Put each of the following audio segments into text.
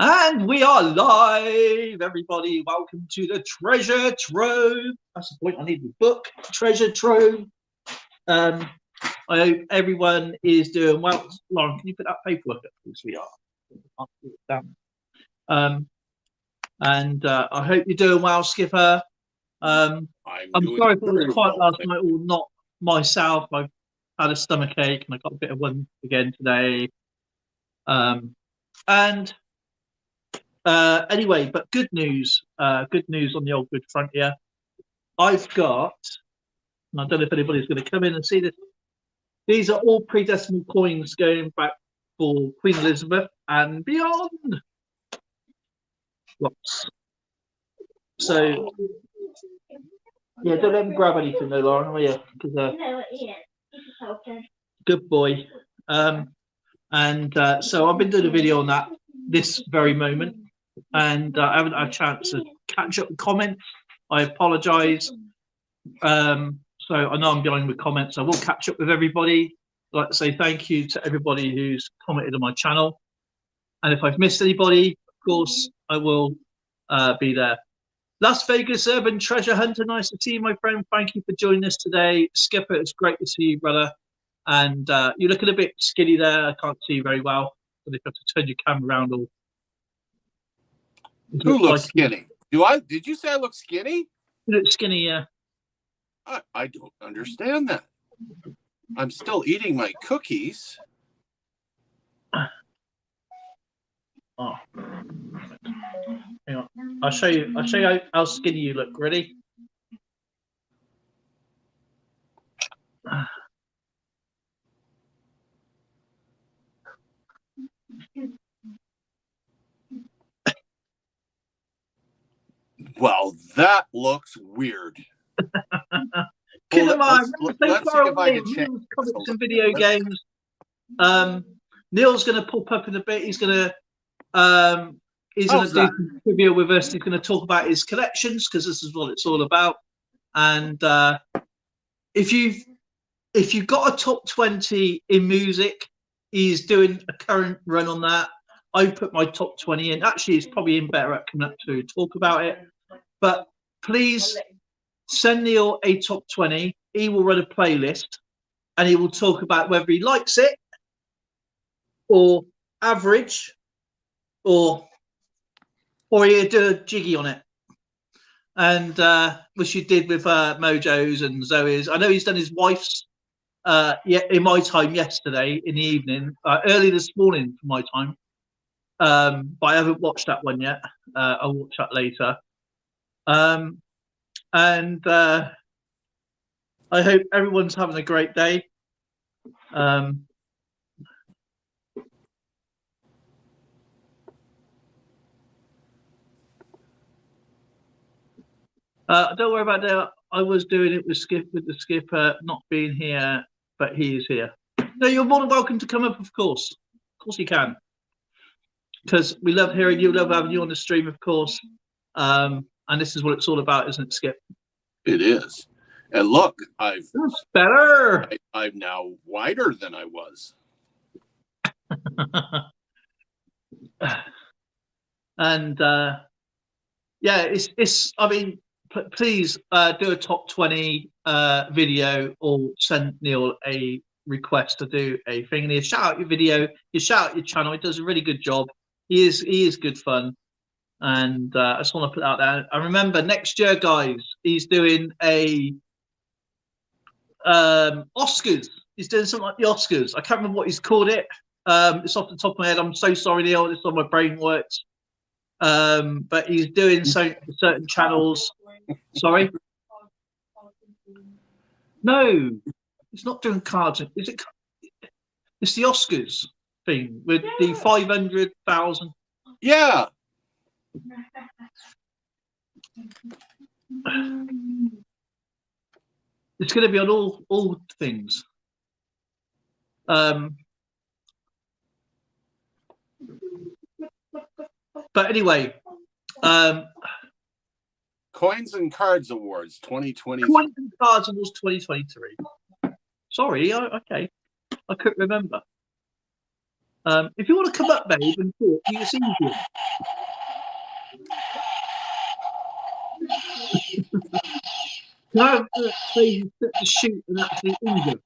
And we are live, everybody. Welcome to the Treasure Trove. That's the point. I need the book, Treasure Trove. I hope everyone is doing well. Lauren, can you put that paperwork up, please? We are. I hope you're doing well, Skipper. I'm sorry if it was quiet last night, or not myself. I've had a stomach ache and I got a bit of one again today. Anyway, but good news on the old good front here. I've got, and I don't know if anybody's going to come in and see this. These are all pre-decimal coins going back for Queen Elizabeth and beyond. Lots. So, yeah, don't let me grab anything though, Lauren, will you? Because good boy. So I've been doing a video on that this very moment, and I haven't had a chance to catch up with comments. I apologise. So I know I'm behind with comments. I will catch up with everybody. I'd like to say thank you to everybody who's commented on my channel. And if I've missed anybody, of course, I will be there. Las Vegas Urban Treasure Hunter, nice to see you, my friend. Thank you for joining us today. Skipper, it's great to see you, brother. And you're looking a bit skinny there. I can't see you very well. But if you have to turn your camera around, or who looks skinny? Did you say I look skinny? You look skinny, yeah. I don't understand that. I'm still eating my cookies. Oh, hang on. I'll show you how skinny you look. Ready? Well, that looks weird. Let's see if I can change some video games. Neil's going to pop up in a bit. He's going to do some trivia with us. He's going to talk about his collections, because this is what it's all about. And if you've got a top 20 in music, he's doing a current run on that. I put my top 20 in. Actually, he's probably in better at coming up to talk about it. But please send Neil a top 20. He will run a playlist, and he will talk about whether he likes it, or average, or he'll do a jiggy on it. And which you did with Mojo's and Zoe's. I know he's done his wife's in my time yesterday in the evening, early this morning for my time. But I haven't watched that one yet. I'll watch that later. I hope everyone's having a great day. Don't worry about that. I was doing it with the skipper not being here, but he is here. No, you're more than welcome to come up, of course. Of course you can. Because we love hearing you, love having you on the stream, of course. And this is what it's all about, isn't it, Skip? It is. And look, That's better. I'm now wider than I was. And yeah, it's. I mean, please do a top 20 video, or send Neil a request to do a thing. And he'll shout out your video, you shout out your channel. He does a really good job. He is good fun. And I just want to put out there. And remember, next year, guys, he's doing a Oscars. He's doing something like the Oscars. I can't remember what he's called it. It's off the top of my head. I'm so sorry, Neil. It's on my brain works. But he's doing certain channels. Sorry. No, he's not doing cards. Is it? It's the Oscars thing with the 500,000. Yeah. It's going to be on all things. But anyway, Coins and Cards Awards 2023. Coins and Cards Awards 2023. Sorry, okay, I couldn't remember. If you want to come up, babe, and talk, you can see you. Can I have the baby set to shoot and actually injure?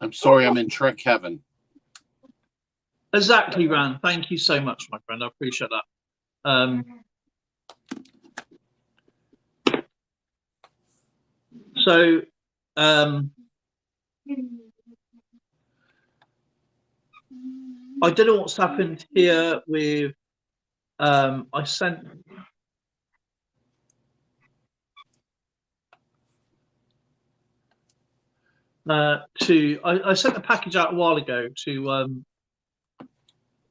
I'm sorry, I'm in trick heaven. Exactly, Ran. Thank you so much, my friend. I appreciate that. So, I don't know what's happened here with. I sent. I sent a package out a while ago to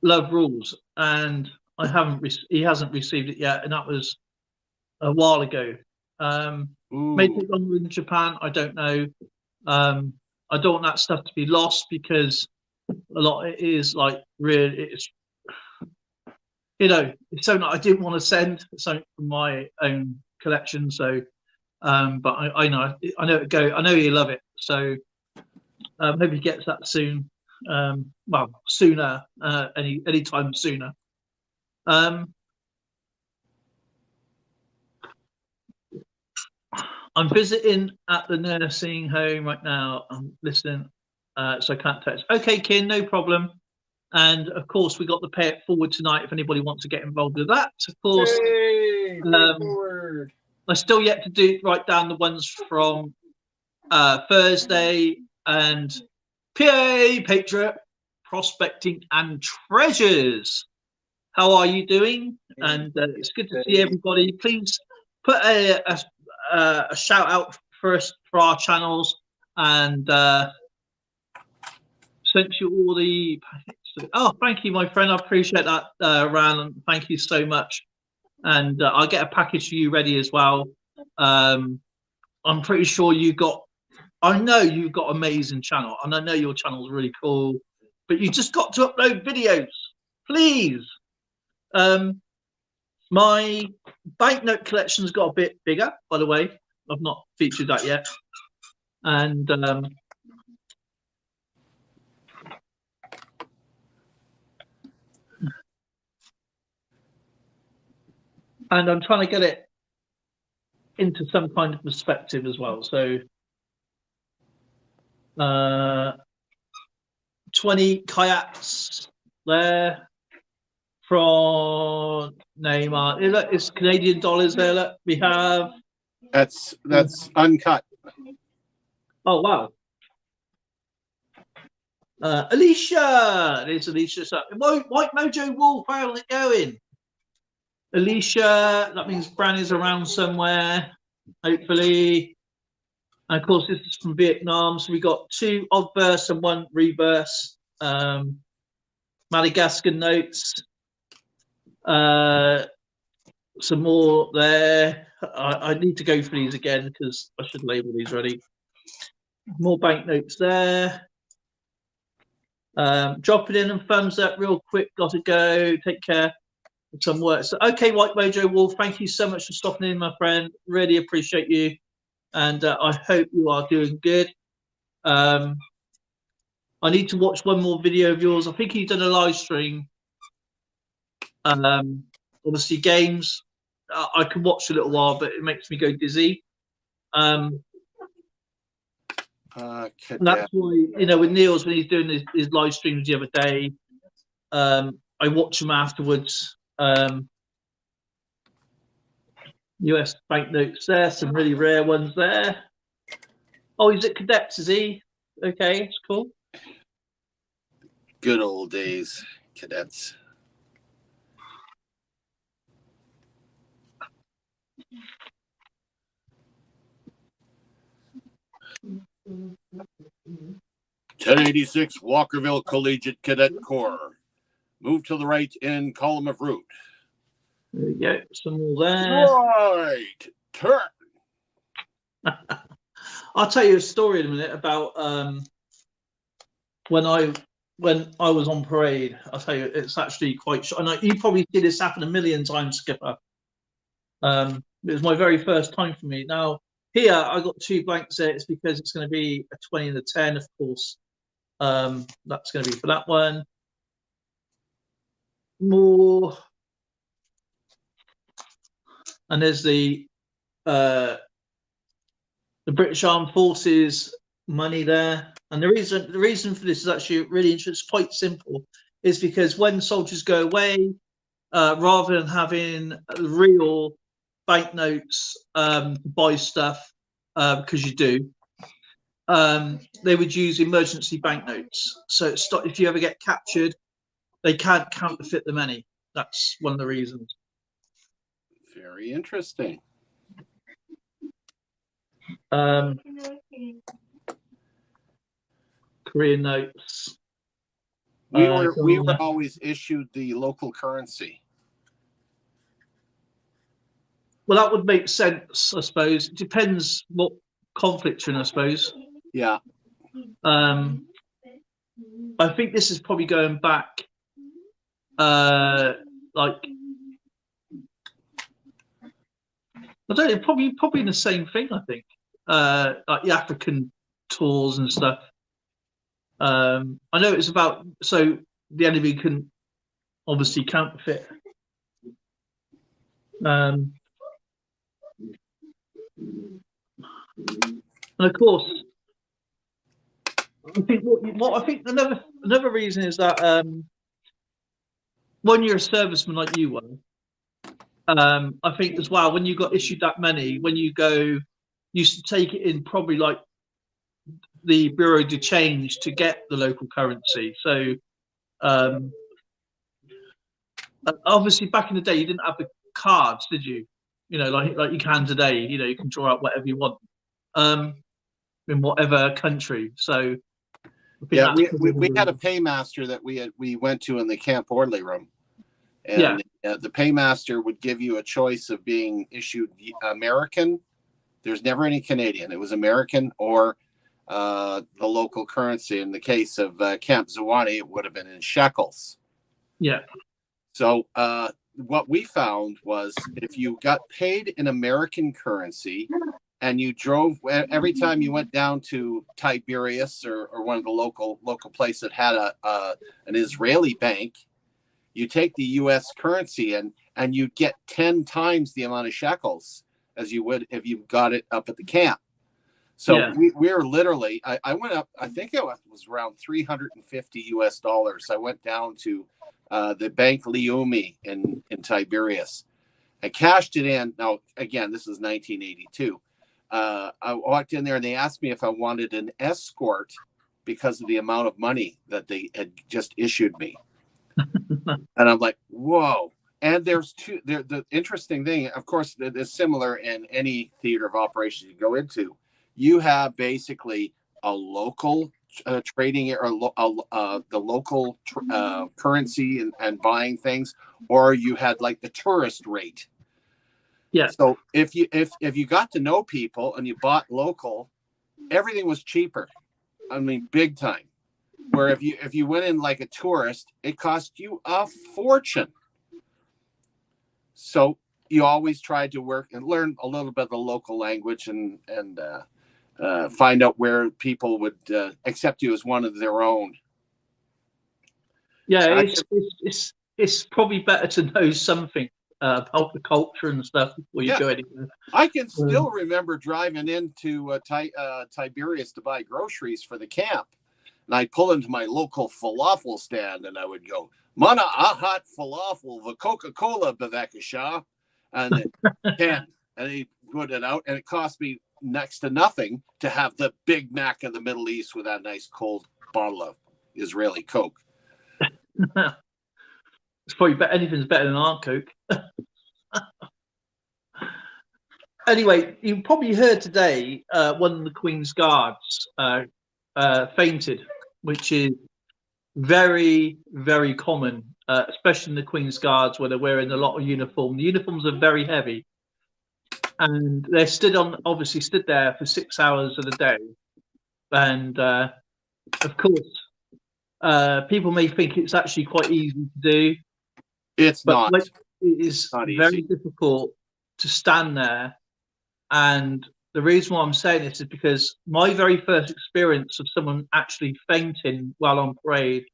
Love Rules, and he hasn't received it yet, and that was a while ago. May take longer in Japan. I don't know. I don't want that stuff to be lost because a lot it is like really it's it's something I didn't want to send something from my own collection. So, but I know I know you love it. So hope he gets that soon. Well, sooner, any time sooner. I'm visiting at the nursing home right now. I'm listening, so I can't text. Okay, Kin, no problem. And of course, we got the pay it forward tonight. If anybody wants to get involved with that, of course. Yay, I still yet to write down the ones from Thursday and PA Patriot Prospecting and Treasures. How are you doing? And it's good to see everybody. Please put a shout out first for our channels, and sent you all the packets. Oh, thank you, my friend. I appreciate that, Ran. Thank you so much. And I'll get a package for you ready as well. I'm pretty sure I know you've got amazing channel, and I know your channel is really cool, but you just got to upload videos, please. My banknote collection's got a bit bigger, by the way. I've not featured that yet. And I'm trying to get it into some kind of perspective as well. So 20 kayaks there from Neymar. Look, it's Canadian dollars there. Look, we have. That's uncut. Oh wow. Alicia, there's Alicia. White Mojo Wolf, how's it going? Alicia, that means Bran is around somewhere, hopefully. And of course, this is from Vietnam. So we got 2 obverse and 1 reverse. Madagascar notes. Some more there. I need to go through these again because I should label these ready. More banknotes there. Drop it in and thumbs up real quick. Got to go. Take care. Some work. So, okay, White Mojo Wolf, thank you so much for stopping in, my friend. Really appreciate you. And I hope you are doing good. I need to watch one more video of yours. I think you've done a live stream. Obviously, games. I can watch a little while, but it makes me go dizzy. And that's why, with Niels, when he's doing his live streams the other day, I watch him afterwards. US banknotes there, some really rare ones there. Oh, he's at Cadets, is he? Okay, it's cool. Good old days, Cadets. (1086) Walkerville Collegiate Cadet Corps. Move to the right in column of route. There we go. Some more there. Right. Turn. I'll tell you a story in a minute about when I was on parade. I'll tell you, it's actually quite short. And you probably see this happen a million times, Skipper. It was my very first time for me. Now, Here, I got 2 blanks there. It's because it's going to be a 20 and a 10, of course. That's going to be for that one. More. And there's the British Armed Forces money there. And the reason for this is actually really interesting. It's quite simple. Is because when soldiers go away, rather than having real banknotes to buy stuff, because you do, they would use emergency banknotes. So if you ever get captured, they can't counterfeit the money. That's one of the reasons. Very interesting. Korean notes. We were always issued the local currency. Well, that would make sense, I suppose. It depends what conflict you're in, I suppose. Yeah. I think this is probably going back, like, I don't know, probably the same thing, I think. Like the African tours and stuff. I know it's about so the enemy can obviously counterfeit. And of course, I think what I think another reason is that when you're a serviceman like you were, I think as well when you got issued that money, when you used to take it in probably like the Bureau de Change to get the local currency. So obviously back in the day you didn't have the cards, did you? You know, like you can today. You know, you can draw out whatever you want in whatever country. So yeah, we had a paymaster that we went to in the camp orderly room, and the paymaster would give you a choice of being issued American. There's never any Canadian. It was American or the local currency. In the case of Camp Zawani, it would have been in shekels. Yeah. So what we found was if you got paid in American currency and you drove every time you went down to Tiberias or one of the local places that had an Israeli bank, you take the U.S. currency and you get 10 times the amount of shekels as you would if you got it up at the camp. So we're literally, I went up, I think it was around $350 US. I went down to the Bank Leumi in Tiberias. I cashed it in. Now, again, this is 1982. I walked in there and they asked me if I wanted an escort because of the amount of money that they had just issued me. And I'm like, whoa. And there's the interesting thing, of course, that is similar in any theater of operations you go into. You have basically a local trading or the local currency and buying things, or you had like the tourist rate. Yeah. So if you got to know people and you bought local, everything was cheaper. I mean, big time. Where if you went in like a tourist, it cost you a fortune. So you always tried to work and learn a little bit of the local language and find out where people would accept you as one of their own. Yeah, it's probably better to know something about the culture and stuff before you go anywhere. I can still remember driving into Tiberias to buy groceries for the camp. And I'd pull into my local falafel stand and I would go, Mana ahat falafel, the Coca-Cola bevakasha, and 10. And he put it out, and it cost me next to nothing to have the Big Mac of the Middle East with that nice cold bottle of Israeli Coke. It's probably better. Anything's better than our Coke. Anyway, you probably heard today one of the Queen's Guards fainted, which is very, very common, especially in the Queen's Guards where they're wearing a lot of uniform. The uniforms are very heavy. And they're obviously stood there for 6 hours of the day. And of course, people may think it's actually quite easy to do. It's not. It is very difficult to stand there and the reason why I'm saying this is because my very first experience of someone actually fainting while on parade,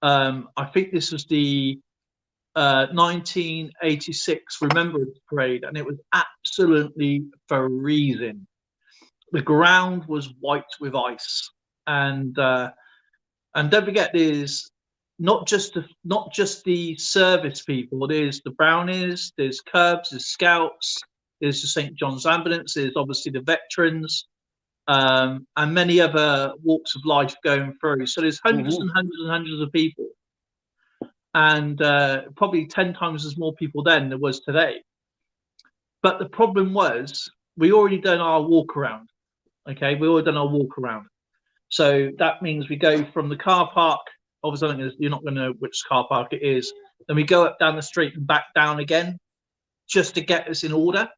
I think this was the 1986 Remembrance Parade, and it was absolutely freezing. The ground was white with ice, and don't forget, there's not just the service people. There's the Brownies, there's Cubs, there's Scouts, there's the St. John's Ambulance, there's obviously the veterans, and many other walks of life going through. So there's hundreds and hundreds and hundreds of people, and probably 10 times as more people then than there was today. But the problem was we already done our walk around. Okay, we already done our walk around. So that means we go from the car park. Obviously, you're not going to know which car park it is. Then we go up down the street and back down again, just to get us in order.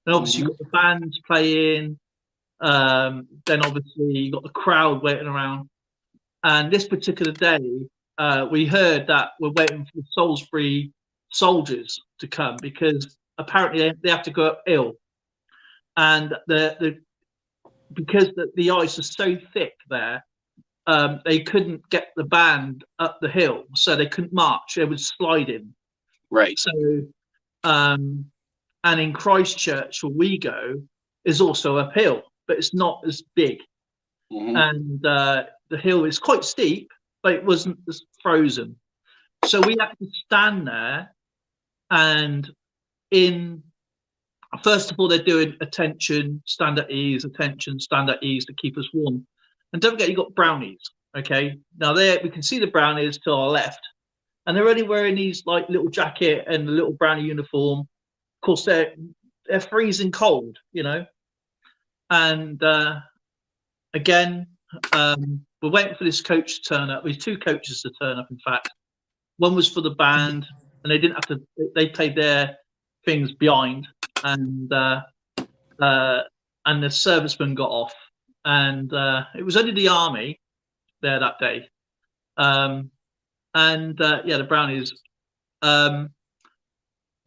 And obviously, you've got the bands playing. Then obviously, you've got the crowd waiting around. And this particular day, we heard that we're waiting for the Salisbury soldiers to come because apparently they have to go uphill. And because the ice is so thick there, they couldn't get the band up the hill, so they couldn't march. They would slide in. Right. So, and in Christchurch, where we go, is also uphill, but it's not as big. And the hill is quite steep, but it wasn't as frozen. So we had to stand there, and first of all, they're doing attention, stand at ease, attention, stand at ease to keep us warm. And don't forget, you've got Brownies, okay? Now, we can see the Brownies to our left, and they're only wearing these like little jacket and a little Brownie uniform. Of course, they're freezing cold, you know? And again, we're waiting for this coach to turn up. There's two coaches to turn up, in fact. One was for the band, and they didn't have to, they played their things behind. And the servicemen got off, and it was only the army there that day, yeah, the Brownies,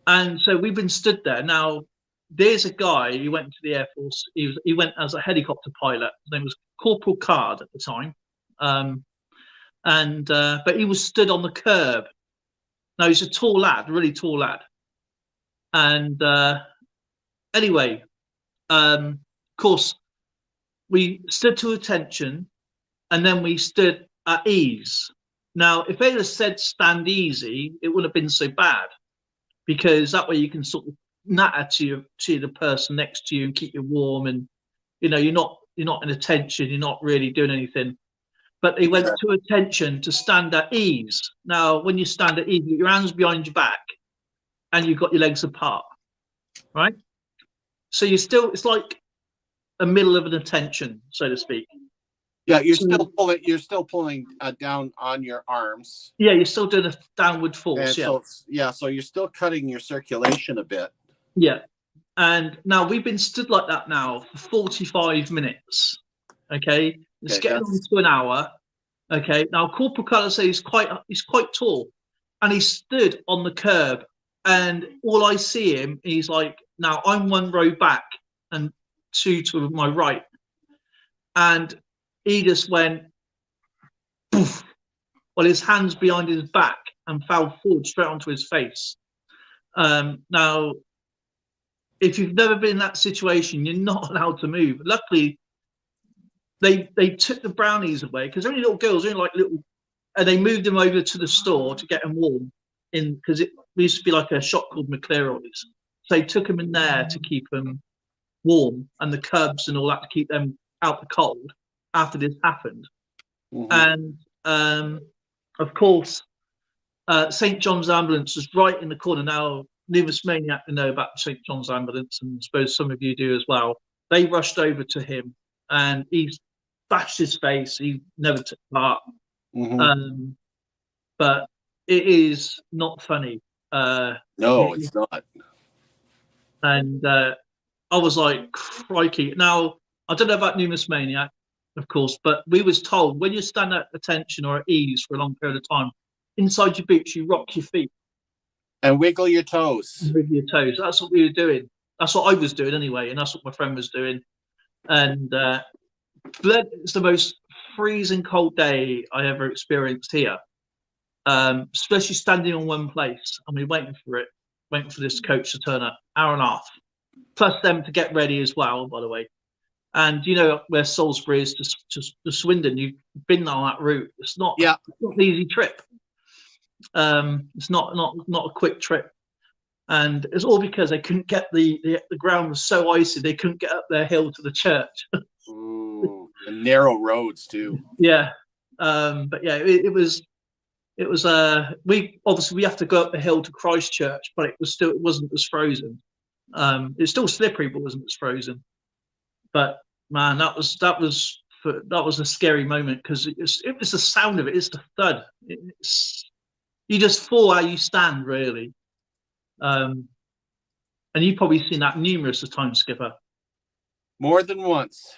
and so we've been stood there. Now there's a guy who went to the Air Force. He went as a helicopter pilot. His name was Corporal Card at the time, but he was stood on the curb. Now he's a tall lad, really tall lad, and anyway, of course, we stood to attention, and then we stood at ease. Now, if they had said stand easy, it wouldn't have been so bad, because that way you can sort of natter to the person next to you and keep you warm, and you're not in attention, you're not really doing anything. But they went to attention to stand at ease. Now, when you stand at ease, your hands behind your back, and you've got your legs apart, right? So it's like a middle of an attention, so to speak. Yeah, you're still pulling down on your arms. Yeah, you're still doing a downward force. So you're still cutting your circulation a bit. Yeah, and now we've been stood like that now for 45 minutes. Okay, it's getting on to an hour. Okay, now Corporal Cutler says he's quite tall, and he stood on the curb, and all I see him, he's like, now I'm one row back and two to my right, and he just went poof, well, his hands behind his back, and fell forward straight onto his face. Now, if you've never been in that situation, you're not allowed to move. Luckily, they took the Brownies away, because they're only little girls, they're only like little, and they moved them over to the store to get them warm, because it used to be like a shop called McClearoy's. So they took them in there to keep them warm, and the Cubs and all that to keep them out the cold after this happened. And of course, St. John's Ambulance was right in the corner. Now, Numismaniac to know about St. John's Ambulance, and I suppose some of you do as well. They rushed over to him, and he bashed his face. He never took part. But it is not funny. No, it's not. And I was like, crikey. Now, I don't know about Numismaniac, of course, but we was told when you stand at attention or at ease for a long period of time, inside your boots, you rock your feet. And wiggle your toes. Wiggle your toes. That's what we were doing. That's what I was doing anyway, and that's what my friend was doing. And it's the most freezing cold day I ever experienced here. Especially standing on one place, and we waiting for this coach to turn up, hour and a half, plus them to get ready as well, by the way. And you know where Salisbury is to Swindon, you've been on that route. It's not, Yeah, it's not an easy trip. It's not a quick trip, and it's all because they couldn't get the ground was so icy they couldn't get up their hill to the church. Ooh, the narrow roads too. Yeah, but yeah, it was we have to go up the hill to Christchurch, but it wasn't as frozen. It's still slippery, but wasn't as frozen. But man, that was a scary moment, because it was the sound of it. It's the thud. You just fall how you stand, really. And you've probably seen that numerous of times, Skipper. More than once,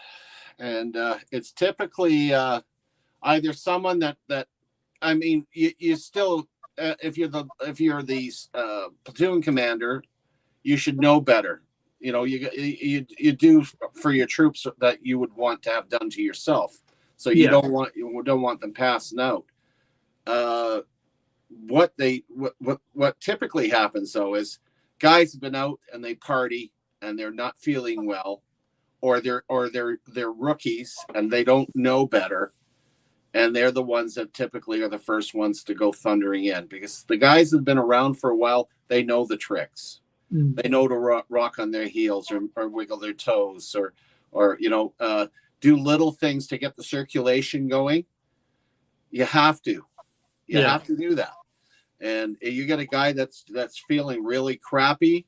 and it's typically either someone that I mean, you still if you're the platoon commander, you should know better. You know, you do for your troops that you would want to have done to yourself. So you don't want them passing out. What typically happens though is guys have been out and they party and they're not feeling well, or they're rookies and they don't know better, and they're the ones that typically are the first ones to go thundering in, because the guys that have been around for a while, they know the tricks. They know to rock on their heels or wiggle their toes or do little things to get the circulation going. You have to. You have to do that. And you get a guy that's feeling really crappy,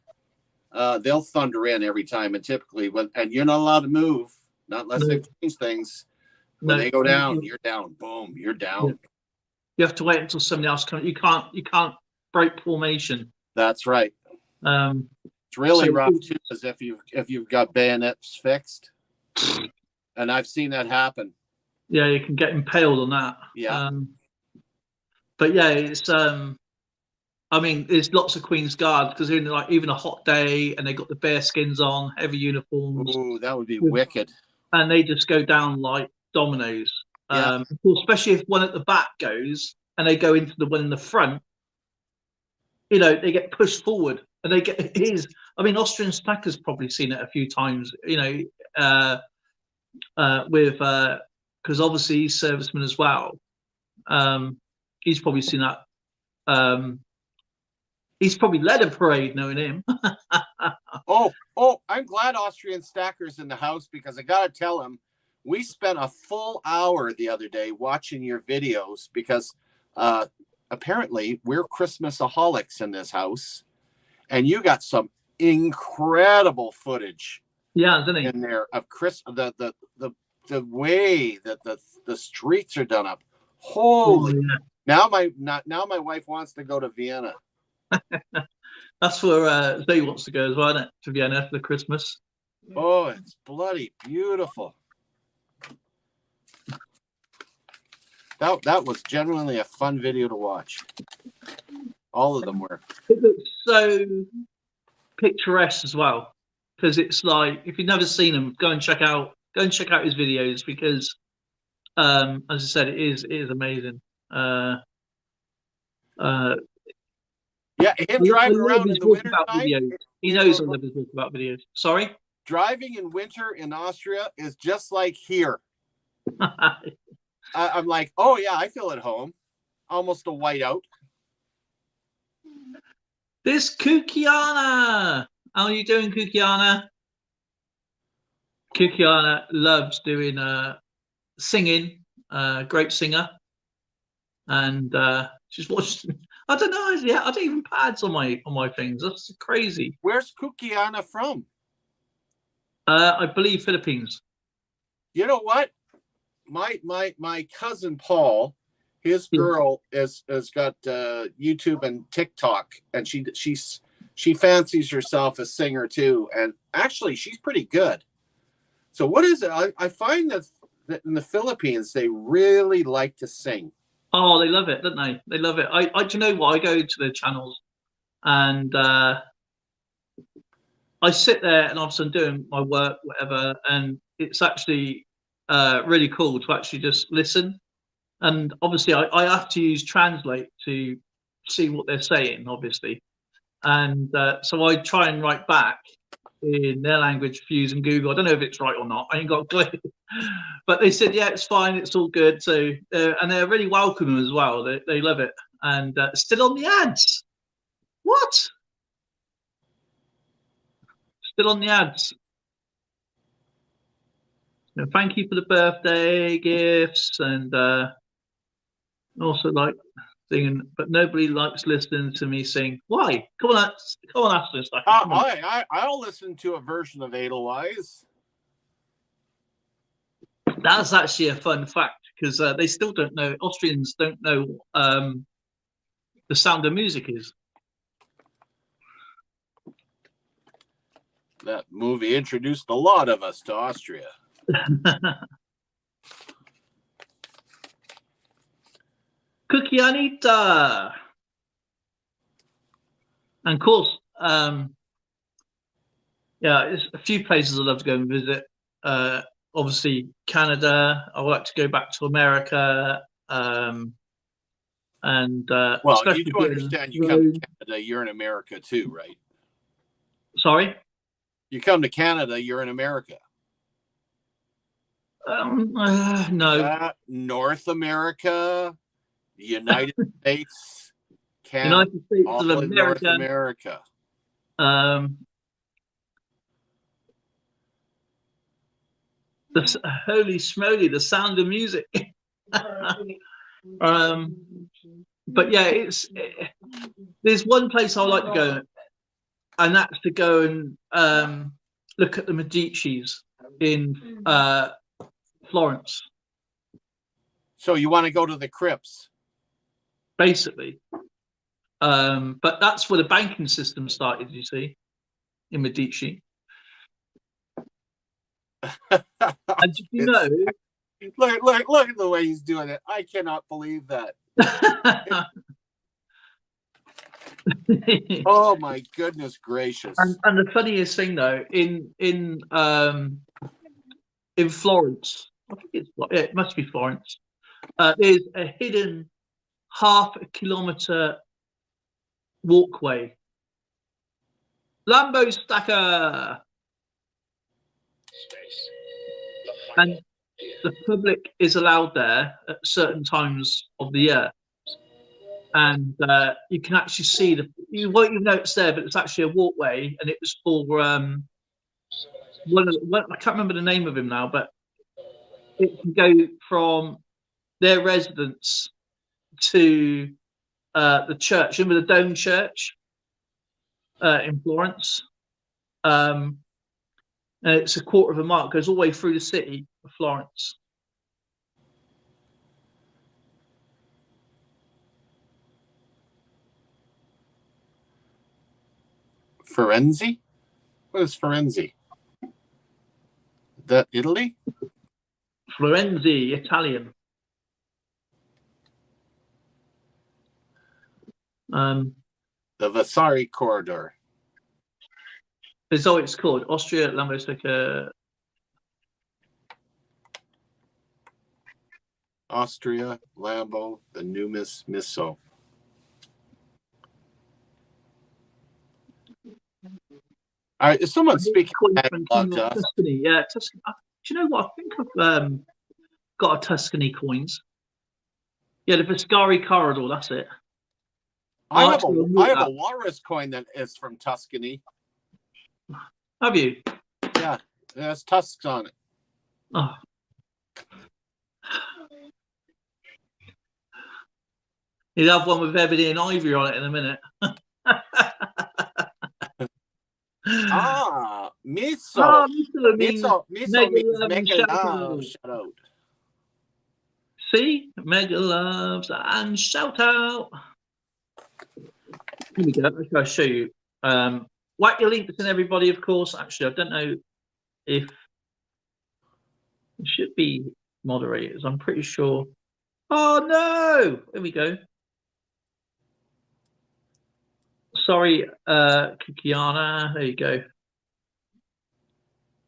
they'll thunder in every time. And typically, and you're not allowed to move, not unless they've changed things. When they go down, you're down. Boom, you're down. Yeah. You have to wait until somebody else comes. You can't break formation. That's right. It's really rough too, as if you've got bayonets fixed, and I've seen that happen. Yeah, you can get impaled on that. Yeah. But yeah, it's I mean, there's lots of Queen's Guards, because they're in like even a hot day and they got the bear skins on, heavy uniforms. Ooh, that would be wicked. And they just go down like dominoes. Yeah. Especially if one at the back goes and they go into the one in the front. You know, they get pushed forward, and they get I mean, Austrian Stacker's probably seen it a few times. You know, with because obviously he's serviceman as well. He's probably seen that. He's probably led a parade, knowing him. Oh, I'm glad Austrian Stacker's in the house, because I gotta tell him, we spent a full hour the other day watching your videos, because apparently we're Christmasaholics in this house, and you got some incredible footage. Yeah, isn't he? In there of the way that the streets are done up. Holy! Now my wife wants to go to Vienna. That's where Zoe wants to go as well, isn't it? To Vienna for Christmas. Oh, it's bloody beautiful. That was genuinely a fun video to watch. All of them were. It looks so picturesque as well, because it's like, if you've never seen him, go and check out his videos, because as I said, it is amazing. Yeah, him driving around in the winter time. He knows I love his walk about videos. Sorry? Driving in winter in Austria is just like here. I'm like, oh yeah, I feel at home. Almost a whiteout. This Kukiana. How are you doing, Kukiana? Kukiana loves doing singing. Great singer. And she's watched. I don't know. Yeah, I don't even pads on my things. That's crazy. Where's Kukiana from? I believe Philippines. You know what? My cousin Paul, his girl has got YouTube and TikTok, and she fancies herself a singer too, and actually she's pretty good. So what is it? I find that in the Philippines they really like to sing. Oh, they love it, don't they? They love it. I do you know what? I go to their channels, and I sit there and obviously I'm doing my work, whatever, and it's actually really cool to actually just listen. And obviously, I have to use Translate to see what they're saying, obviously. And so I try and write back in their language using Google. I don't know if it's right or not. I ain't got a clue. But they said, yeah, it's fine. It's all good. So, and they're really welcoming as well. They love it. And still on the ads. What? Still on the ads. You know, thank you for the birthday gifts and also like singing, but nobody likes listening to me sing. Why? Come on, Aston. I'll listen to a version of Edelweiss. That's actually a fun fact because they still don't know. Austrians don't know the Sound of Music is. That movie introduced a lot of us to Austria. Cookie Anita. And of course, yeah, there's a few places I'd love to go and visit. Obviously, Canada. I would like to go back to America. And well, you do understand you come to Canada, you're in America too, right? Sorry? You come to Canada, you're in America. No. North America, United States, Canada, United States all of in North America. Holy smoly, the Sound of Music. But yeah, there's one place I would like to go, and that's to go and look at the Medicis in Florence. So you want to go to the crypts? Basically. But that's where the banking system started, you see, in Medici. And did you know? Look at the way he's doing it. I cannot believe that. Oh my goodness gracious! And the funniest thing though, in Florence, I think it must be Florence. There's a hidden half-kilometer walkway. Lambo Stacker. And the public is allowed there at certain times of the year. And you can actually see you won't even know it's there, but it's actually a walkway, and it was for I can't remember the name of him now, but it can go from their residence to the church. Remember the Dome Church in Florence? And it's a quarter of a mile. It goes all the way through the city of Florence. Firenze? What is Firenze? That Italy? Firenze, Italian. The Vasari Corridor. Is that what it's called? Austria, Lambo. Austria, Lambo, the Numismatics. All right, is someone speaking Tuscany? Yeah, Tuscany. Do you know what? I think I've got a Tuscany coins. Yeah, the Vasari Corridor. That's it. I have a walrus coin that is from Tuscany. Have you? Yeah, it has tusks on it. Oh. You'll have one with ebony and ivory on it in a minute. Miso. Miso means mega love. Shout out. See? Mega loves and shout out. Here we go. I'll show you. Whack your links in, everybody, of course. Actually, I don't know if it should be moderators. I'm pretty sure. Oh, no. Here we go. Sorry, Kikiana. There you go.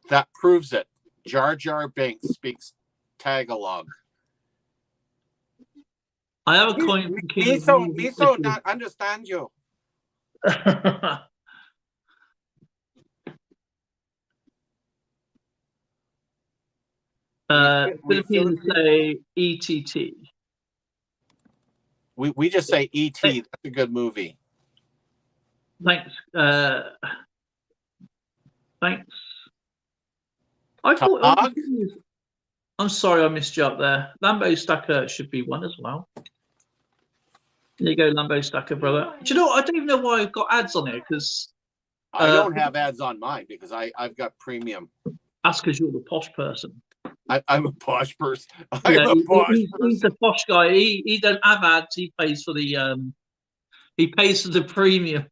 That proves it. Jar Jar Binks speaks Tagalog. I have a coin. Me so not understand you. Philippines say ETT. We just say ET. That's a good movie. Thanks. Thanks. I thought. I'm sorry, I missed you up there. Lambo Stacker should be one as well. There you go, Lambo Stacker, brother. Do you know what? I don't even know why I've got ads on here because I don't have ads on mine because I've got premium. That's because you're the posh person. I'm a posh person. He's the posh guy. He don't have ads. He pays for the premium.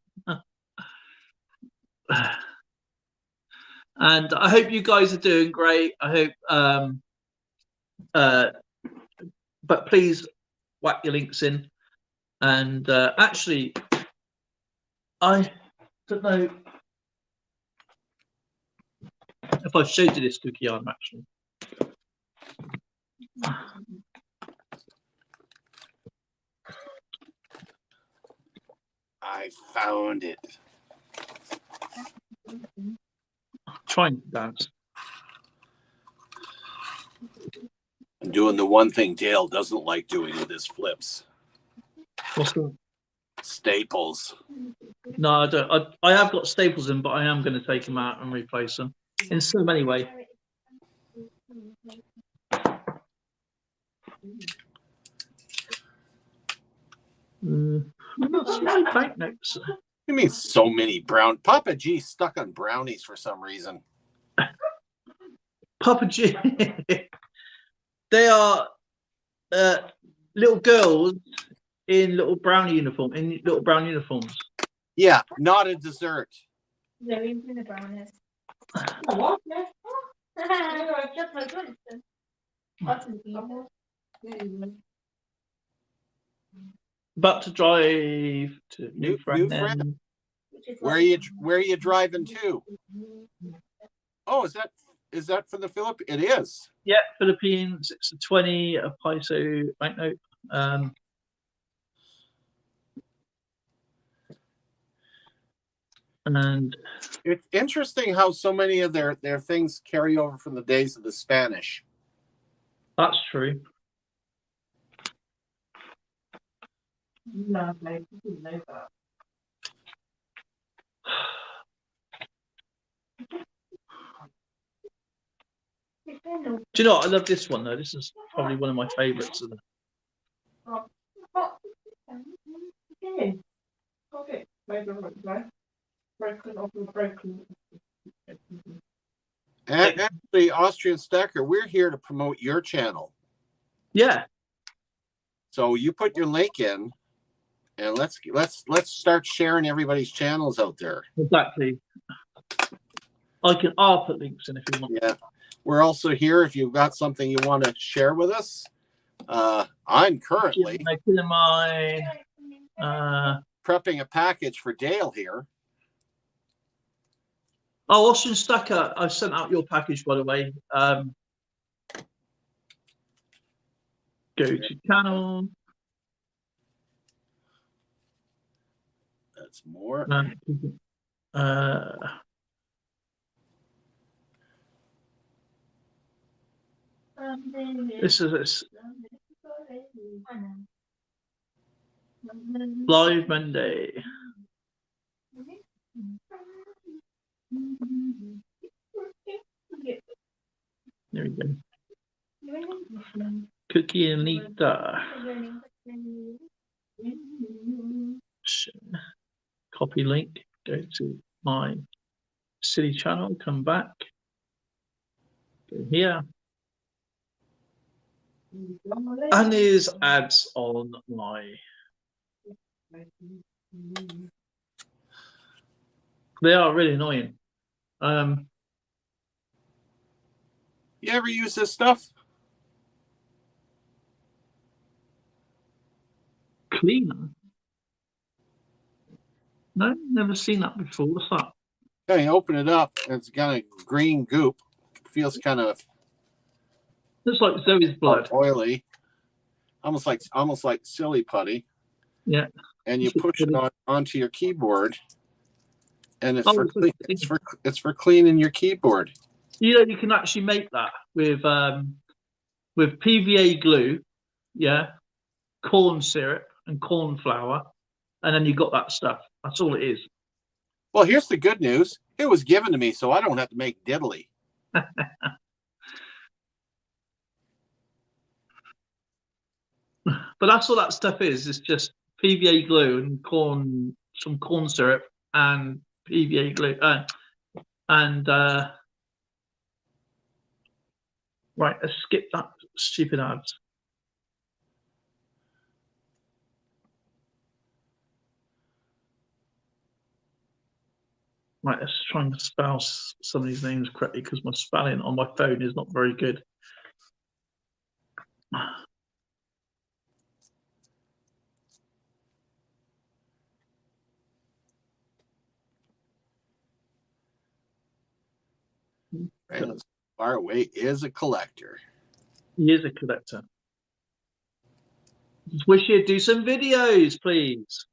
And I hope you guys are doing great. I hope but please whack your links in. And actually, I don't know if I've showed you this cookie arm actually. I found it. Trying to dance. I'm doing the one thing Dale doesn't like doing with his flips. What's that? Staples. No, I don't. I have got staples in, but I am going to take them out and replace them in so many ways. Banknotes. You mean so many brown? Papa G stuck on brownies for some reason. Papa G. They are little girls in little brown uniforms. Yeah, not a dessert. They're in the brownies. About to drive to New Friend. Where are you driving to? Oh, is that from the Philippines? It is. Yeah, Philippines. It's a 20 a peso banknote. And it's interesting how so many of their things carry over from the days of the Spanish. That's true. No, I didn't know that. Do you know what? I love this one though. This is probably one of my favourites. And actually, Austrian Stacker, we're here to promote your channel. Yeah. So you put your link in, and let's start sharing everybody's channels out there. Exactly. I'll put links in if you want. Yeah. We're also here if you've got something you want to share with us. I'm currently making my prepping a package for Dale here. Oh, Austrian Stacker, I've sent out your package, by the way. Go to channel. That's more. This is live Monday. There we go. Cookie and Nita. Copy link. Go to my city channel. Come back. Go here. And there's ads on my. They are really annoying. You ever use this stuff? Cleaner? No, never seen that before. What's that? Yeah, you open it up, and it's got a green goop. Feels kind of looks like Zoe's blood. Oily, almost like silly putty. Yeah. And you push it onto your keyboard, and it's for cleaning your keyboard. You know, you can actually make that with PVA glue, yeah, corn syrup and corn flour, and then you got that stuff. That's all it is. Well, here's the good news. It was given to me, so I don't have to make diddly. But that's all that stuff is. It's just PVA glue and some corn syrup and PVA glue. Right, let's skip that stupid ads. Right, let's try and spell some of these names correctly because my spelling on my phone is not very good. Right, far away is a collector. He is a collector. Just wish he'd do some videos, please.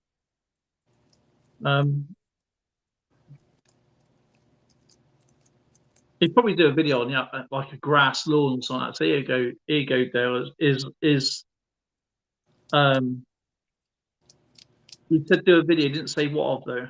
He'd probably do a video on like a grass lawn or something like that. So here you go, Dale. He said do a video, he didn't say what of though.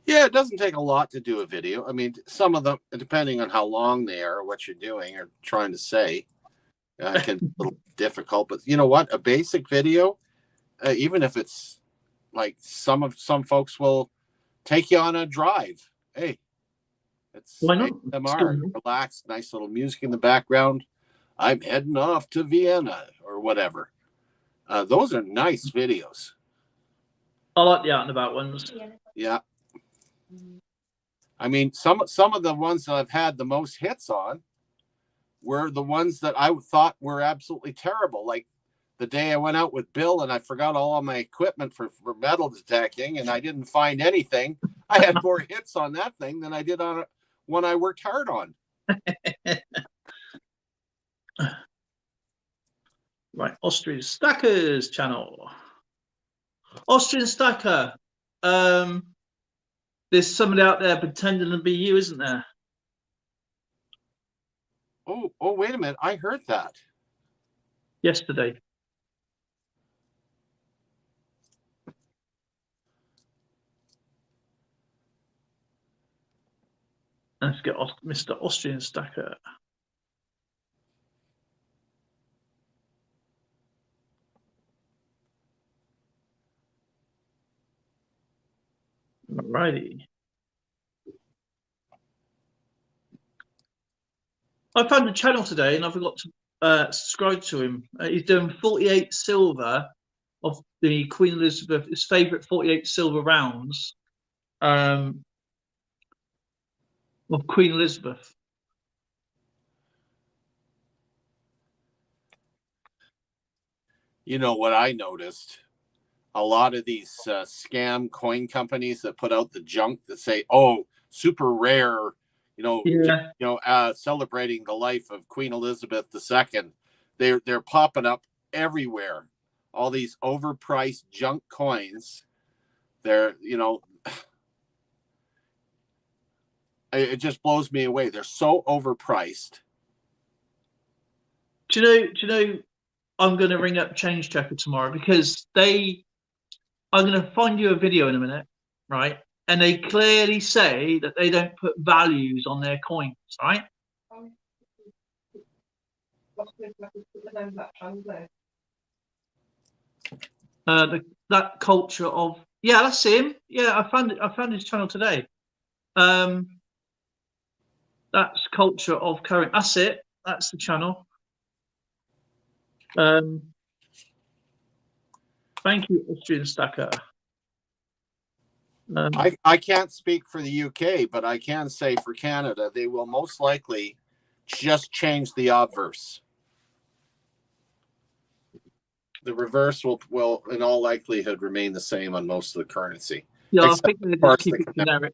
Yeah, it doesn't take a lot to do a video. I mean, some of them, depending on how long they are, what you're doing or trying to say, can be a little difficult. But you know what? A basic video, even if it's like some folks will take you on a drive. Hey, it's ASMR, relax, nice little music in the background. I'm heading off to Vienna or whatever. Those are nice videos. I like the out and about ones. Yeah. I mean, some of the ones that I've had the most hits on were the ones that I thought were absolutely terrible. Like the day I went out with Bill and I forgot all of my equipment for metal detecting and I didn't find anything. I had more hits on that thing than I did on one I worked hard on. Right, Austrian Stackers channel. Austrian Stacker. There's somebody out there pretending to be you, isn't there? Oh, wait a minute. I heard that. Yesterday. Let's get Mr. Austrian Stacker. Alrighty. I found a channel today and I forgot to subscribe to him. He's doing 48 silver of the Queen Elizabeth, his favourite 48 silver rounds of Queen Elizabeth. You know what I noticed? A lot of these scam coin companies that put out the junk that say, "Oh, super rare," celebrating the life of Queen Elizabeth II. They're popping up everywhere. All these overpriced junk coins. It just blows me away. They're so overpriced. Do you know? I'm going to ring up Change Checker tomorrow because I'm going to find you a video in a minute, right? And they clearly say that they don't put values on their coins, right? That culture of that's him. Yeah, I found his channel today. That's culture of current. That's it. That's the channel. Thank you, Austrian Stacker. I can't speak for the UK, but I can say for Canada, they will most likely just change the obverse. the reverse will in all likelihood remain the same on most of the currency. Yeah, I Except, think they of course, just keep it generic.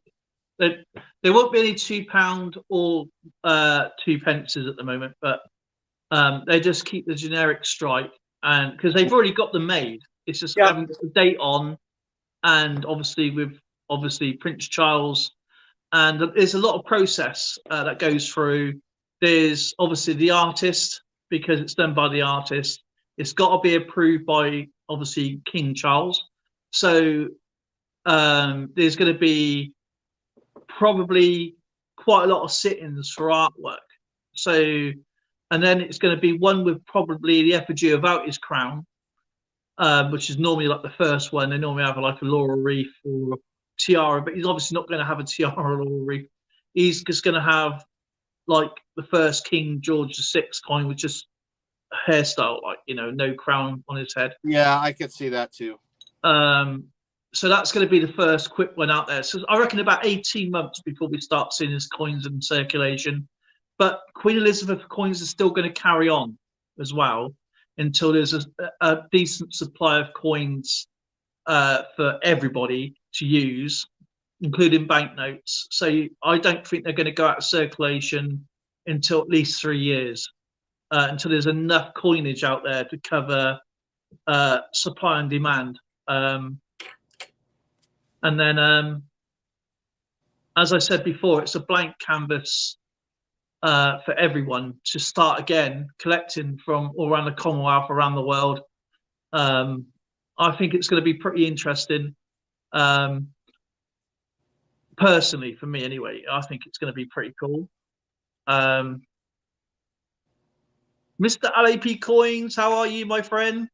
There won't be any £2 or 2 pences at the moment, but they just keep the generic stripe, and because they've already got them made, it's just having the date on, and obviously with Prince Charles, and there's a lot of process that goes through. There's obviously the artist, because it's done by the artist. It's got to be approved by obviously King Charles. So there's going to be probably quite a lot of sittings for artwork. So, and then it's going to be one with probably the effigy without his crown, which is normally like the first one. They normally have like a laurel wreath or a tiara, but he's obviously not going to have a tiara or laurel wreath. He's just going to have like the first King George VI coin with just a hairstyle, like, you know, no crown on his head. Yeah, I could see that too. So that's going to be the first quick one out there. So I reckon about 18 months before we start seeing his coins in circulation. But Queen Elizabeth coins are still going to carry on as well until there's a decent supply of coins for everybody to use, including banknotes. So I don't think they're going to go out of circulation until at least 3 years, until there's enough coinage out there to cover supply and demand. And then, as I said before, it's a blank canvas for everyone to start again, collecting from all around the Commonwealth, around the world. I think it's going to be pretty interesting. Personally, for me anyway, I think it's going to be pretty cool. Mr. LAP Coins, how are you, my friend?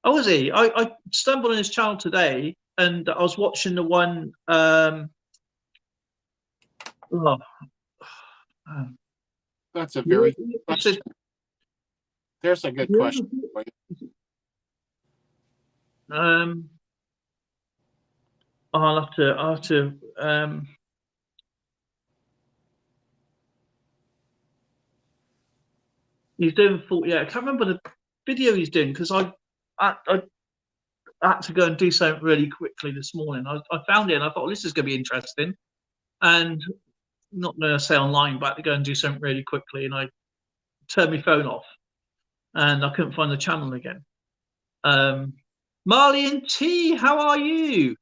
Oh, is he? I stumbled on his channel today, and I was watching the one. That's a very good question. There's a good question. I'll have to. He's doing 48. I can't remember the video he's doing because I had to go and do something really quickly this morning. I found it and I thought, well, this is going to be interesting. And not going to say online, but I had to go and do something really quickly. And I turned my phone off and I couldn't find the channel again. Marley and T, how are you?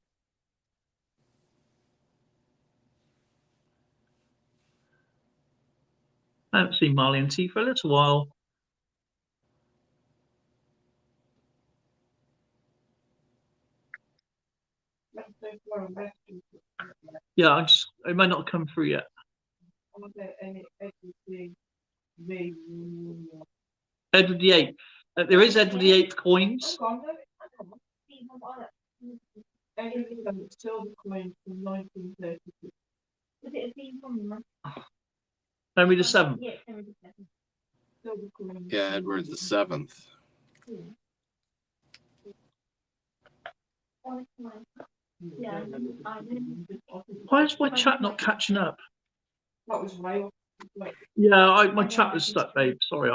I haven't seen Marley and T for a little while. Yeah, it might not come through yet. Edward VIII. There is Edward VIII coins. Henry VII. Yeah, Edward VII. Why is my chat not catching up? Yeah, my chat was stuck, babe. Sorry,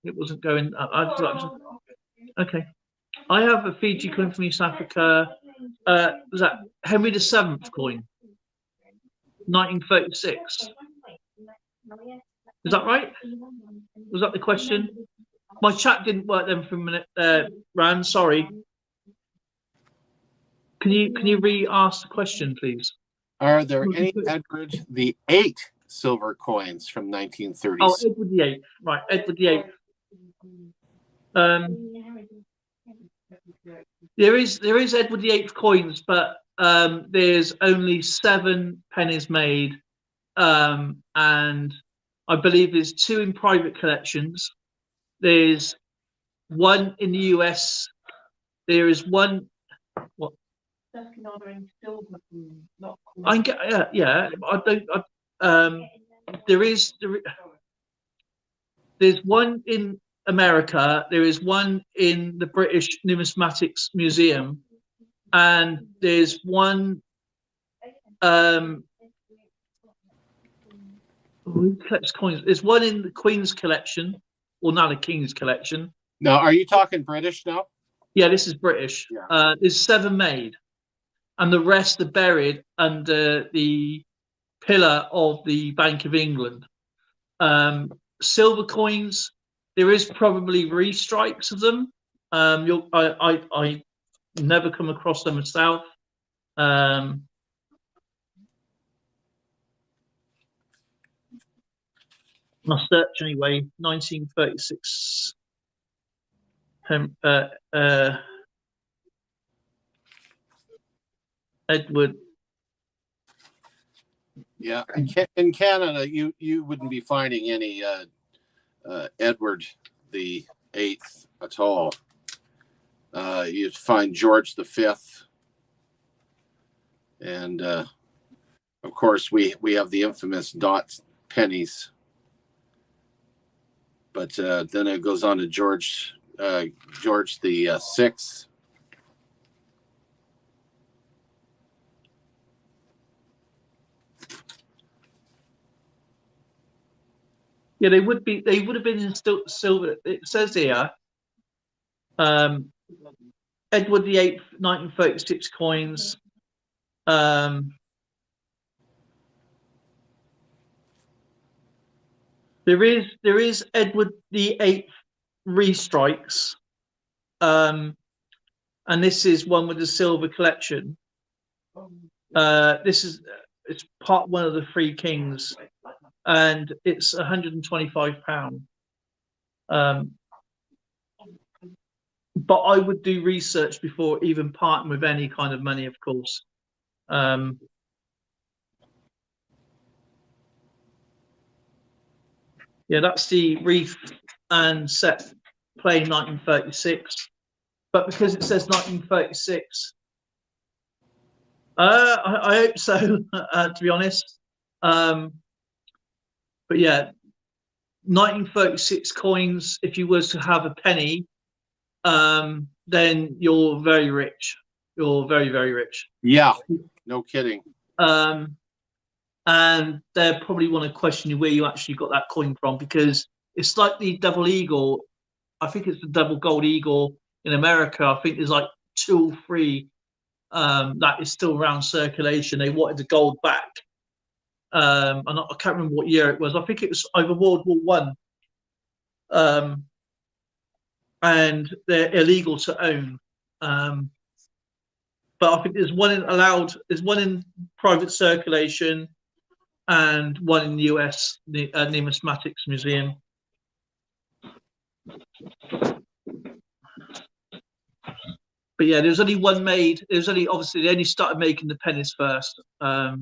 it wasn't going. Okay. I have a Fiji coin from East Africa. Was that Henry VII coin? 1936. Is that right? Was that the question? My chat didn't work then for a minute, Ran. Sorry. Can you re-ask the question, please? Are there any Edward VIII silver coins from 1930s? Oh, Edward VIII. Right, Edward VIII. There is Edward VIII coins, but there's only 7 pennies made, and I believe there's 2 in private collections. There's 1 in the US. There is 1. What? I can get, yeah. I don't. There's 1 in America. There is 1 in the British Numismatics Museum, and there's 1. Who collects coins? There's one in the Queen's collection, or now the King's collection. Now, are you talking British now? Yeah, this is British. Yeah. There's 7 made, and the rest are buried under the pillar of the Bank of England. Silver coins, there is probably restrikes of them. I never come across them myself. My search anyway, 1936. Edward. Yeah, in Canada, you wouldn't be finding any Edward the Eighth at all. You'd find George V, and of course we have the infamous dot pennies. But then it goes on to George the Sixth. Yeah, they would have been in silver. It says here, Edward the Eighth, 1936 coins. There is Edward the Eighth restrikes, and this is one with the silver collection. It's part one of the Three Kings, and it's £125. But I would do research before even parting with any kind of money, of course. Yeah, that's the Reef and Set playing 1936. But because it says 1936, I hope so, to be honest. But yeah, 1936 coins, if you was to have a penny, then you're very rich. You're very, very rich. Yeah, no kidding. And they probably want to question you where you actually got that coin from, because it's like the double eagle. I think it's the double gold eagle in America. I think there's like 2 or 3 that is still around circulation. They wanted the gold back. And I can't remember what year it was. I think it was over World War One. And they're illegal to own. But I think there's one in private circulation, and one in the US, the Numismatics Museum. But yeah, there's only one made. Obviously they only started making the pennies first. The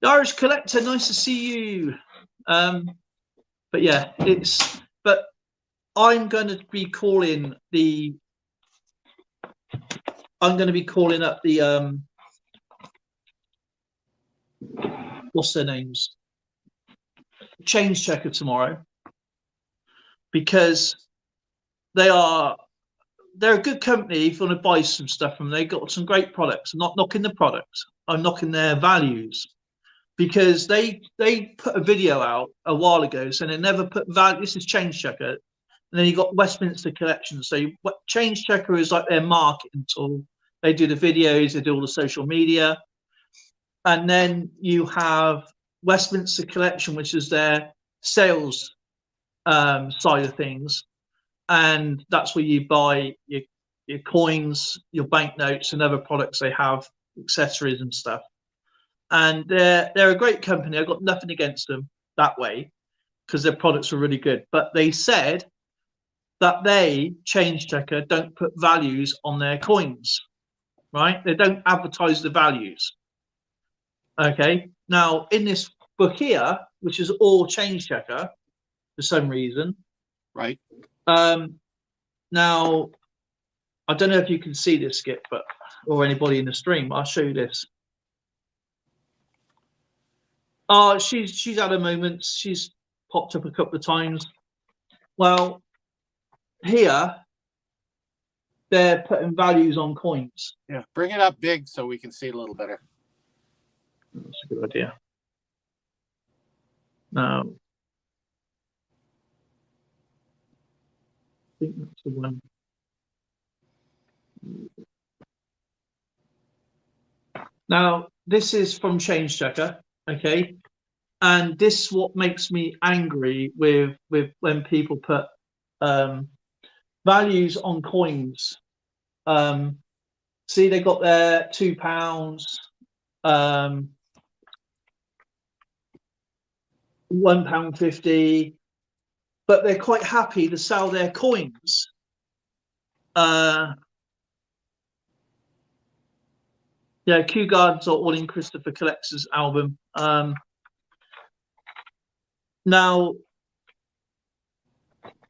Irish Collector, nice to see you. But yeah, but I'm going to be calling up the what's their names? Change Checker tomorrow, because they're a good company if you want to buy some stuff from them. They got some great products. I'm not knocking the products, I'm knocking their values, because they put a video out a while ago saying they never put value. This is Change Checker, and then you got Westminster Collection. So Change Checker is like their marketing tool. They do the videos, they do all the social media. And then you have Westminster Collection, which is their sales side of things. And that's where you buy your coins, your banknotes, and other products they have, accessories and stuff. And they're a great company. I've got nothing against them that way, because their products are really good. But they said that they, Change Checker, don't put values on their coins, right? They don't advertise the values. Okay. Now, in this book here, which is all Change Checker for some reason. Right. Now, I don't know if you can see this, Skip, or anybody in the stream. I'll show you this. Oh, she's had her moments. She's popped up a couple of times. Well, here they're putting values on coins. Yeah, bring it up big so we can see it a little better. That's a good idea. Now, I think that's the one. Now, this is from Change Checker, okay? And this is what makes me angry with when people put values on coins. See, they got their £2, £1.50, but they're quite happy to sell their coins. Yeah, Kew Gardens are all in Christopher Collector's album. Now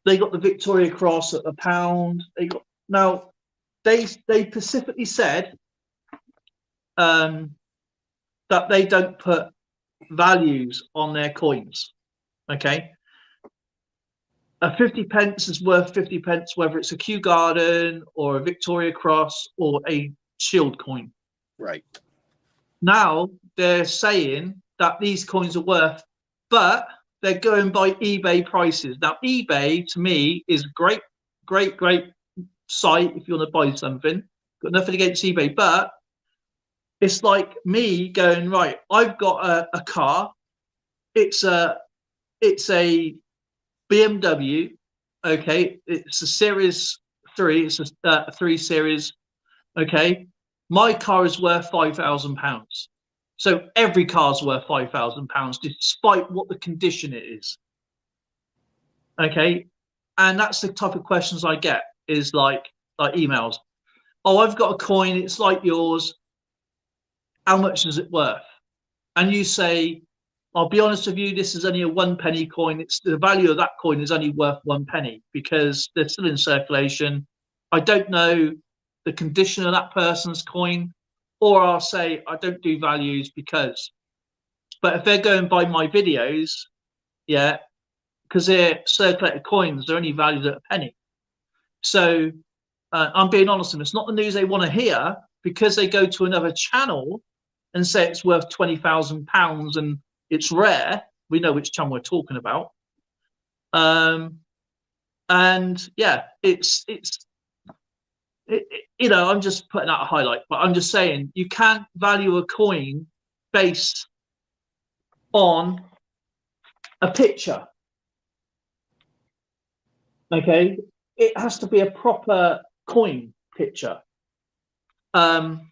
they got the Victoria Cross at £1. They got now they specifically said that they don't put values on their coins. Okay, a 50 pence is worth 50 pence, whether it's a Kew Garden or a Victoria Cross or a Shield coin. Right. Now they're saying that these coins are worth, but they're going by eBay prices. Now, eBay to me is a great site if you want to buy something. Got nothing against eBay, but it's like me going, right, I've got a car. It's a BMW. Okay, it's a Series 3. It's a 3 Series. Okay, my car is worth £5,000. So every car's worth £5,000, despite what the condition it is. Okay, and that's the type of questions I get, is like emails. Oh, I've got a coin, it's like yours. How much is it worth? And you say, I'll be honest with you, this is only a 1p coin. It's the value of that coin is only worth 1p because they're still in circulation. I don't know the condition of that person's coin. Or I'll say, I don't do values because. But if they're going by my videos, yeah, because they're circulated coins, they're only valued at a penny. So I'm being honest with them. It's not the news they want to hear because they go to another channel and say it's worth £20,000 and it's rare. We know which channel we're talking about. And yeah, you know, I'm just putting out a highlight, but I'm just saying you can't value a coin based on a picture. Okay, it has to be a proper coin picture. And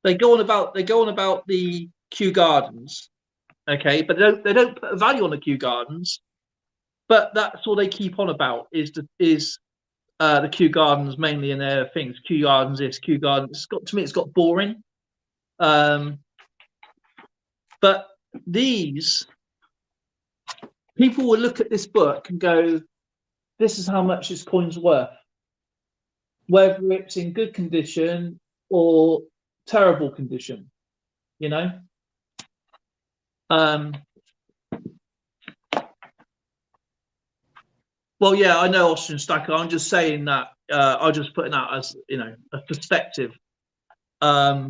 they go on about the Kew Gardens. Okay, but they don't put a value on the Kew Gardens, but that's all they keep on about is the Kew Gardens mainly in their things. Kew Gardens this, Kew Gardens. To me, it's got boring. But these people will look at this book and go, "This is how much this coin's worth," whether it's in good condition or terrible condition. You know. Well, yeah, I know Austrian Stacker. I'm just saying that I'm just putting that as, you know, a perspective. I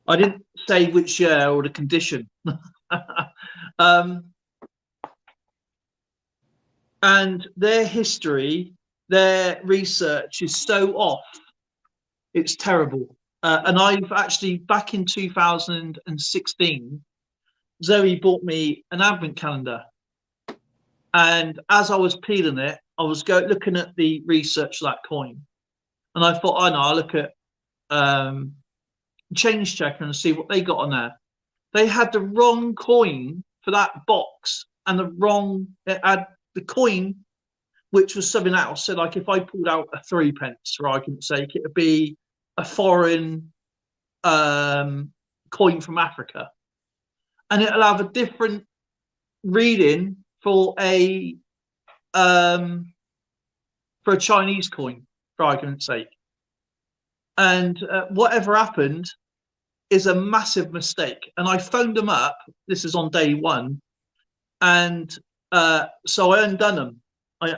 didn't say which year or the condition. And their history, their research is so off. It's terrible. And I've actually, back in 2016, Zoe bought me an advent calendar. And as I was peeling it, I was looking at the research of that coin. And I thought, I know, I'll look at Change Checker and see what they got on there. They had the wrong coin for that box, and it had the coin, which was something else. So like if I pulled out a 3p, for argument's sake, it would be a foreign coin from Africa. And it'll have a different reading for a Chinese coin, for argument's sake. And whatever happened is a massive mistake. And I phoned them up. This is on day one, and so I undone them. I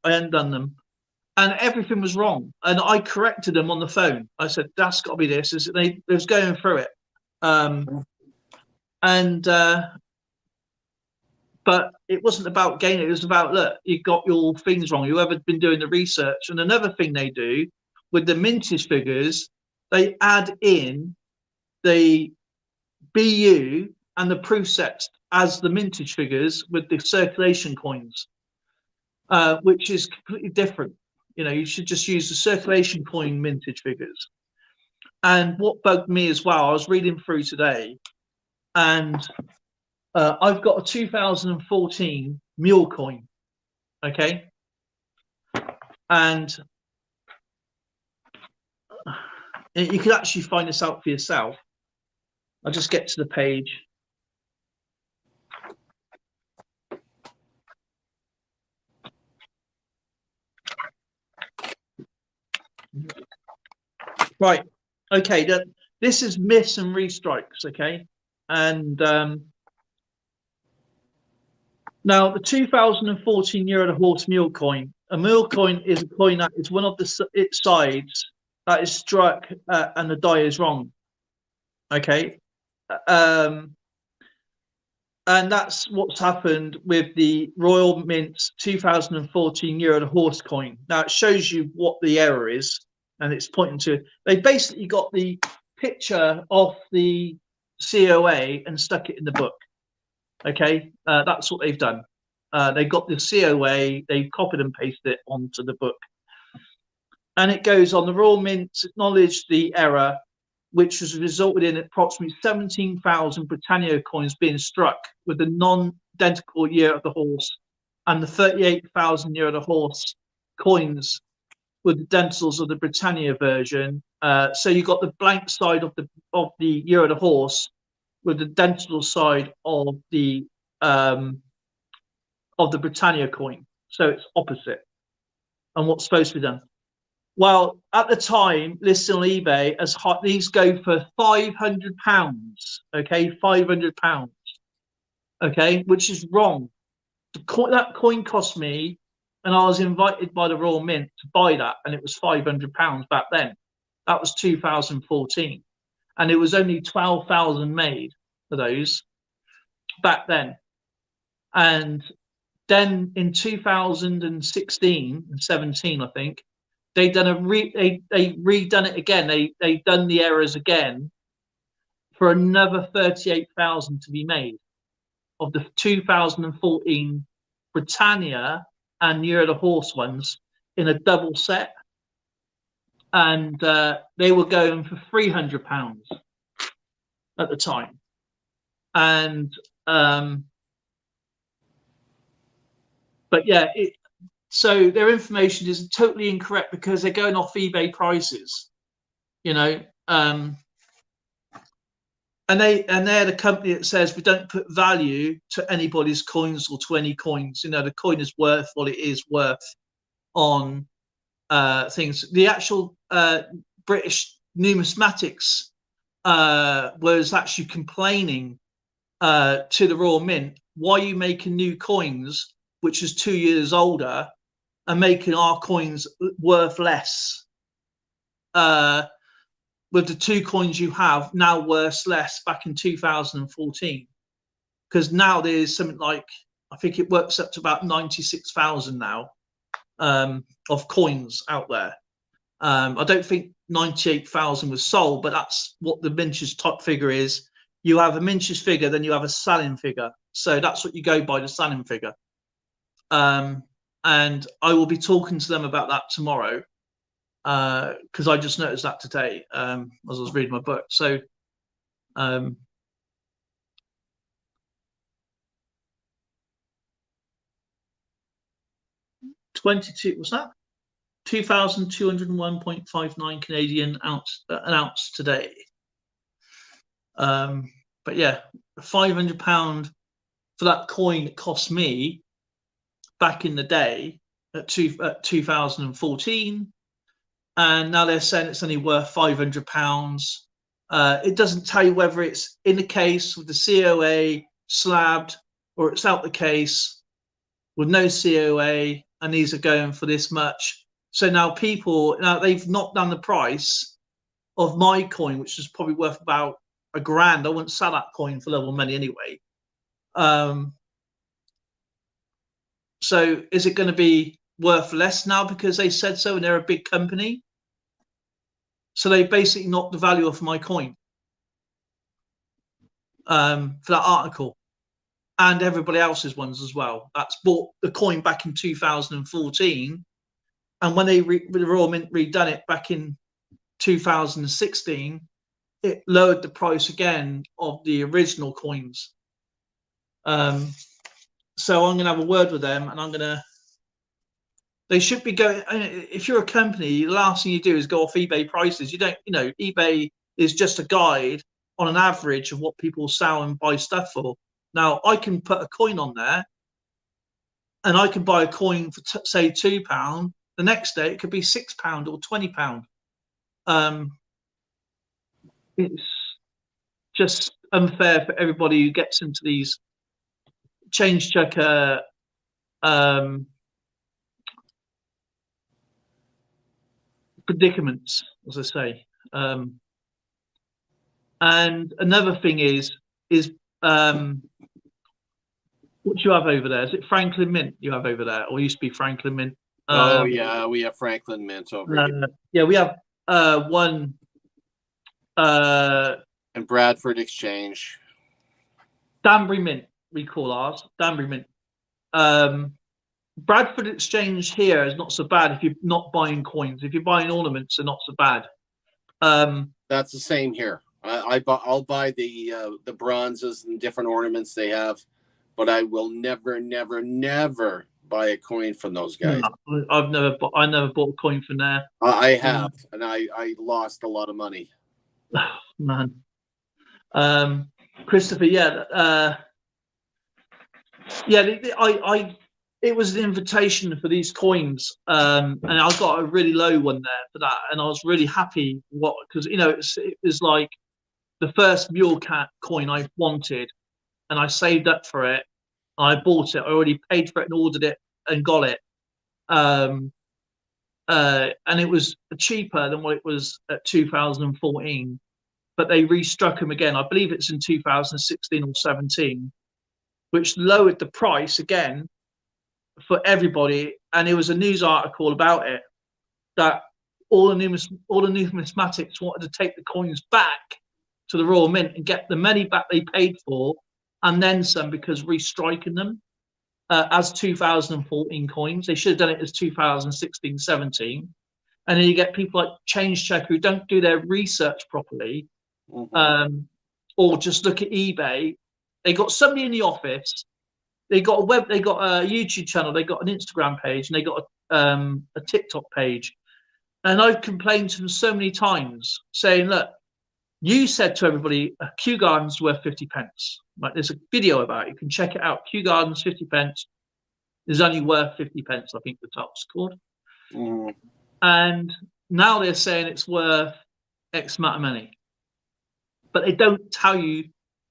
undone them, and everything was wrong. And I corrected them on the phone. I said, that's got to be this. They was going through it. But it wasn't about gaining. It was about, look, you got your things wrong. Whoever's been doing the research. And another thing they do with the vintage figures, they add in the BU and the proof sets as the vintage figures with the circulation coins, which is completely different. You know, you should just use the circulation coin vintage figures. And what bugged me as well, I was reading through today, and I've got a 2014 mule coin, okay? And you can actually find this out for yourself. I'll just get to the page. Right, okay, this is miss and restrikes, okay? And now the 2014 Year of the Horse mule coin. A mule coin is a coin that is one of its sides that is struck and the die is wrong, okay? And that's what's happened with the Royal Mint's 2014 Year of the Horse coin. Now it shows you what the error is, and it's pointing to, they basically got the picture of the COA and stuck it in the book. Okay, that's what they've done. They got the COA, they copied and pasted it onto the book. And it goes on, the Royal Mint acknowledged the error, which has resulted in approximately 17,000 Britannia coins being struck with the non-identical Year of the Horse and the 38,000 Year of the Horse coins with the dentals of the Britannia version. So you got the blank side of the Year of the Horse with the dental side of the Britannia coin. So it's opposite. And what's supposed to be done? Well, at the time, listed on eBay as hot, these go for £500. Okay, £500. Okay, which is wrong. That coin cost me, and I was invited by the Royal Mint to buy that, and it was £500 back then. That was 2014, and it was only 12,000 made for those back then. And then in 2016 and 17, I think, they redone it again. They done the errors again for another 38,000 to be made of the 2014 Britannia and Year of the Horse ones in a double set, and they were going for £300 at the time. And but yeah, so their information is totally incorrect because they're going off eBay prices, you know. And they're the company that says we don't put value to anybody's coins or to any coins. You know, the coin is worth what it is worth on things. The actual British Numismatics was actually complaining to the Royal Mint, why are you making new coins which is 2 years older and making our coins worth less, with the two coins you have now worth less back in 2014, because now there's something like, I think it works up to about 96,000 now of coins out there. I don't think 98,000 was sold, but that's what the Minch's top figure is. You have a Minch's figure, then you have a selling figure, so that's what you go by, the selling figure. And I will be talking to them about that tomorrow, because I just noticed that today as I was reading my book. So 22, what's that? 2,201.59 Canadian ounce, an ounce today. But yeah, £500 for that coin that cost me back in the day at 2014, and now they're saying it's only worth £500. It doesn't tell you whether it's in the case with the COA slabbed or it's out the case with no COA, and these are going for this much. So now they've knocked down the price of my coin, which is probably worth about £1,000. I wouldn't sell that coin for level money anyway. So is it going to be worth less now because they said so and they're a big company? So they basically knocked the value of my coin for that article, and everybody else's ones as well. That's bought the coin back in 2014, and when the Royal Mint redone it back in 2016, it lowered the price again of the original coins. So I'm going to have a word with them, and they should be going. If you're a company, the last thing you do is go off eBay prices. You don't, eBay is just a guide on an average of what people sell and buy stuff for. Now, I can put a coin on there, and I can buy a coin for, say, £2. The next day, it could be £6 or £20. It's just unfair for everybody who gets into these change checker predicaments, as I say. And another thing is what do you have over there? Is it Franklin Mint you have over there, or used to be Franklin Mint? Oh yeah, we have Franklin Mint over here. Yeah, we have one. And Bradford Exchange. Danbury Mint, we call ours. Danbury Mint. Bradford Exchange here is not so bad if you're not buying coins. If you're buying ornaments, they're not so bad. That's the same here. I'll buy the bronzes and different ornaments they have, but I will never buy a coin from those guys. No, I never bought a coin from there. I have, and I lost a lot of money. Oh, man. Christopher, it was an invitation for these coins, and I got a really low one there for that, and I was really happy because it was like the first Mule Cat coin I wanted, and I saved up for it. I bought it. I already paid for it and ordered it and got it, and it was cheaper than what it was at 2014. But they restruck them again. I believe it's in 2016 or 17, which lowered the price again for everybody. And it was a news article about it, that all the numismatics wanted to take the coins back to the Royal Mint and get the money back they paid for, and then some, because restriking them as 2014 coins. They should have done it as 2016, 17. And then you get people like Change Check who don't do their research properly, or just look at eBay. They got somebody in the office. They got a YouTube channel. They got an Instagram page, and they got a TikTok page. And I've complained to them so many times, saying, "Look, you said to everybody a Kew Garden's worth 50p. Like, there's a video about it. You can check it out. Kew Garden's 50p is only worth 50p. I think the top's called." And now they're saying it's worth X amount of money, but they don't tell you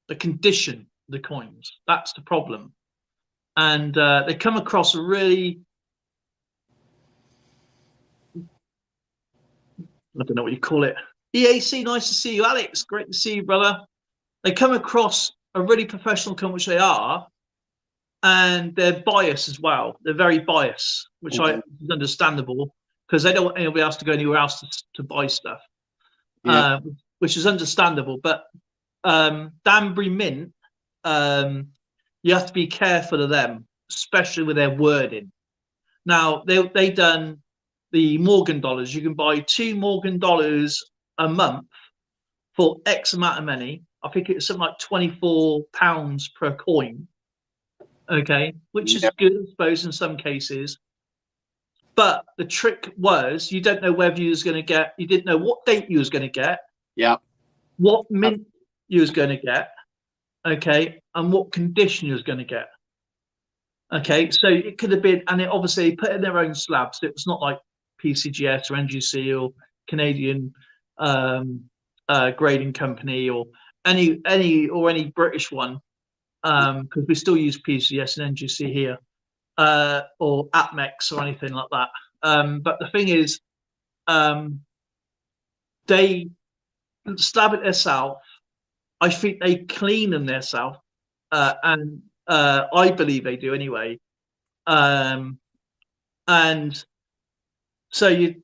the condition of the coins. That's the problem. And they come across a really, I don't know what you call it. EAC, nice to see you. Alex, great to see you, brother. They come across a really professional company, which they are, and they're biased as well. They're very biased, which is understandable, because they don't want anybody else to go anywhere else to buy stuff, which is understandable. But Danbury Mint, you have to be careful of them, especially with their wording. Now, they done the Morgan dollars. You can buy 2 Morgan dollars a month for X amount of money. I think it's something like £24 per coin. Okay, which is good, I suppose, in some cases. But the trick was, you don't know whether you was going to get, you didn't know what date you was going to get. Yeah. What mint you was going to get. Okay, and what condition you was going to get. Okay, so it could have been, and it obviously put in their own slabs. It was not like PCGS or NGC or Canadian grading company or any British one, because we still use PCGS and NGC here, or APMEX or anything like that. But the thing is, they stab it themselves. I think they clean them themselves, and I believe they do anyway. And so you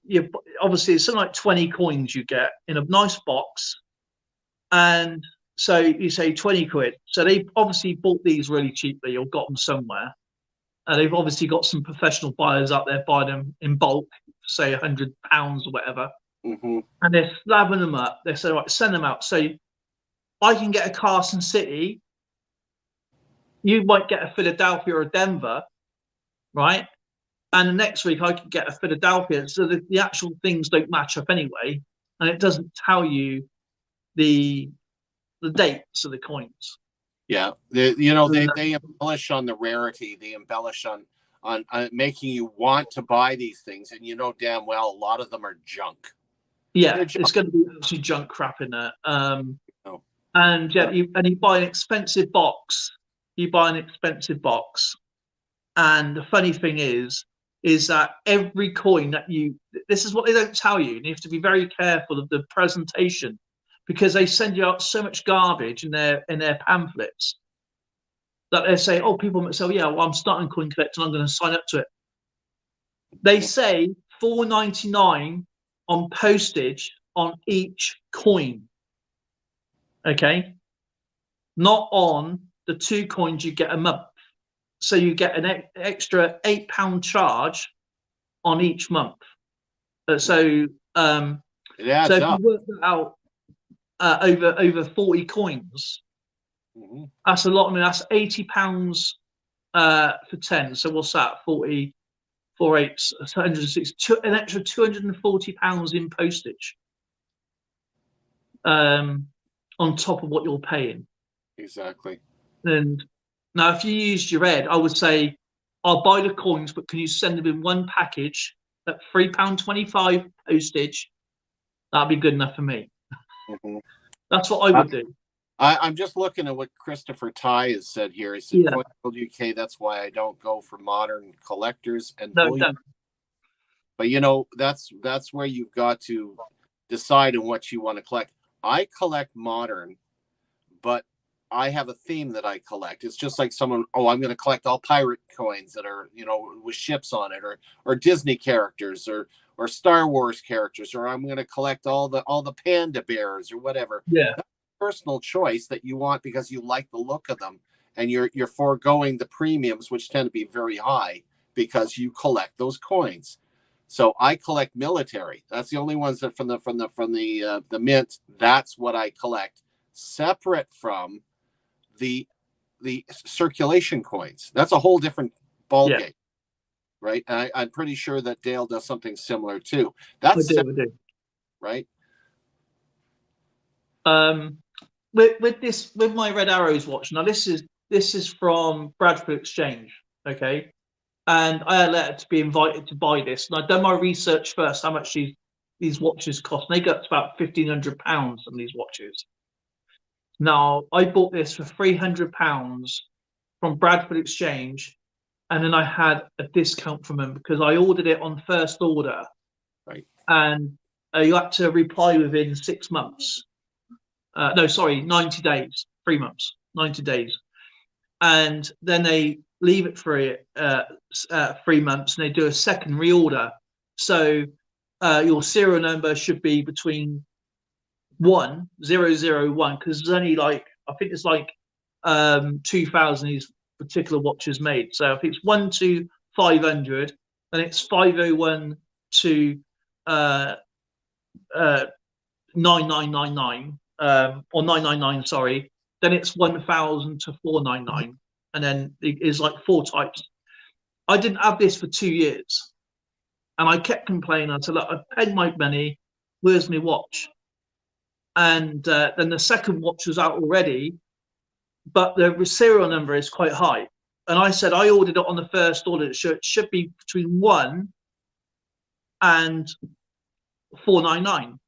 obviously it's something like 20 coins you get in a nice box, and so you say 20 quid. So they obviously bought these really cheaply or got them somewhere. And they've obviously got some professional buyers out there buying them in bulk, say £100 or whatever. Mm-hmm. And they're slabbing them up. They say, right, send them out. So I can get a Carson City. You might get a Philadelphia or Denver, right? And the next week I could get a Philadelphia. So the actual things don't match up anyway. And it doesn't tell you the dates of the coins. Yeah, they embellish on the rarity. They embellish on making you want to buy these things, and you know damn well a lot of them are junk. Yeah, it's going to be actually junk crap in there. And yeah, you buy an expensive box. You buy an expensive box, and the funny thing is that every coin that this is what they don't tell you. You have to be very careful of the presentation, because they send you out so much garbage in their pamphlets that they say, oh, people might say, oh, yeah, well, I'm starting coin collecting, I'm going to sign up to it. They say $4.99 on postage on each coin. Okay, not on the 2 coins you get a month. So you get an extra £8 charge on each month. So it adds so if up. you work that out over 40 coins, that's a lot. I mean, that's £80 for 10. So what's that? 40, 4 8, 160, an extra £240 in postage. On top of what you're paying. Exactly. And now, if you used your head, I would say, I'll buy the coins, but can you send them in one package at £3.25 postage? That'd be good enough for me. Mm-hmm. That's what I would do. I'm just looking at what Christopher Ty has said here. He said, yeah. World UK, that's why I don't go for modern collectors and bullion. But you know, that's where you've got to decide on what you want to collect. I collect modern, but I have a theme that I collect. It's just like someone, oh, I'm going to collect all pirate coins that are, you know, with ships on it, or Disney characters, or Star Wars characters, or I'm going to collect all the panda bears or whatever. Yeah. That's a personal choice that you want because you like the look of them, and you're foregoing the premiums, which tend to be very high because you collect those coins. So I collect military. That's the only ones that from the mint. That's what I collect, separate from the circulation coins. That's a whole different ballgame, right? And I'm pretty sure that Dale does something similar too. That's I do. Right. With my Red Arrows watch. Now this is from Bradford Exchange. Okay. And I had a letter to be invited to buy this. And I'd done my research first, how much these watches cost. And they got to about £1,500 on these watches. Now, I bought this for £300 from Bradford Exchange. And then I had a discount from them because I ordered it on first order. Right. And you had to reply within 6 months. 90 days, 3 months, 90 days. And then they leave it for 3 months, and they do a second reorder. So your serial number should be between 1001, because there's only I think it's 2,000 these particular watches made. So if it's 1 to 500, then it's 501 to 9999 or 999. Sorry, then it's 1,000 to 499. And then it's 4 types. I didn't have this for 2 years. And I kept complaining. I said, look, I've paid my money. Where's my watch? And then the second watch was out already, but the serial number is quite high. And I said, I ordered it on the first order. It should be between 1 and 499.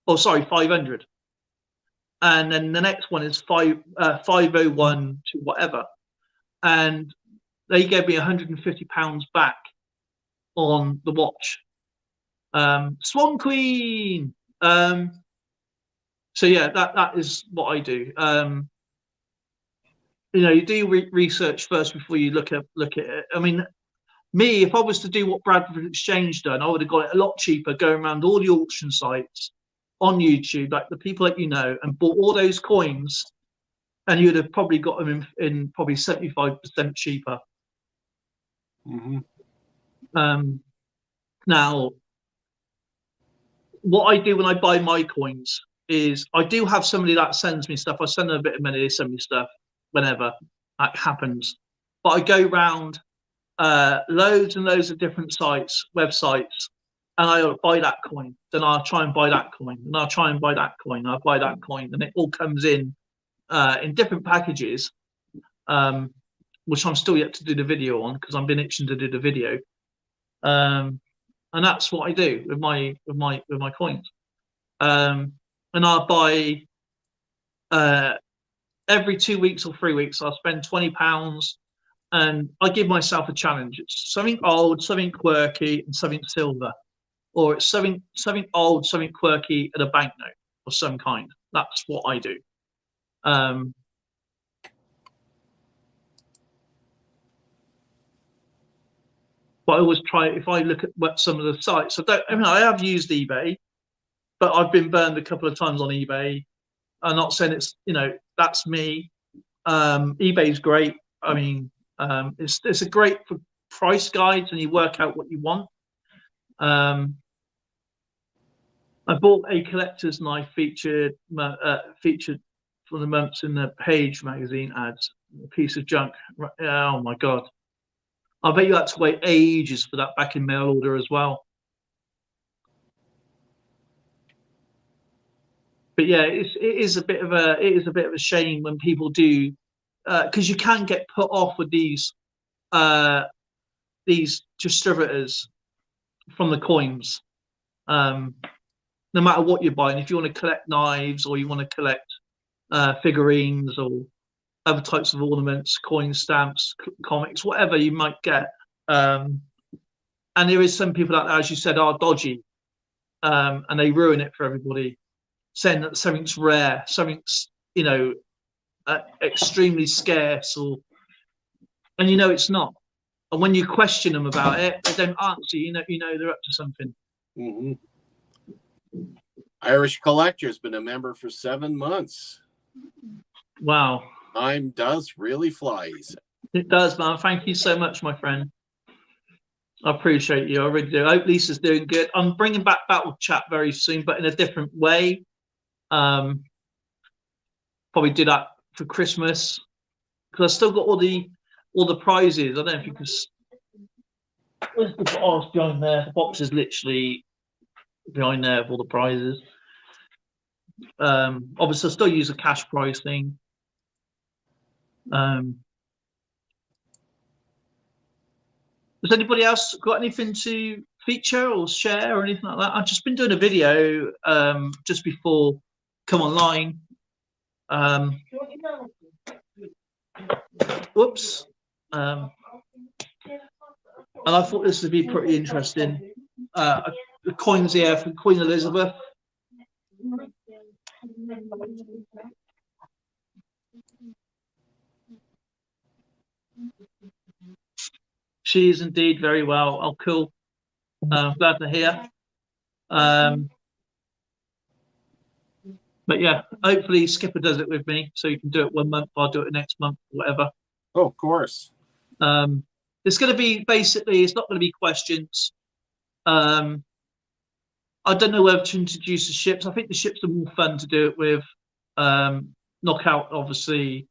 Oh, sorry, 500. And then the next one is 501 to whatever. And they gave me £150 back on the watch. Swan Queen. So yeah, that is what I do. You know, you do research first before you look at it. I mean, me, if I was to do what Bradford Exchange done, I would have got it a lot cheaper, going around all the auction sites on YouTube, like the people that you know, and bought all those coins, and you'd have probably got them in probably 75% cheaper. Now, what I do when I buy my coins is I do have somebody that sends me stuff. I send them a bit of money, they send me stuff whenever that happens. But I go round loads and loads of different sites, websites, and I'll buy that coin. Then I'll try and buy that coin, and I'll try and buy that coin. I'll buy that coin, and it all comes in different packages, which I'm still yet to do the video on because I've been itching to do the video. And that's what I do with my coins. And I'll buy every 2 weeks or 3 weeks. I'll spend £20, and I give myself a challenge. It's something old, something quirky, and something silver, or it's something old, something quirky, and a banknote of some kind. That's what I do. But I always try, if I look at what some of the sites, I have used eBay, but I've been burned a couple of times on eBay. I'm not saying it's, you know, that's me. eBay's great. I mean, it's a great for price guides, and you work out what you want. I bought a collector's knife featured for the months in the Page magazine ads. A piece of junk. Oh my god. I bet you had to wait ages for that back in mail order as well. But yeah, it is a bit of a shame when people do, because you can get put off with these distributors from the coins. No matter what you're buying, if you want to collect knives or you want to collect figurines or other types of ornaments, coin stamps, comics, whatever you might get. And there is some people that, as you said, are dodgy, and they ruin it for everybody, saying that something's rare, something's, you know, extremely scarce, and you know it's not. And when you question them about it, they don't answer. You know they're up to something. Irish Collector's been a member for 7 months. Wow. Time does really fly. It does, man. Thank you so much, my friend. I appreciate you. I really do. I hope Lisa's doing good. I'm bringing back Battle Chat very soon, but in a different way. Probably do that for Christmas, because I still got all the prizes. I don't know if you can. Where's the box behind there? The box is literally behind there with all the prizes. Obviously, I still use a cash prize thing. Has anybody else got anything to feature or share or anything like that? I've just been doing a video just before come online. Whoops. And I thought this would be pretty interesting. The coins here from Queen Elizabeth. She is indeed very well. Oh, cool. Glad to hear. But yeah, hopefully Skipper does it with me, so you can do it 1 month. I'll do it next month, whatever. Oh, of course. It's going to be basically. It's not going to be questions. I don't know whether to introduce the ships. I think the ships are more fun to do it with. Knock out, obviously,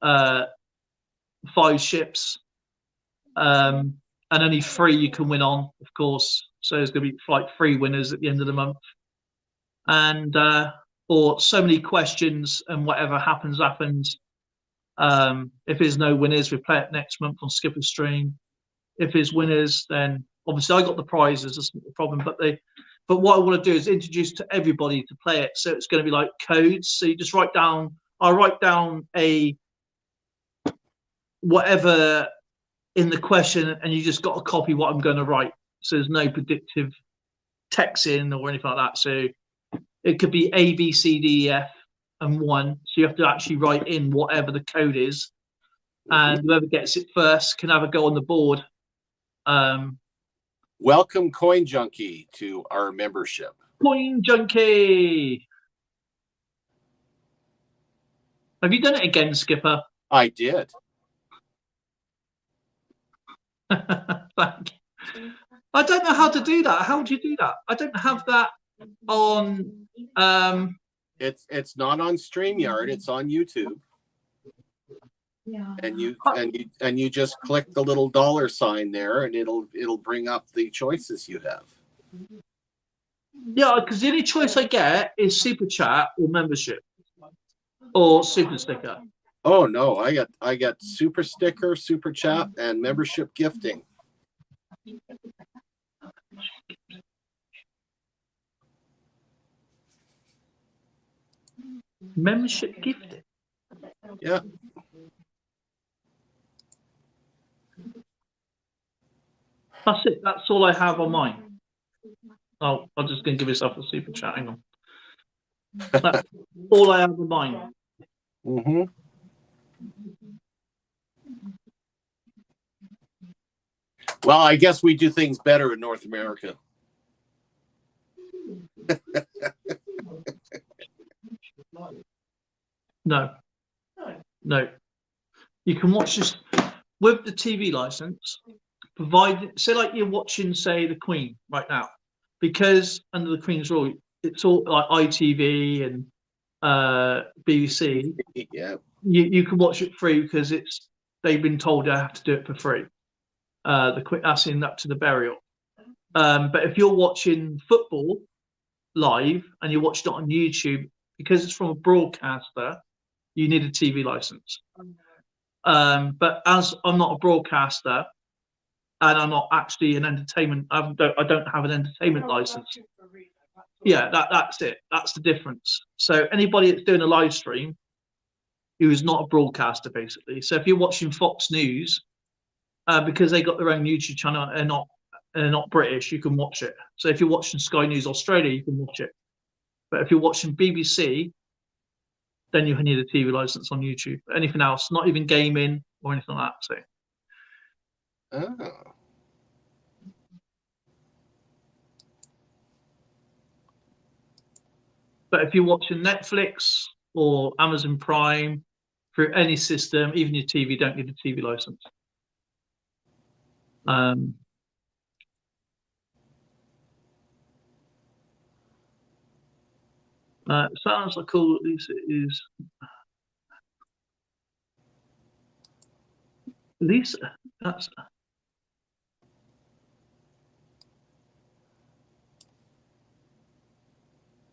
5 ships. And only 3 you can win on, of course. So there's going to be like 3 winners at the end of the month, and or so many questions, and whatever happens. If there's no winners, we play it next month on Skipper's stream. If there's winners, then obviously I got the prizes. That's not the problem. But what I want to do is introduce to everybody to play it. So it's going to be like codes. So you just write down. I'll write down a whatever in the question, and you just got to copy what I'm going to write. so there's no predictive text in or anything like that. So it could be A, B, C, D, E, F, and 1. So you have to actually write in whatever the code is, and whoever gets it first can have a go on the board. Welcome, Coin Junkie, to our membership. Coin Junkie. Have you done it again, Skipper? I did. Thank you. I don't know how to do that. How do you do that? I don't have that on. It's not on StreamYard. It's on YouTube. Yeah. And you just click the little $ there, and it'll bring up the choices you have. Yeah, because the only choice I get is super chat or membership or super sticker. Oh no, I got super sticker, super chat, and membership gifting. Membership gifting. Yeah. That's it. That's all I have on mine. Oh, I'm just going to give yourself a super chat. Hang on. That's all I have on mine. Mm-hmm. Well, I guess we do things better in North America. No. You can watch this with the TV license, provided, say, like you're watching, say, the Queen right now, because under the Queen's rule, it's all like ITV and BBC. Yeah. You can watch it free because they've been told they have to do it for free. That's in up to the burial. But if you're watching football live and you watch it on YouTube, because it's from a broadcaster, you need a TV license. But as I'm not a broadcaster and I'm not actually an entertainment, I don't have an entertainment license. Yeah, that's it. That's the difference. So anybody that's doing a live stream who is not a broadcaster, basically. So if you're watching Fox News, because they got their own YouTube channel and they're not British, you can watch it. So if you're watching Sky News Australia, you can watch it. But if you're watching BBC, then you need a TV license on YouTube. Anything else, not even gaming or anything like that. So. Oh. But if you're watching Netflix or Amazon Prime through any system, even your TV, don't need a TV license. Sounds like cool. At least it is. Lisa, that's.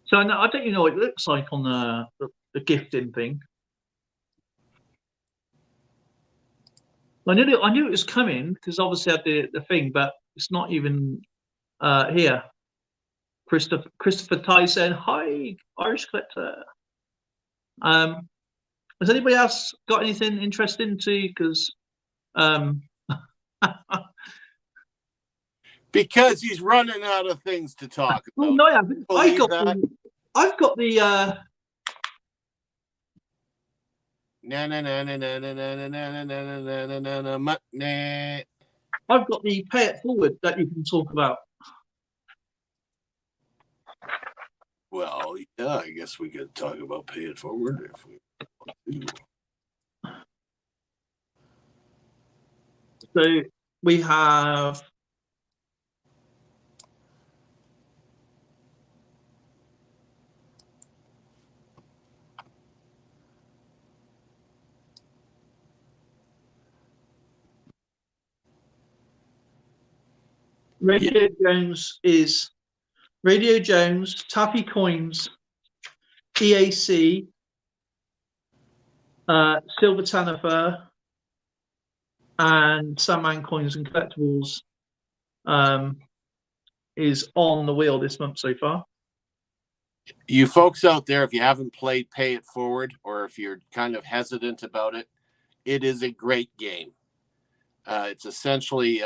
So I don't even know what it looks like on the gifting thing. I knew it was coming because obviously I had the thing, but it's not even here. Christopher Tyson, hi, Irish collector. Has anybody else got anything interesting to? Because because he's running out of things to talk about. No, I haven't. I've got the I've got the pay it forward that you can talk about. Well, yeah, I guess we could talk about pay it forward if we want to. So we have Radio Jones, Taffy Coins, EAC, Silver Tanifer, and Sandman Coins and Collectibles is on the wheel this month so far. You folks out there, if you haven't played Pay It Forward, or if you're kind of hesitant about it, it is a great game. It's essentially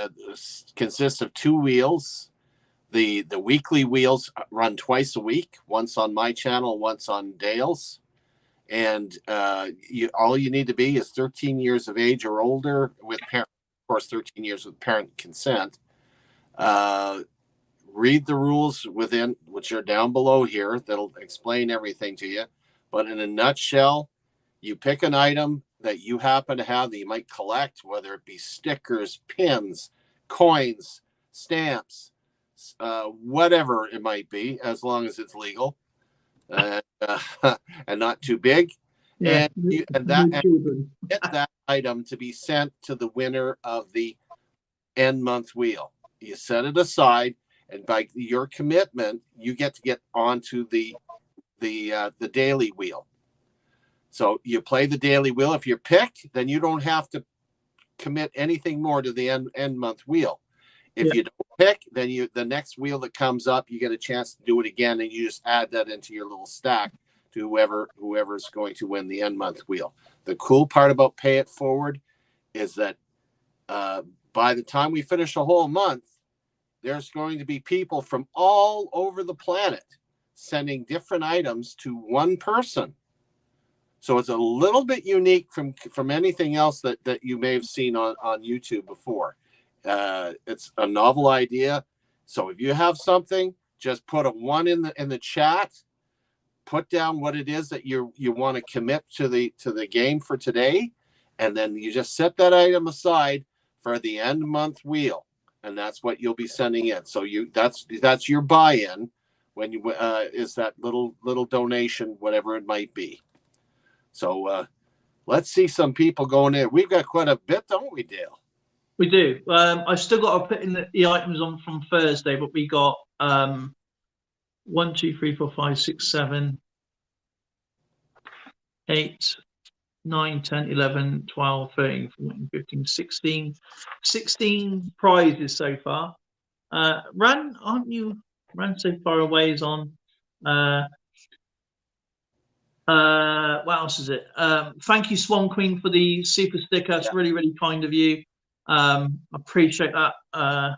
consists of 2 wheels. The weekly wheels run twice a week, once on my channel, once on Dale's. And all you need to be is 13 years of age or older, with parent, of course, 13 years with parent consent. Read the rules within, which are down below here. That'll explain everything to you. But in a nutshell, you pick an item that you happen to have that you might collect, whether it be stickers, pins, coins, stamps, whatever it might be, as long as it's legal and not too big. Yeah. And get that item to be sent to the winner of the end month wheel. You set it aside, and by your commitment, you get to get onto the daily wheel. So you play the daily wheel. If you're picked, then you don't have to commit anything more to the end month wheel. If you don't pick, then the next wheel that comes up, you get a chance to do it again, and you just add that into your little stack to whoever's going to win the end month wheel. The cool part about Pay It Forward is that by the time we finish a whole month, there's going to be people from all over the planet sending different items to one person. So it's a little bit unique from anything else that you may have seen on YouTube before. It's a novel idea. So if you have something, just put a 1 in the chat. Put down what it is that you want to commit to the game for today, and then you just set that item aside for the end month wheel, and that's what you'll be sending in. So that's your buy-in when you is that little donation, whatever it might be. So let's see some people going in. We've got quite a bit, don't we, Dale? We do. I still got to put in the items on from Thursday, but we got 1, 2, 3, 4, 5, 6, 7, 8, 9, 10, 11, 12, 13, 14, 15, 16 prizes so far. Ran so far away is on. What else is it? Thank you, Swan Queen, for the super sticker. It's really, really kind of you. Appreciate that.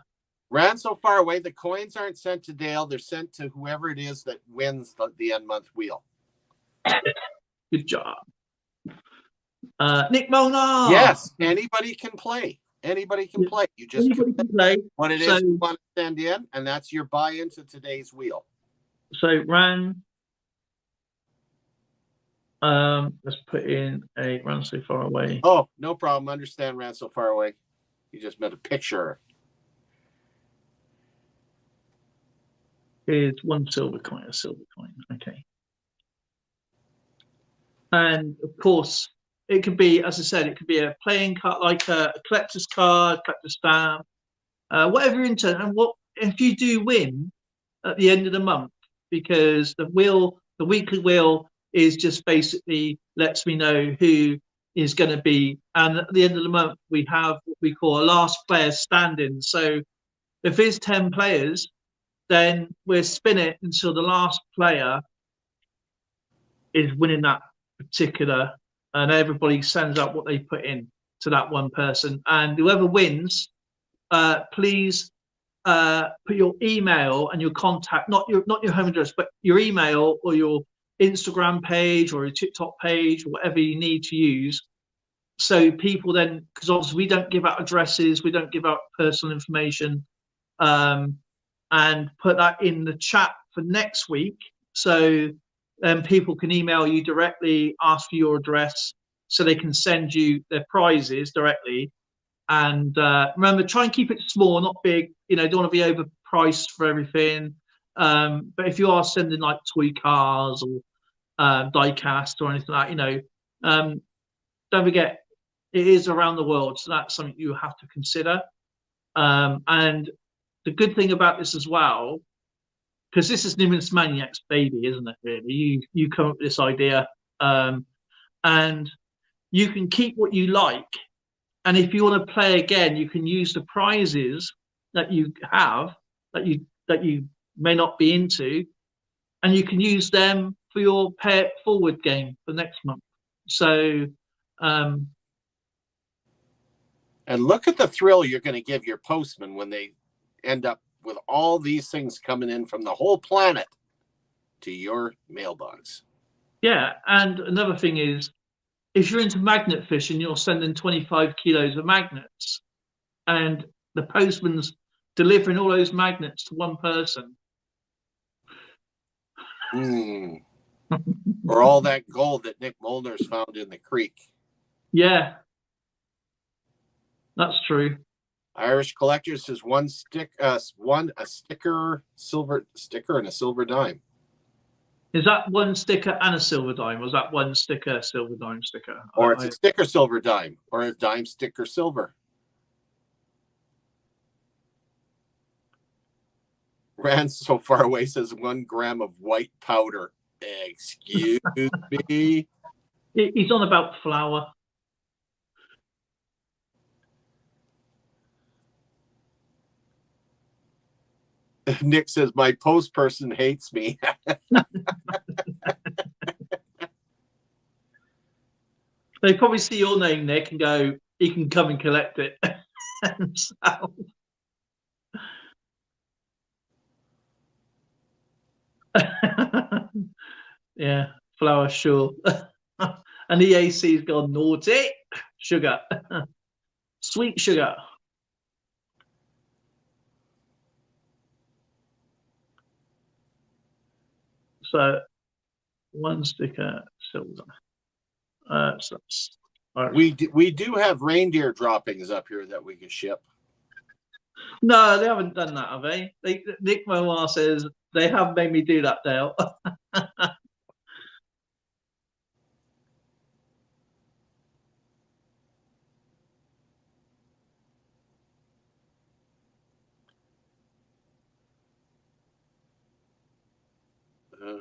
Ran so far away, the coins aren't sent to Dale. They're sent to whoever it is that wins the end month wheel. Good job. Nick Molnar. Yes, anybody can play. Anybody can play. You just play what it is you want to send in, and that's your buy-in to today's wheel. So Ran, let's put in a Ran so far away. Oh, no problem. Understand, Ran so far away. You just meant a picture. Here's 1 silver coin, a silver coin. Okay. And of course, it could be, as I said, it could be a playing card, like a collector's card, collector's stamp, whatever you're into. And what if you do win at the end of the month? Because the weekly wheel is just basically lets me know who is going to be. And at the end of the month, we have what we call a last player standing. So if there's 10 players, then we'll spin it until the last player is winning that particular, and everybody sends out what they put in to that one person. And whoever wins, please put your email and your contact, not your home address, but your email or your Instagram page or your TikTok page or whatever you need to use. So people then, because obviously we don't give out addresses, we don't give out personal information, and put that in the chat for next week. So people can email you directly, ask for your address, so they can send you their prizes directly. And remember, try and keep it small, not big. You know, don't want to be overpriced for everything. But if you are sending like toy cars or die cast or anything like that, you know, don't forget it is around the world, so that's something you have to consider. And the good thing about this as well, because this is Numismaniac's baby, isn't it? Really, you come up with this idea, and you can keep what you like. And if you want to play again, you can use the prizes that you have that you may not be into, and you can use them for your Pay It Forward game for next month. So And look at the thrill you're going to give your postman when they end up with all these things coming in from the whole planet to your mailbox. Yeah, and another thing is, if you're into magnet fishing, you're sending 25 kilos of magnets, and the postman's delivering all those magnets to one person. Or all that gold that Nick Molnar's found in the creek. Yeah, that's true. Irish Collector says a silver sticker and a silver dime. Is that one sticker and a silver dime? Or is that one sticker, silver dime sticker? Or it's a sticker silver dime, or a dime sticker silver. Rand so far away says 1 gram of white powder. Excuse me. He's on about flour. Nick says my post person hates me. They probably see your name, Nick, and go, he can come and collect it himself. Yeah, flour, sure. And the AC's gone naughty. Sugar. Sweet sugar. So, one sticker, silver. So that's, we do have reindeer droppings up here that we can ship. No, they haven't done that, have they? Nick Moir says they have made me do that, Dale.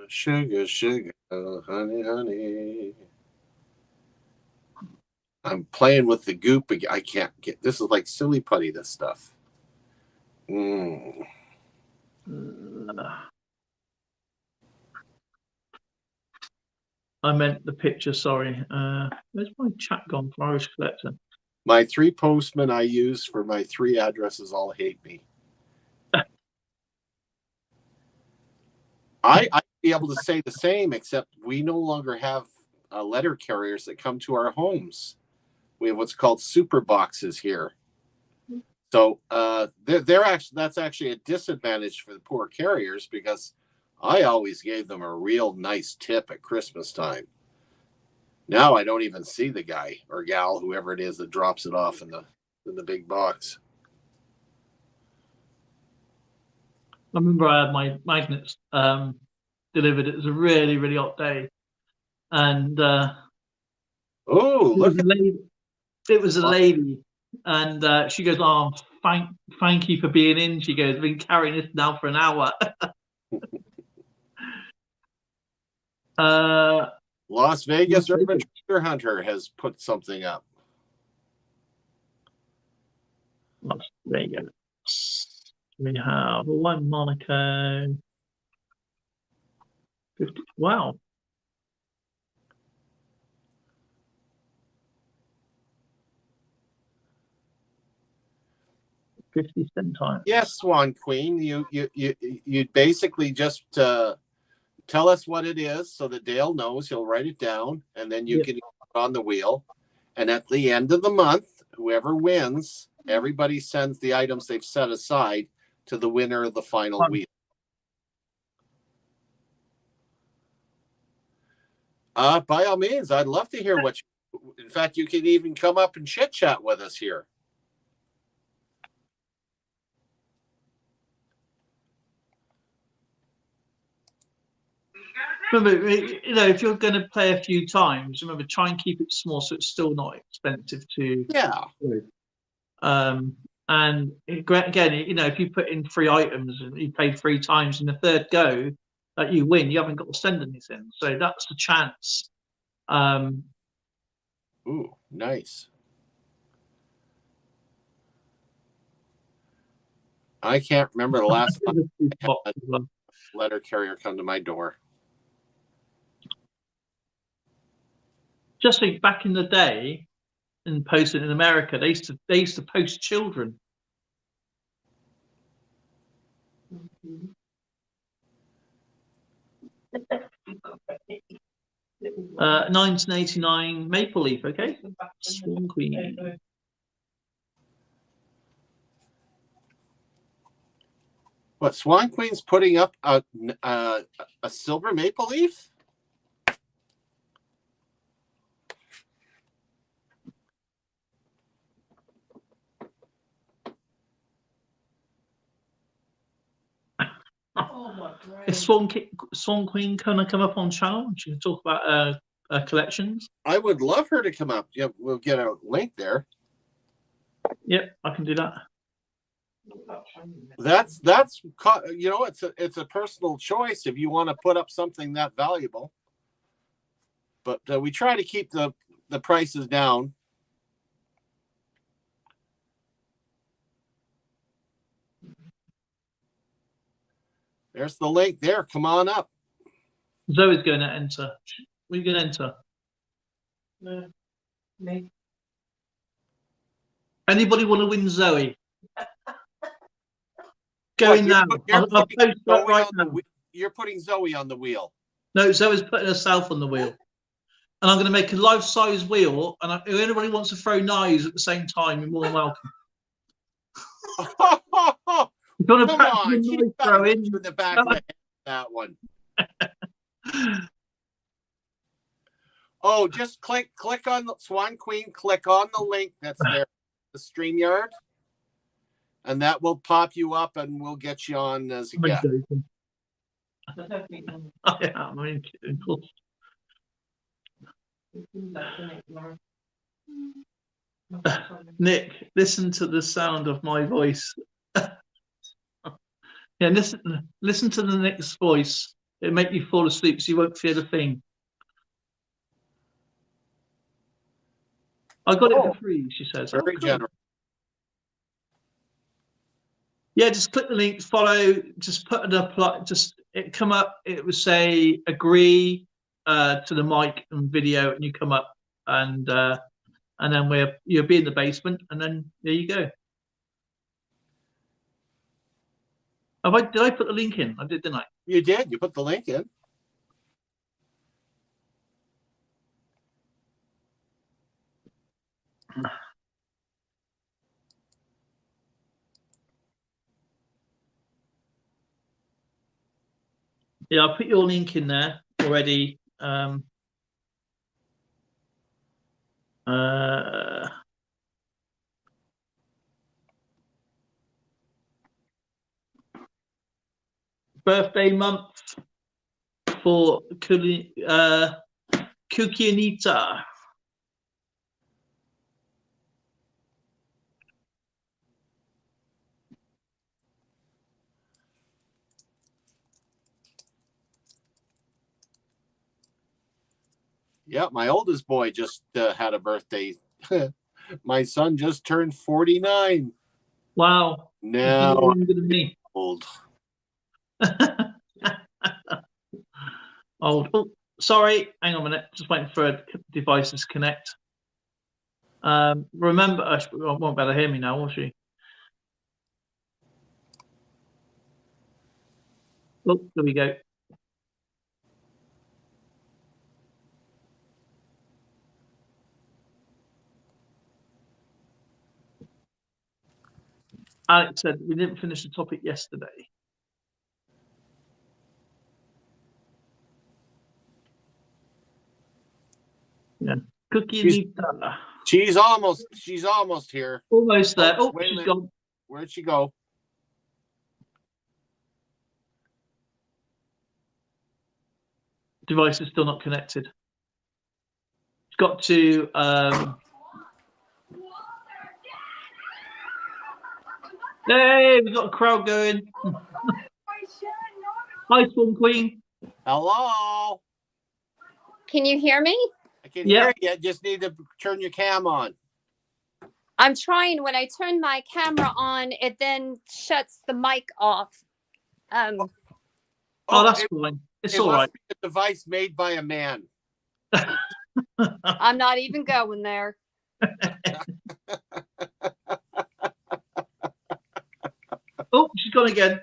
Sugar, sugar, honey, honey. I'm playing with the goop again. I can't get this. Is like silly putty, this stuff. I meant the picture, sorry. Where's my chat gone for Irish Collector? My 3 postmen I use for my 3 addresses all hate me. I'd be able to say the same, except we no longer have letter carriers that come to our homes. We have what's called super boxes here. So that's actually a disadvantage for the poor carriers, because I always gave them a real nice tip at Christmas time. Now I don't even see the guy or gal, whoever it is, that drops it off in the big box. I remember I had my magnets delivered. It was a really, really hot day, and it was a lady, and she goes, "Oh, thank you for being in." She goes, "I've been carrying this now for an hour." Las Vegas Urban Treasure Hunter has put something up. Las Vegas. We have one Monaco. 50, wow. $0.50. Yes, Swan Queen. You basically just tell us what it is so that Dale knows. He'll write it down, and then you can put on the wheel. And at the end of the month, whoever wins, everybody sends the items they've set aside to the winner of the final wheel. By all means, I'd love to hear what you... In fact, you can even come up and chit-chat with us here. Remember, if you're going to play a few times, remember, try and keep it small so it's still not expensive to. Yeah. And again, if you put in 3 items and you play 3 times, in the third go that you win, you haven't got to send anything. So that's the chance. Ooh, nice. I can't remember the last time I had a letter carrier come to my door. Just think back in the day, and post it in America. They used to post children. 1989 Maple Leaf, okay? Swan Queen. What, Swan Queen's putting up a silver maple leaf? Is Swan Queen gonna come up on channel? She can talk about collections. I would love her to come up. Yeah, we'll get a link there. Yep, I can do that. That's you know, it's a personal choice if you want to put up something that valuable. But we try to keep the prices down. There's the link there. Come on up. Zoe's going to enter. What are you going to enter? No. Me. Anybody want to win Zoe? Going now. I'll post that right now. You're putting Zoe on the wheel. No, Zoe's putting herself on the wheel. And I'm going to make a life-size wheel. And if anybody wants to throw knives at the same time, you're more than welcome. If you want to practice your knife throwing, in the back of the head, that one. Oh, just click on the Swan Queen. Click on the link that's there, the StreamYard, and that will pop you up, and we'll get you on as a guest. I mean, of course. Nick, listen to the sound of my voice. Yeah, listen to the Nick's voice. It'll make you fall asleep, so you won't feel a thing. I got it for free, she says. Very generous. Yeah, just click the link, follow, just put it up, just it come up, it would say agree to the mic and video, and you come up, and then you'll be in the basement, and then there you go. Did I put the link in? I did, didn't I? You did. You put the link in. Yeah, I put your link in there already. Birthday month for Kukianita. Yeah, my oldest boy just had a birthday. My son just turned 49. Wow. Now younger than me. Old. Old. Oh, sorry. Hang on a minute. Just waiting for devices to connect. Remember, she won't be able to hear me now, will she? Look, there we go. Alex said we didn't finish the topic yesterday. Yeah. Kukianita. She's almost here. Almost there. Oh, wait a she's minute. gone. Where'd she go? Device is still not connected. It's got to hey, we've got a crowd going. Hi, Swan Queen. Hello. Can you hear me? I can hear you. Just need to turn your cam on. I'm trying. When I turn my camera on, it then shuts the mic off. Oh, that's fine. It's all right. A device made by a man. I'm not even going there. Oh, she's gone again.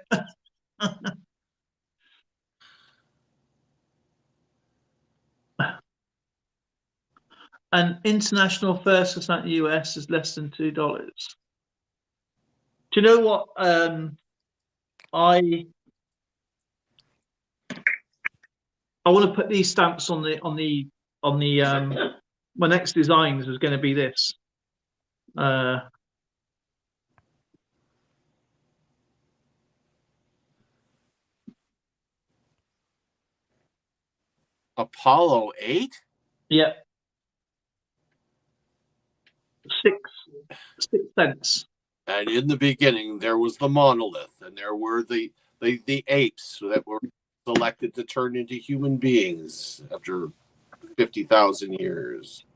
An international first for the US is less than $2. Do you know what? I want to put these stamps on the my next designs is going to be this. Apollo 8? Yeah. 6 cents. And in the beginning, there was the monolith, and there were the apes that were selected to turn into human beings after 50,000 years.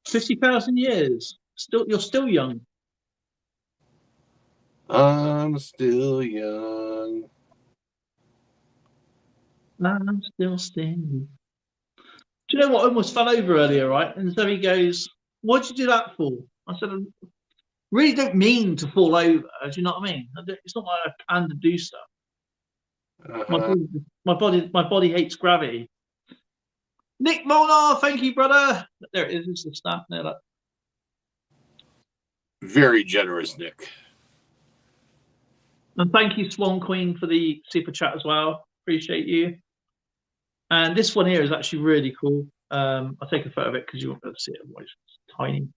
50,000 years. You're still young. I'm still young. I'm still standing. Do you know what? I almost fell over earlier, right? And Zoe goes, "What'd you do that for?" I said, "I really don't mean to fall over. Do you know what I mean? It's not like I plan to do stuff. My body hates gravity." Nick Molnar, thank you, brother. There it is. It's the stamp there. Look. Very generous, Nick. And thank you, Swan Queen, for the super chat as well. Appreciate you. And this one here is actually really cool. I'll take a photo of it because you won't be able to see it otherwise. It's tiny.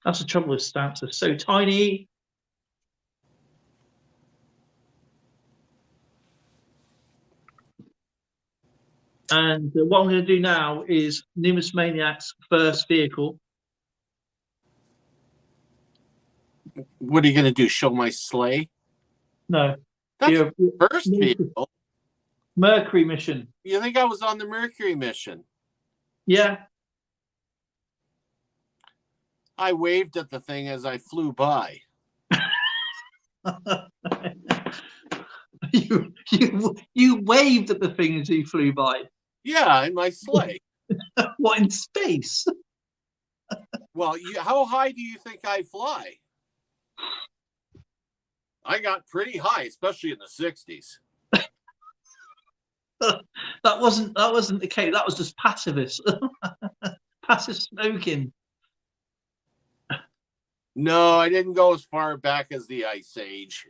That's the trouble with stamps. They're so tiny. And what I'm going to do now is Numismaniac's first vehicle. What are you going to do? Show my sleigh? No. That's the first vehicle. Mercury mission. You think I was on the Mercury mission? Yeah. I waved at the thing as I flew by. You waved at the thing as you flew by. Yeah, in my sleigh. What, in space? Well, how high do you think I fly? I got pretty high, especially in the 60s. That wasn't the case. That was just pacifist. Passive smoking. No, I didn't go as far back as the Ice Age.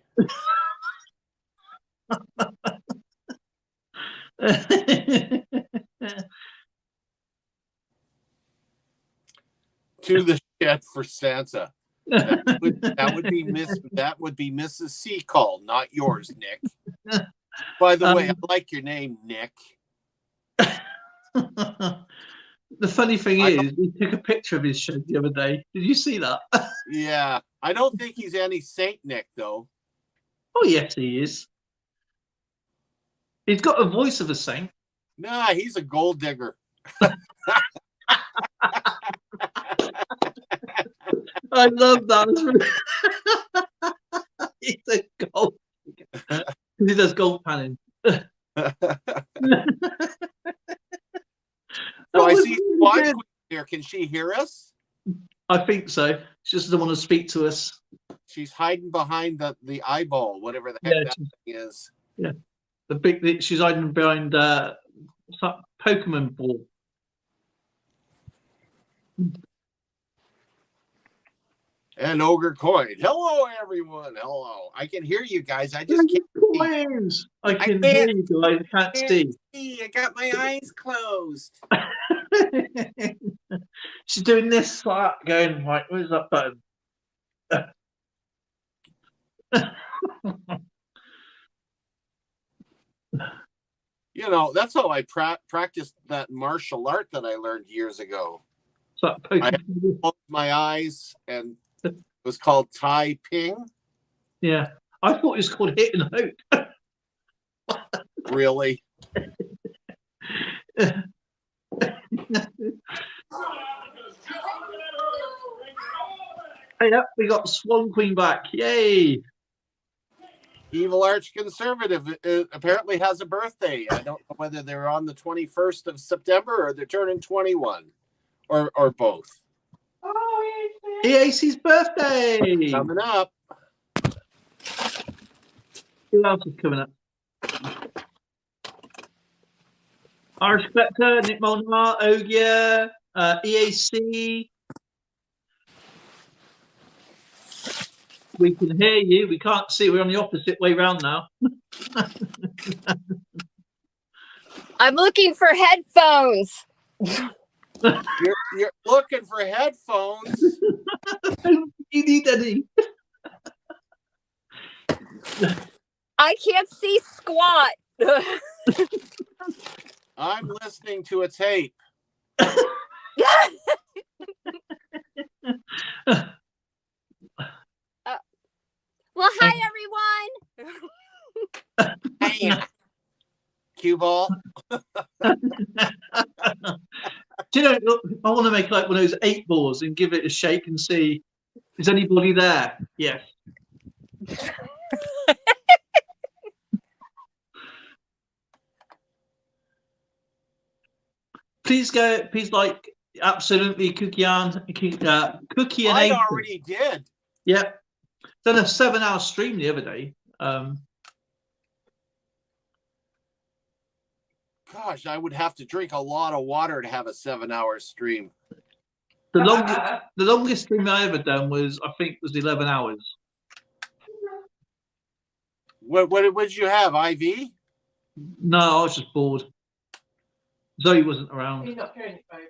To the shed for Santa. That would be Mrs. C call, not yours, Nick. By the way, I like your name, Nick. The funny thing is, we took a picture of his shed the other day. Did you see that? Yeah, I don't think he's any Saint Nick though. Oh yes, he is. He's got a voice of a saint. Nah, he's a gold digger. I love that. He's a gold digger. He does gold panning. So I see Swan here. Can she hear us? I think so. She just doesn't want to speak to us. She's hiding behind the eyeball, whatever the heck that thing is. Yeah, she's hiding behind Pokemon ball. And Ogre Coin. Hello, everyone. Hello. I can hear you guys. I just can't see. I can hear you guys. I can't see. I got my eyes closed. She's doing this like going, right, where's that button? You know, that's how I practiced that martial art that I learned years ago. I closed my eyes, and it was called Tai Ping. Yeah, I thought it was called Hit and Hope. Really? Hey, yep, we got Swan Queen back. Yay! Evil Arch Conservative apparently has a birthday. I don't know whether they're on the 21st of September or they're turning 21, or both. Oh, EAC's birthday. Coming up. Who else is coming up? Irish Collector, Nick Molnar, Ogia, EAC. We can hear you. We can't see. We're on the opposite way round now. I'm looking for headphones. You're looking for headphones. You need any? I can't see squat. I'm listening to a tape. Well, hi everyone. Hey, cue ball. Do you know, look, I want to make like one of those 8 balls and give it a shake and see, is anybody there? Yes. Please like absolutely Cookie and I Aiken. already did. Yep. Done a 7-hour stream the other day. Gosh, I would have to drink a lot of water to have a 7-hour stream. The longest stream I ever done was, I think, was 11 hours. What did you have? IV? No, I was just bored. Zoe wasn't around. You're not hearing it, babe.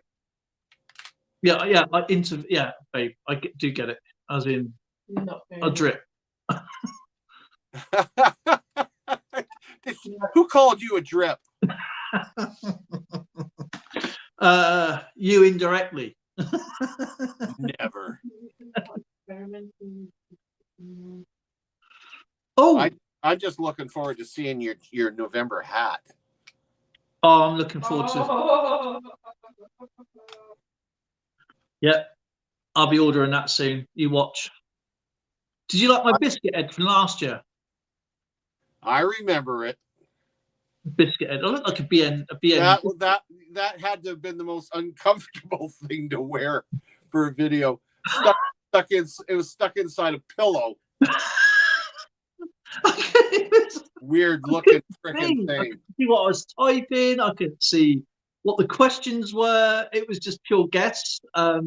Yeah, babe, do get it. As in, You're not hearing a drip. Who called you a drip? You indirectly. Never. Oh, I'm just looking forward to seeing your November hat. oh, I'm looking forward to. Oh. Yeah, I'll be ordering that soon. You watch. Did you like my biscuit head from last year? I remember it. Biscuit head. I look like a BN. A BN. That had to have been the most uncomfortable thing to wear for a video. It was stuck inside a pillow. Weird looking freaking thing. I could see what I was typing. I could see what the questions were. It was just pure guess. I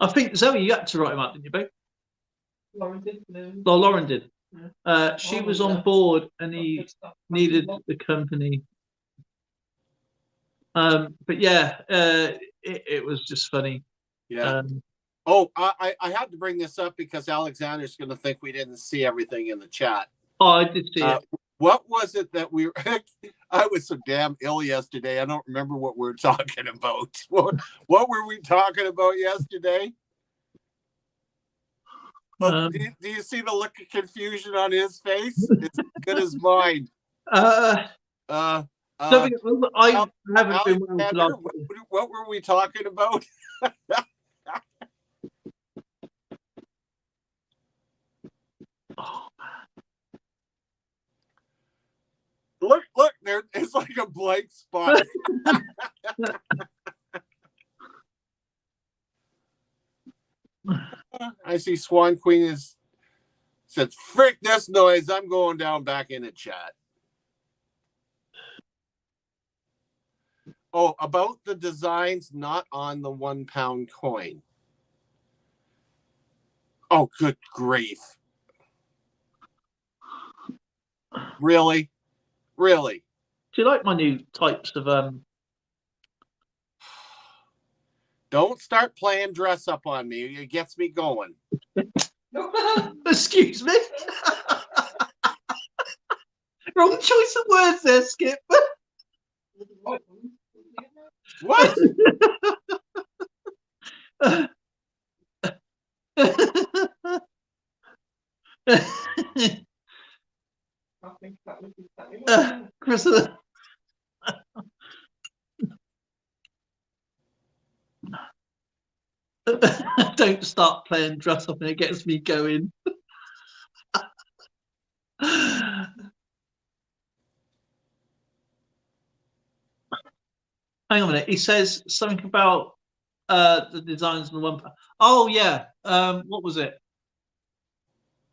think Zoe, you had to write them out, didn't you, babe? Lauren did. Oh, Lauren did. Yeah. She was on board, and he needed the company. But yeah, it was just funny. Yeah. I had to bring this up because Alexander's going to think we didn't see everything in the chat. Oh, I did see it. What was it that we were? I was so damn ill yesterday. I don't remember what we were talking about. What were we talking about yesterday? Do you see the look of confusion on his face? It's as good as mine. I haven't been Alexander, what were we talking about? Oh, Look, there it's like a blank spot. I see Swan Queen said, "Frick this noise! I'm going down back in the chat." Oh, about the designs not on the £1 coin. Oh, good grief! Really? Really? Do you like my new types of Don't start playing dress up on me. It gets me going. Excuse me. Wrong choice of words there, Skip. What? I think that was exactly Chris, don't start playing dress up and it gets me going. Hang on a minute. He says something about the designs of the one. Oh yeah. What was it?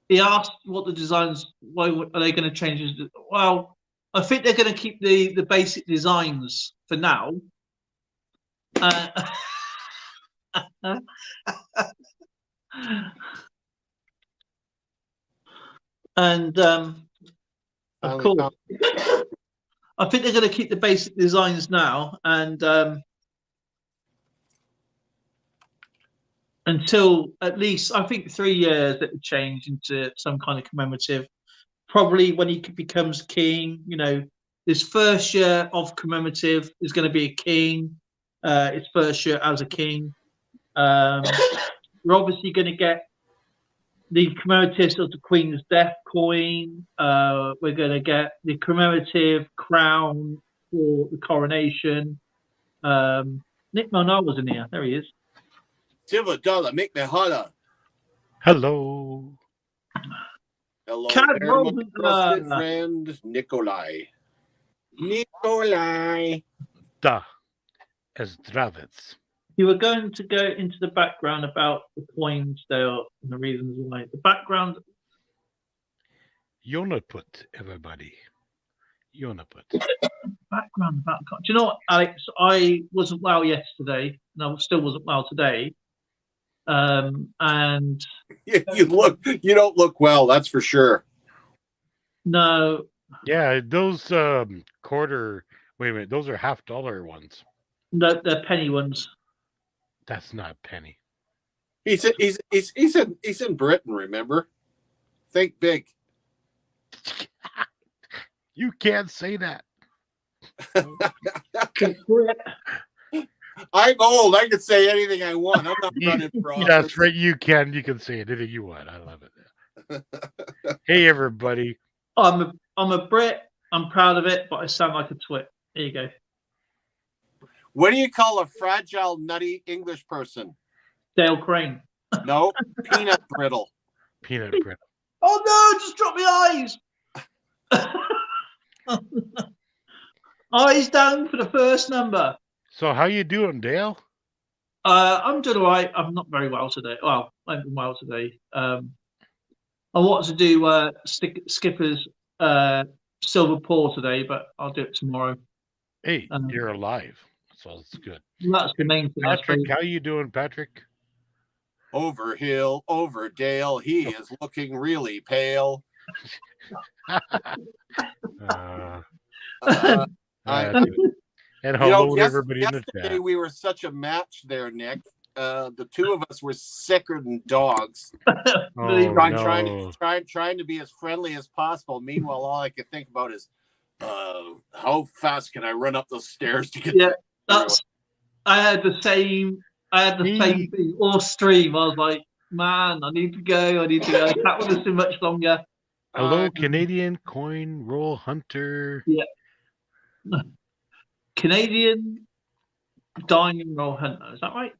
He asked what the designs. Why are they going to change? Well, I think they're going to keep the basic designs for now. And of course, I think they're going to keep the basic designs now, and until at least I think 3 years that would change into some kind of commemorative. Probably when he becomes king, you know, his first year of commemorative is going to be a king. His first year as a king. We're obviously going to get the commemorative of the Queen's death coin. We're going to get the commemorative crown for the coronation. Nick Monal was in here. There he is. Silver dollar, make me holler. Hello. Hello, Cat there, my Rosen- trusted friend, Nikolai. Nikolai. Da. Zdravets. You were going to go into the background about the coins there and the reasons why. The background. Jonaput, everybody. Jonaput. Background about. Do you know what, Alex? I wasn't well yesterday, and I still wasn't well today. And You don't look well, that's for sure. no, Yeah, those quarter. Wait a minute, those are $50 ones. no, they're penny ones. That's not penny. He's in Britain, remember? Think big. You can't say that. I'm old. I can say anything I want. I'm not running for office. That's right. You can say anything you want. I love it. Hey, everybody. I'm a Brit. I'm proud of it, but I sound like a twit. There you go. What do you call a fragile, nutty English person? Dale Crane. No, peanut brittle. Peanut brittle. Oh no! Just drop my eyes. Eyes down for the first number. So how you doing, Dale? I'm doing all right. I'm not very well today. Well, I haven't been well today. I wanted to do Skipper's silver pour today, but I'll do it tomorrow. Hey, you're alive, so it's good. That's the main thing. Patrick, how you doing, Patrick? Over hill, over dale, he is looking really pale. And hello to everybody in the yesterday chat. we were such a match there, Nick. The two of us were sicker than dogs. Trying to be as friendly as possible. Meanwhile, all I could think about is how fast can I run up those stairs to get there? I had the same thing all stream. I was like, man, I need to go. I can't want to do much longer. Hello, Canadian coin roll hunter. Yeah. Canadian diamond roll hunter. Is that right?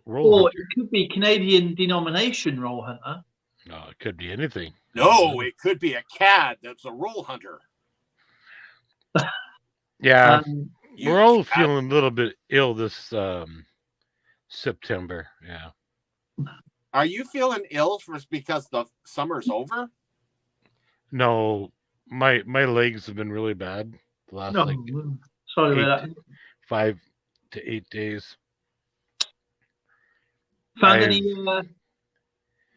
Or it could be Canadian denomination roll hunter. No, it could be anything. No, it could be a CAD that's a roll hunter. Yeah, we're all feeling a little bit ill this September. Yeah. Are you feeling ill because the summer's over? No, my legs have been really bad the last sorry about that. 5 to 8 days. Found any?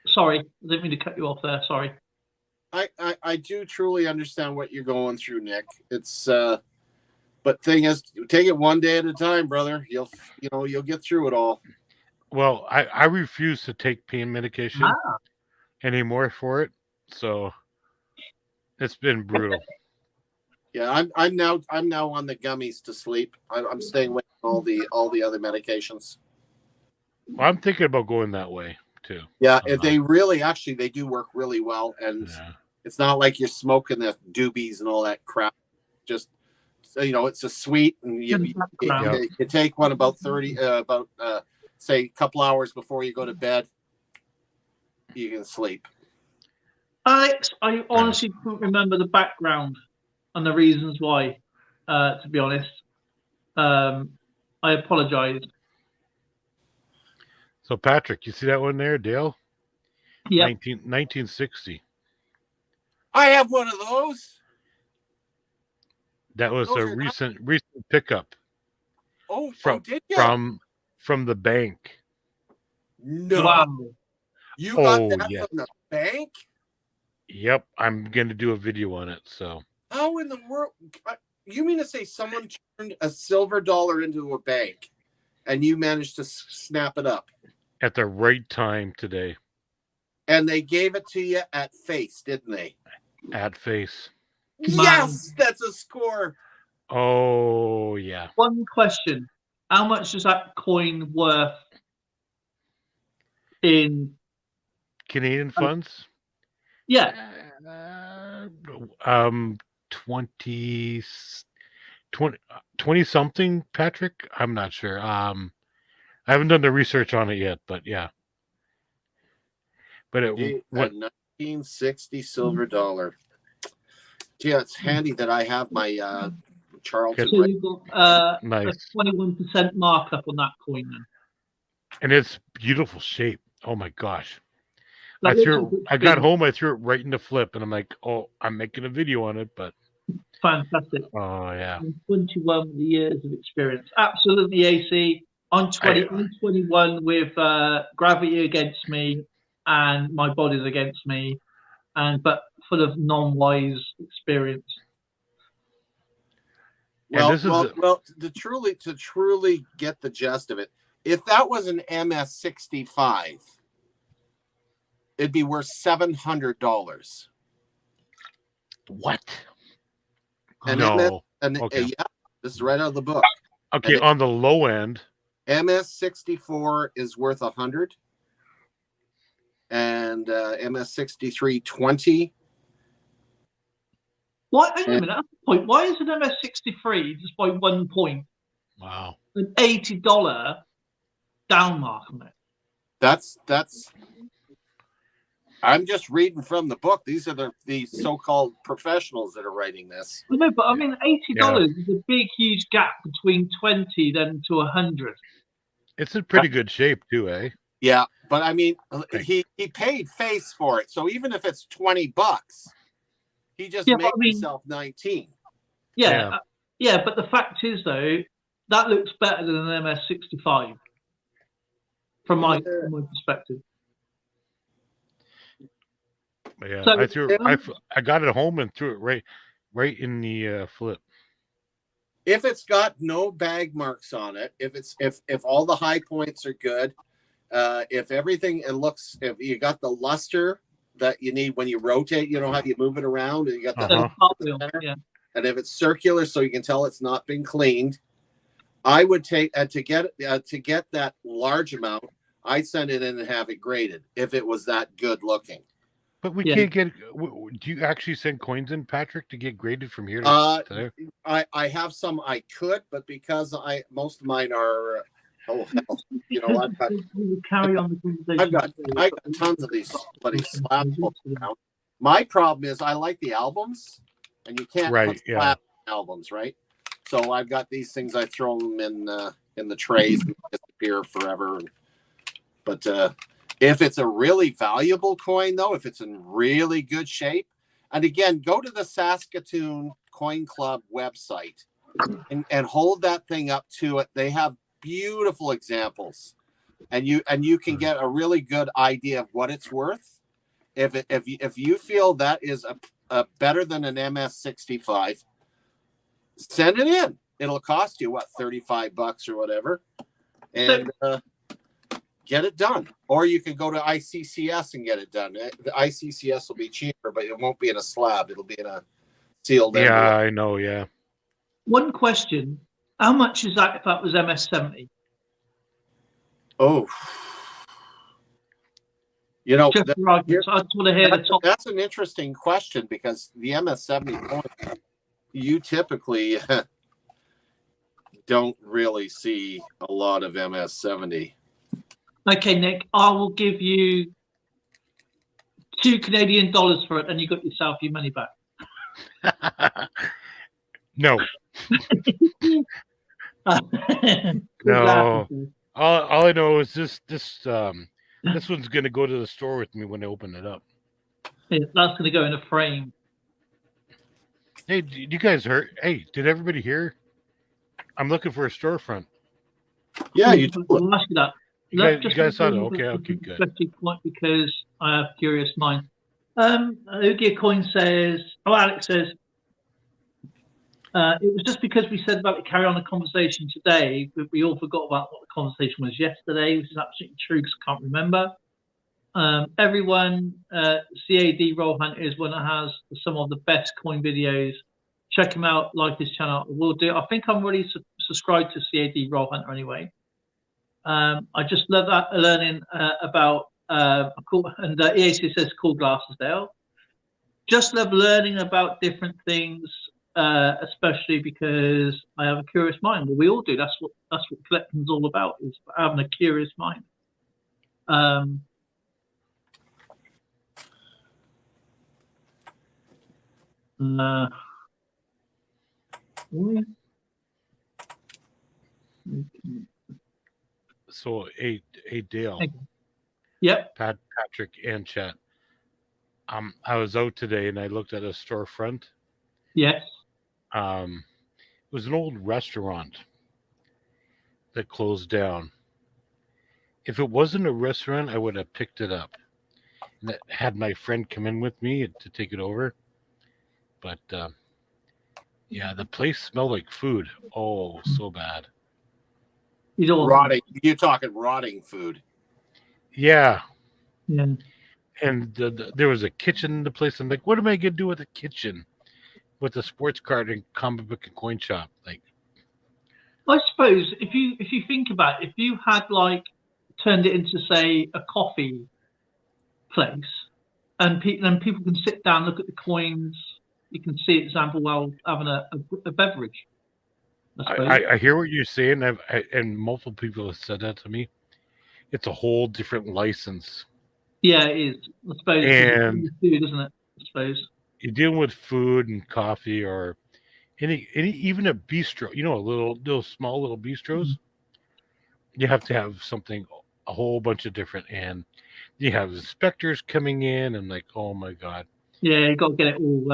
Sorry, I didn't mean to cut you off there. Sorry. I do truly understand what you're going through, Nick. It's but thing is, take it one day at a time, brother. You'll get through it all. Well, I refuse to take pain medication anymore for it, so it's been brutal. Yeah, I'm now on the gummies to sleep. I'm staying away from all the other medications. Well, I'm thinking about going that way too. Yeah, they do work really well, and it's not like you're smoking the doobies and all that crap. Just it's a sweet, and you take one about say a couple hours before you go to bed. You can sleep. Alex, I honestly can't remember the background and the reasons why. To be honest, I apologize. So Patrick, you see that one there, Dale? Yeah. 1960. I have one of those. That was Those a are nice. recent pickup Did you? from the bank. No. Wow. You got Oh, that yeah. from the bank? Yep, I'm gonna do a video on it. So How in the world? You mean to say someone turned a silver dollar into a bank and you managed to snap it up? at the right time today, And they gave it to you at face, didn't they? at face. Yes, that's a score. Oh yeah. One question: how much is that coin worth in Canadian funds? Yeah, 20 something, Patrick. I'm not sure. I haven't done the research on it yet, but yeah. But A 1960 silver dollar. Gee, it's handy that I have my Charlton. so you've got nice. a 21% markup on that coin then. And it's beautiful shape. Oh my gosh. That I looks like I got home, I threw it right in the flip, and I'm like, oh, I'm making a video on it, but fantastic. oh yeah. 21 years of experience. Absolutely AC. I'm 20. I'm 21 with gravity against me and my body's against me, but full of non-wise experience. Well, to truly get the gist of it, if that was an MS-65, it'd be worth $700. What? And no. Okay. Yeah, this is right out of the book. Okay, on the low end, MS-64 is worth $100, and MS-63 $20. Why? Hang on a minute. That's the point. Why is an MS-63 just by 1 point? Wow. An $80 down mark on it. That's. I'm just reading from the book. These are the so-called professionals that are writing this. No, but I mean, $80 is a big, huge gap between 20 then to 100. It's in pretty good shape too, eh? Yeah, but I mean, he paid face for it. So even if it's $20, he just made himself 19. Yeah, but the fact is though, that looks better than an MS-65 from my perspective. Yeah, So, I got it home and threw it right in the flip. If it's got no bag marks on it, if all the high points are good, if everything if you got the luster that you need when you rotate, you know how you move it around, and you got the and if it's circular, so you can tell it's not been cleaned, I would take to get that large amount, I'd send it in and have it graded if it was that good looking. But we can't get. Do you actually send coins in, Patrick, to get graded from here to there? I have some I could, but because most of mine are. Oh hell! You know what? I've got tons of these bloody slabs around. My problem is I like the albums, and you can't put slab albums, right? So I've got these things. I throw them in the trays and disappear forever. But if it's a really valuable coin, though, if it's in really good shape, and again, go to the Saskatoon Coin Club website and hold that thing up to it. They have beautiful examples, and you can get a really good idea of what it's worth. If you feel that is a better than an MS-65, send it in. It'll cost you what, $35 or whatever, and get it done. Or you can go to ICCS and get it done. The ICCS will be cheaper, but it won't be in a slab. It'll be in a sealed envelope. Yeah, I know. Yeah. One question: how much is that if that was MS-70? Oh, you know, I just want to hear the top. That's an interesting question, because the MS-70 coin, you typically don't really see a lot of MS-70. Okay, Nick, I will give you $2 Canadian for it, and you got yourself your money back. No. No. All I know is this one's gonna go to the store with me when I open it up. Yeah, that's going to go in a frame. Hey, did you guys heard? Hey, did everybody hear? I'm looking for a storefront. Yeah, you I'll ask you that. You guys saw it? Okay, good. Point because I have curious mind. Oogie Coin says, Alex says, it was just because we said about to carry on the conversation today, but we all forgot about what the conversation was yesterday, which is absolutely true because I can't remember. Everyone, CAD Roll Hunt is one that has some of the best coin videos. Check him out, like his channel. We'll do. I think I'm already subscribed to CAD Roll Hunter anyway. I just love that learning about and EAC says cool glasses, Dale. Just love learning about different things, especially because I have a curious mind. Well, we all do. That's what collecting's all about, is having a curious mind. So, hey Dale. Yep. Patrick and Chet. I was out today and I looked at a storefront. Yes. It was an old restaurant that closed down. If it wasn't a restaurant, I would have picked it up. And had my friend come in with me to take it over. But yeah, the place smelled like food. Oh, so bad. Rotting. You're talking rotting food. Yeah. Yeah. And there was a kitchen in the place. I'm like, what am I gonna do with a kitchen, with a sports card and comic book and coin shop? Like, I suppose if you think about it, if you had like turned it into say a coffee place, and people can sit down, look at the coins, you can see example while having a beverage. I hear what you're saying, and multiple people have said that to me. It's a whole different license. Yeah, it is. I suppose. And food, isn't it? I suppose you're dealing with food and coffee, or any even a bistro. You know, little small little bistros. Mm-hmm. You have to have something, a whole bunch of different, and you have inspectors coming in, and like, oh my god. Yeah, you got to get it all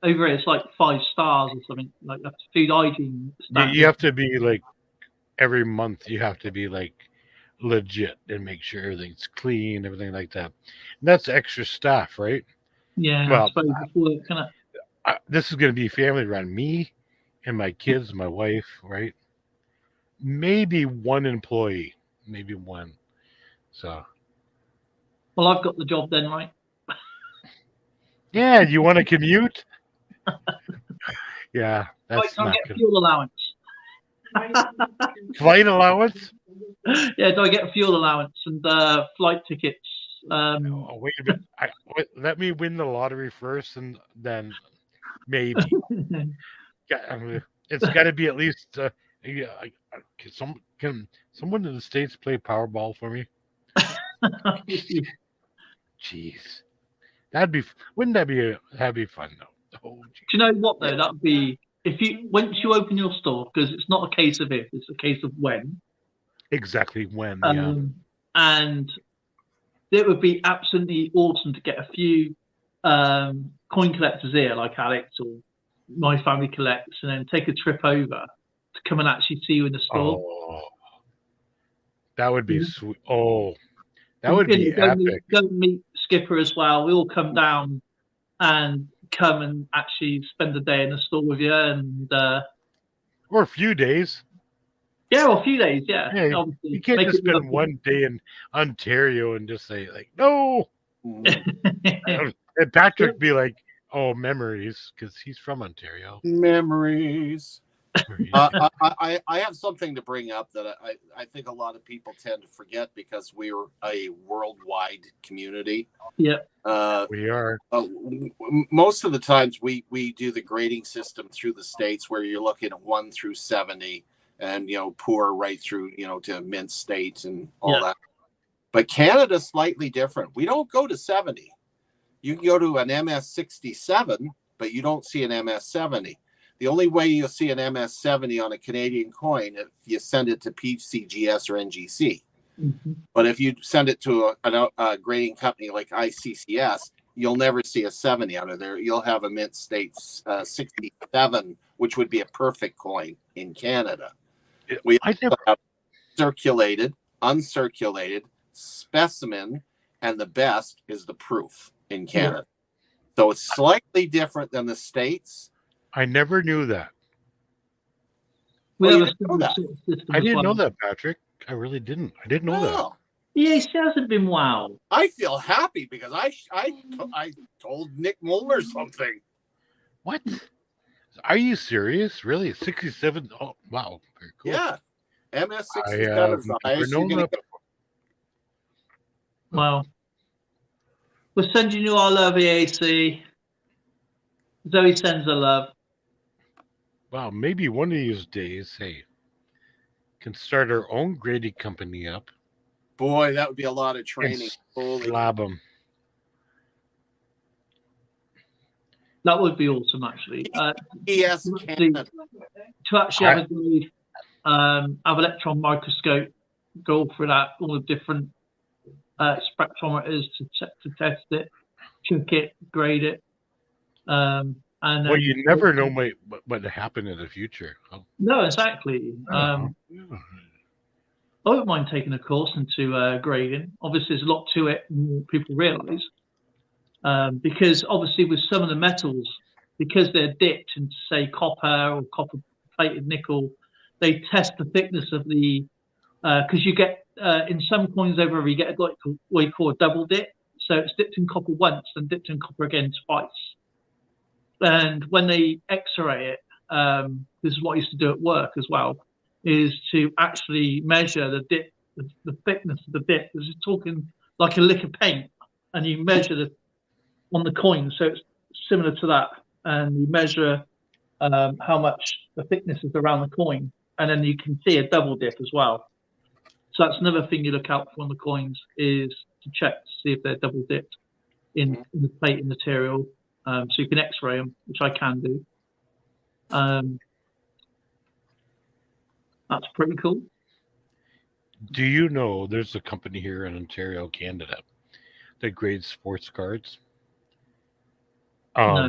over. It's like 5 stars or something. Like that's food hygiene. You have to be like every month. You have to be like legit and make sure everything's clean, everything like that. And that's extra staff, right? Yeah. Well, this is going to be family around me and my kids, my wife, right? Maybe one employee, maybe one. So. Well, I've got the job then, right? Yeah, you want to commute? Yeah, that's not get good. Fuel allowance. Flight allowance? Yeah, do I get a fuel allowance and flight tickets? Oh, wait a minute. Let me win the lottery first, and then maybe. It's got to be at least. Can someone in the States play Powerball for me? Jeez, wouldn't that be fun though? Oh, do you know what though? That'd be once you open your store, because it's not a case of if, it's a case of when. Exactly when, yeah. And it would be absolutely awesome to get a few coin collectors here, like Alex or my family collects, and then take a trip over to come and actually see you in the store. Oh, that would be sweet. Oh, that would be epic. Go meet Skipper as well. We all come down and come and actually spend the day in the store with you, and or a few days. Yeah, or a few days. Yeah, obviously, you can't just spend one day in Ontario and just say like no. And Patrick be like, "Oh, memories," because he's from Ontario. Memories. I have something to bring up that I think a lot of people tend to forget because we're a worldwide community. Yeah, we are. Most of the times we do the grading system through the States where you're looking at 1 through 70 and, poor right through, to mint state and all that. But Canada's slightly different. We don't go to 70. You can go to an MS 67, but you don't see an MS 70. The only way you'll see an MS-70 on a Canadian coin if you send it to PCGS or NGC. But if you send it to a grading company like ICCS, you'll never see a 70 out of there. You'll have a mint state 67, which would be a perfect coin in Canada. We also have circulated, uncirculated, specimen, and the best is the proof in Canada. So it's slightly different than the States. I never knew that. We Oh, have you a didn't know that? similar system I as didn't well. know that, Patrick. I really didn't. I didn't know that. Well, Yes, it hasn't been wow. I feel happy because I told Nick Mulner something. What? Are you serious? Really? 67? Oh, wow. Very cool. Yeah. I have MS-67 is the never highest you're known going to that get. before. Well, we're sending you our love, EAC. Zoe sends her love. Wow, maybe one of these days, hey, can start our own grading company up Boy, that would be a lot of and training. Holy slab them. That would be awesome, actually. ES Canada. To actually have a grade, have electron microscope, go through that, all the different spectrometers to test it, check it, grade it. And Well, you never know what happened in the future. Oh, No, exactly. I wouldn't mind taking a course into grading. Obviously, there's a lot to it, more people realise. Because obviously with some of the metals, because they're dipped into, say, copper or copper-plated nickel, they test the thickness of the, because you get, in some coins over, you get what you call a double dip. So it's dipped in copper once and dipped in copper again twice. And when they X-ray it, this is what I used to do at work as well, is to actually measure the dip, the thickness of the dip. Because you're talking like a lick of paint, and you measure on the coin, so it's similar to that, and you measure how much the thickness is around the coin, and then you can see a double dip as well. So that's another thing you look out for on the coins, is to check to see if they're double dipped in the plating material. So you can X-ray them, which I can do. That's pretty cool. do you know there's a company here in Ontario, Canada, that grades sports cards? No.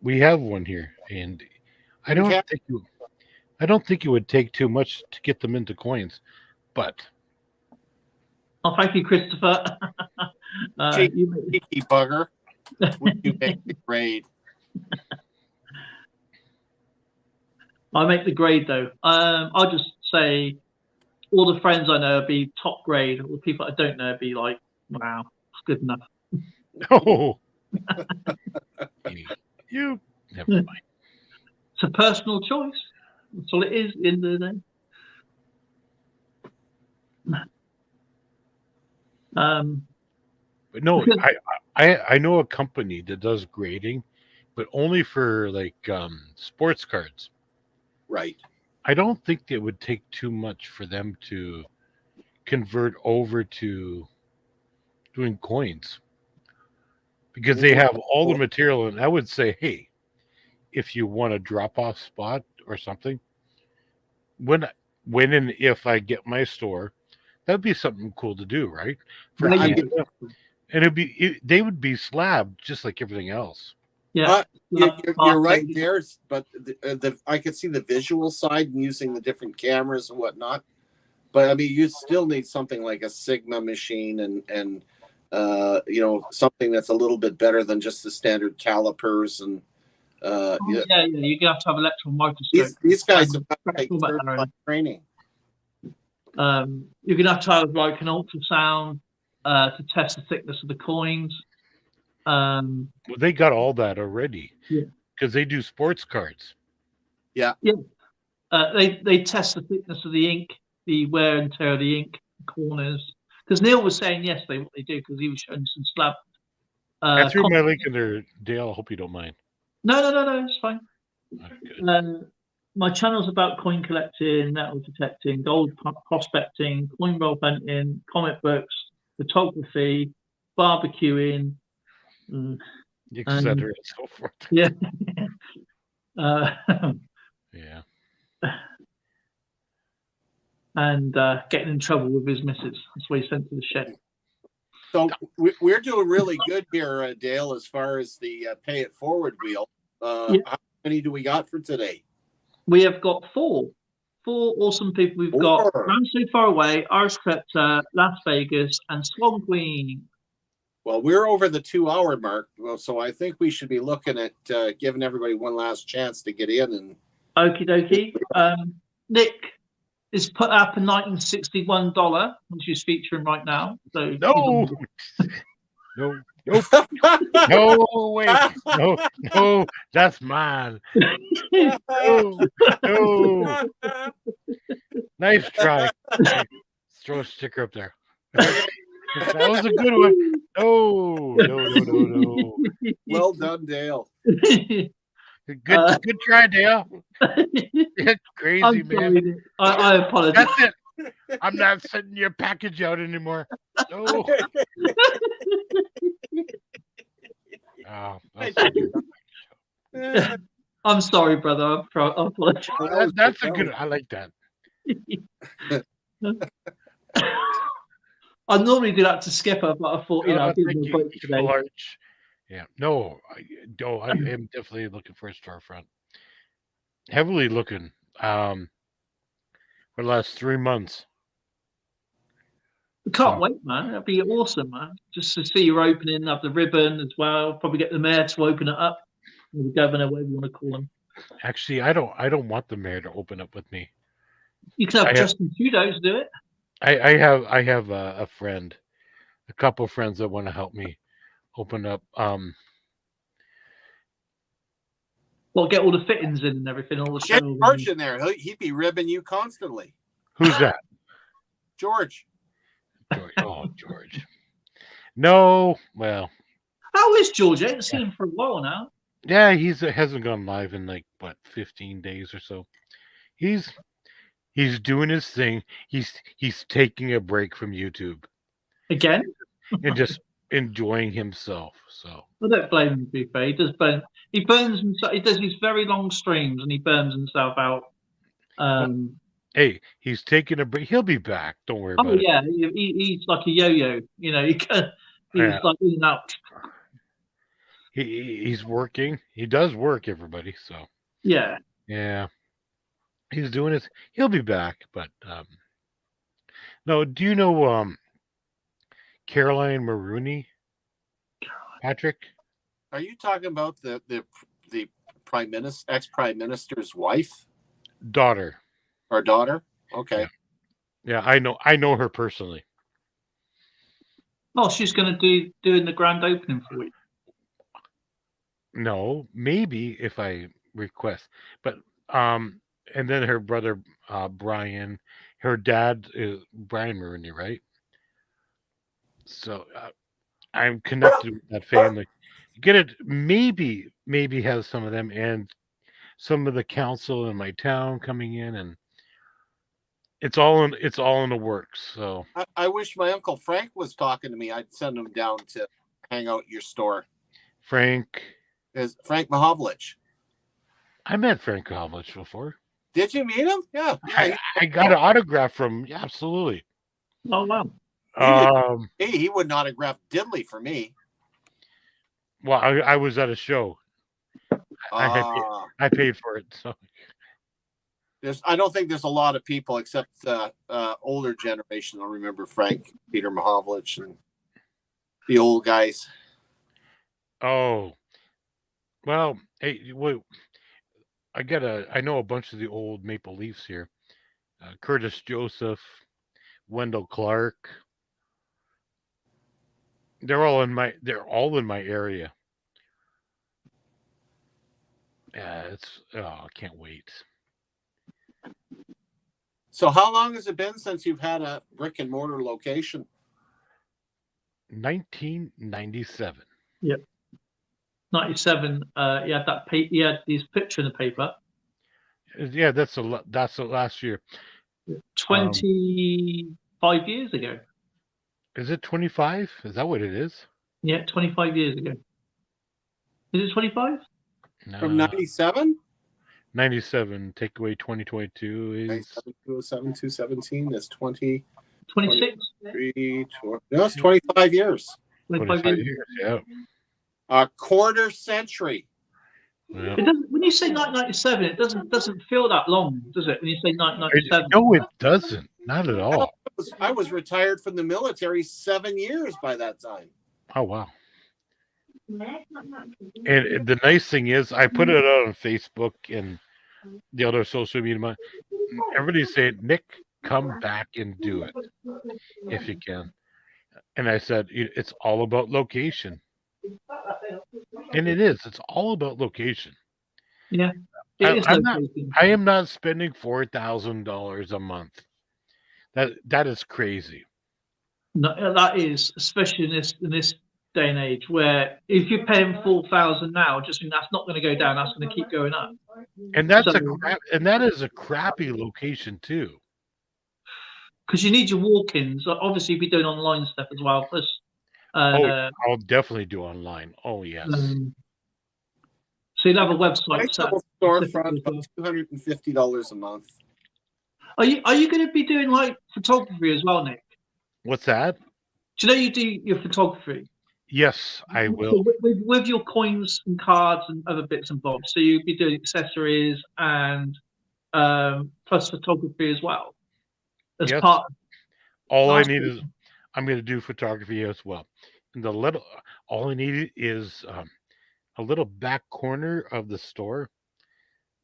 We have one here, and I don't think it would take too much to get them into coins, but Oh, thank you, Christopher. Cheeky bugger. Would you make the grade? I make the grade though. I'll just say all the friends I know would be top grade. All the people I don't know would be like, wow, it's good enough. no. You never mind. It's a personal choice. That's all it is at the end of the day. But no, I know a company that does grading, but only for like sports cards. Right. I don't think it would take too much for them to convert over to doing coins, because they have all the material. And I would say, hey, if you want a drop-off spot or something, when and if I get my store, that'd be something cool to do, right? For Canada. And they would be slabbed just like everything else. Yeah, you're right there, but I could see the visual side and using the different cameras and whatnot. But I mean, you still need something like a Sigma machine and something that's a little bit better than just the standard calipers and. You're gonna have to have electron microscope. These guys have got to take certified training. You're gonna have to have like an ultrasound to test the thickness of the coins. Well, they got all that already. Yeah. Because they do sports cards. Yeah. Yeah. They test the thickness of the ink, the wear and tear of the ink, corners. Because Neil was saying yesterday what they do, because he was showing some slab. I threw my link in there, Dale. I hope you don't mind. No, it's fine. Good. My channel's about coin collecting, metal detecting, gold prospecting, coin roll hunting, comic books, photography, barbecuing, etc. and so forth. Yeah. Yeah. and getting in trouble with his missus. That's why he's sent to the shed. So we're doing really good here, Dale, as far as the pay it forward wheel. Yeah. How many do we got for today? We have got four awesome people. We've got Four. Ram So Far Away, Ars Scepter, Las Vegas, and Swan Queen. Well, we're over the 2-hour mark, so I think we should be looking at giving everybody one last chance to get in. And Okie dokie. Nick is put up a $1961, which he's featuring right now. So No. No. Nope. No way. No. That's mine. No. Nice try. Let's throw a sticker up there. That was a good one. No. well done, Dale. Good try, Dale. Crazy, I'm man. sorry. I apologize. That's it. I'm not sending your package out anymore. No. Oh, I'm sorry, brother. I apologize. that's a good. I like that. I normally do that to Skipper, but I thought, I'll give him a break today. Large. Yeah, no, I am definitely looking for a storefront. Heavily looking. For the last 3 months. Can't wait, man. That'd be awesome, man. Just to see your opening of the ribbon as well. Probably get the mayor to open it up, or the governor, whatever you want to call him. Actually, I don't want the mayor to open up with me. You can have Justin Trudeau do it. I have a friend, a couple of friends that want to help me open up. Well, get all the fittings in and everything, all the Get shelves. George in there. He'd be ribbing you constantly. Who's that? George. George. No, well. How is George? I haven't seen him for a while now. Yeah, hasn't gone live in 15 days or so. He's doing his thing. He's taking a break from YouTube Again? and just enjoying himself. So I don't blame him, to be fair. He burns himself. He does these very long streams and he burns himself out. Hey, he's taking a break. He'll be back. Don't worry about it. Oh, yeah. He's like a yo-yo. He's like in and out. He's working. He does work, everybody. So yeah. He's doing his. He'll be back, but no. Do you know Caroline Maroney? Patrick? Are you talking about the prime minister, ex-prime minister's wife? Daughter. Or daughter? Okay. Yeah, I know her personally. Oh, she's going to be doing the grand opening for you. No, maybe if I request, but and then her brother Brian, her dad is Brian Maroney, right? So I'm connected with that family. Get it? Maybe has some of them and some of the council in my town coming in, and it's all in the works. So I wish my Uncle Frank was talking to me. I'd send him down to hang out at your store. Frank is Frank Mahovlich. I met Frank Mahovlich before. Did you meet him? Yeah. I got an autograph from. Yeah, absolutely. Oh wow. He wouldn't autograph diddly for me. Well, I was at a show. I paid for it. So I don't think there's a lot of people except older generation will remember Frank, Peter Mahovlich, and the old guys. Oh, well, hey, wait. I know a bunch of the old Maple Leafs here. Curtis Joseph, Wendell Clark. They're all in my area. I can't wait. So how long has it been since you've had a brick and mortar location? 1997. Yep. 97. He had that. He had his picture in the paper. Yeah, that's the last year. 25 years ago. Is it 25? Is that what it is? Yeah, 25 years ago. Is it 25? No. From 97? 97. Take away 2022 is 207, 217. That's 20. 26. 23, no, it's 25 years. 25 years. Yeah. A quarter century. Yeah. It doesn't, when you say 1997, it doesn't feel that long, does it? When you say 1997, No, it doesn't. Not at all. I was retired from the military 7 years by that time. Oh wow. And the nice thing is, I put it out on Facebook and the other social media. Everybody's saying, Nick, come back and do it if you can. And I said, it's all about location. And it is. It's all about location. Yeah. I am not spending $4,000 a month. That is crazy. No, that is, especially in this day and age, where if you're paying 4,000 now, just think that's not going to go down. That's going to keep going up. And that is a crappy location too. Because you need your walk-ins. Obviously, be doing online stuff as well. Plus, I'll definitely do online. Oh yes. So you'll have a website. Storefront about $250 a month. Are you going to be doing like photography as well, Nick? What's that? Do you know you do your photography? Yes, I will. So with your coins and cards and other bits and bobs. So you'll be doing accessories and plus photography as well. As part of all I need is I'm going to do photography as well. And all I need is a little back corner of the store,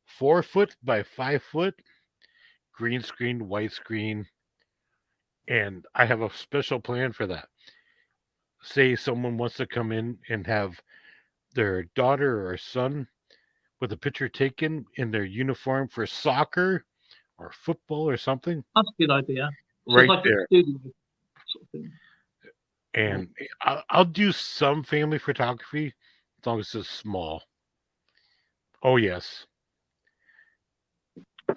4 foot by 5 foot, green screen, white screen, and I have a special plan for that. Say someone wants to come in and have their daughter or son with a picture taken in their uniform for soccer or football or something. That's a good idea. Right like there. Sort of thing. And I'll do some family photography as long as it's small. Oh, yes.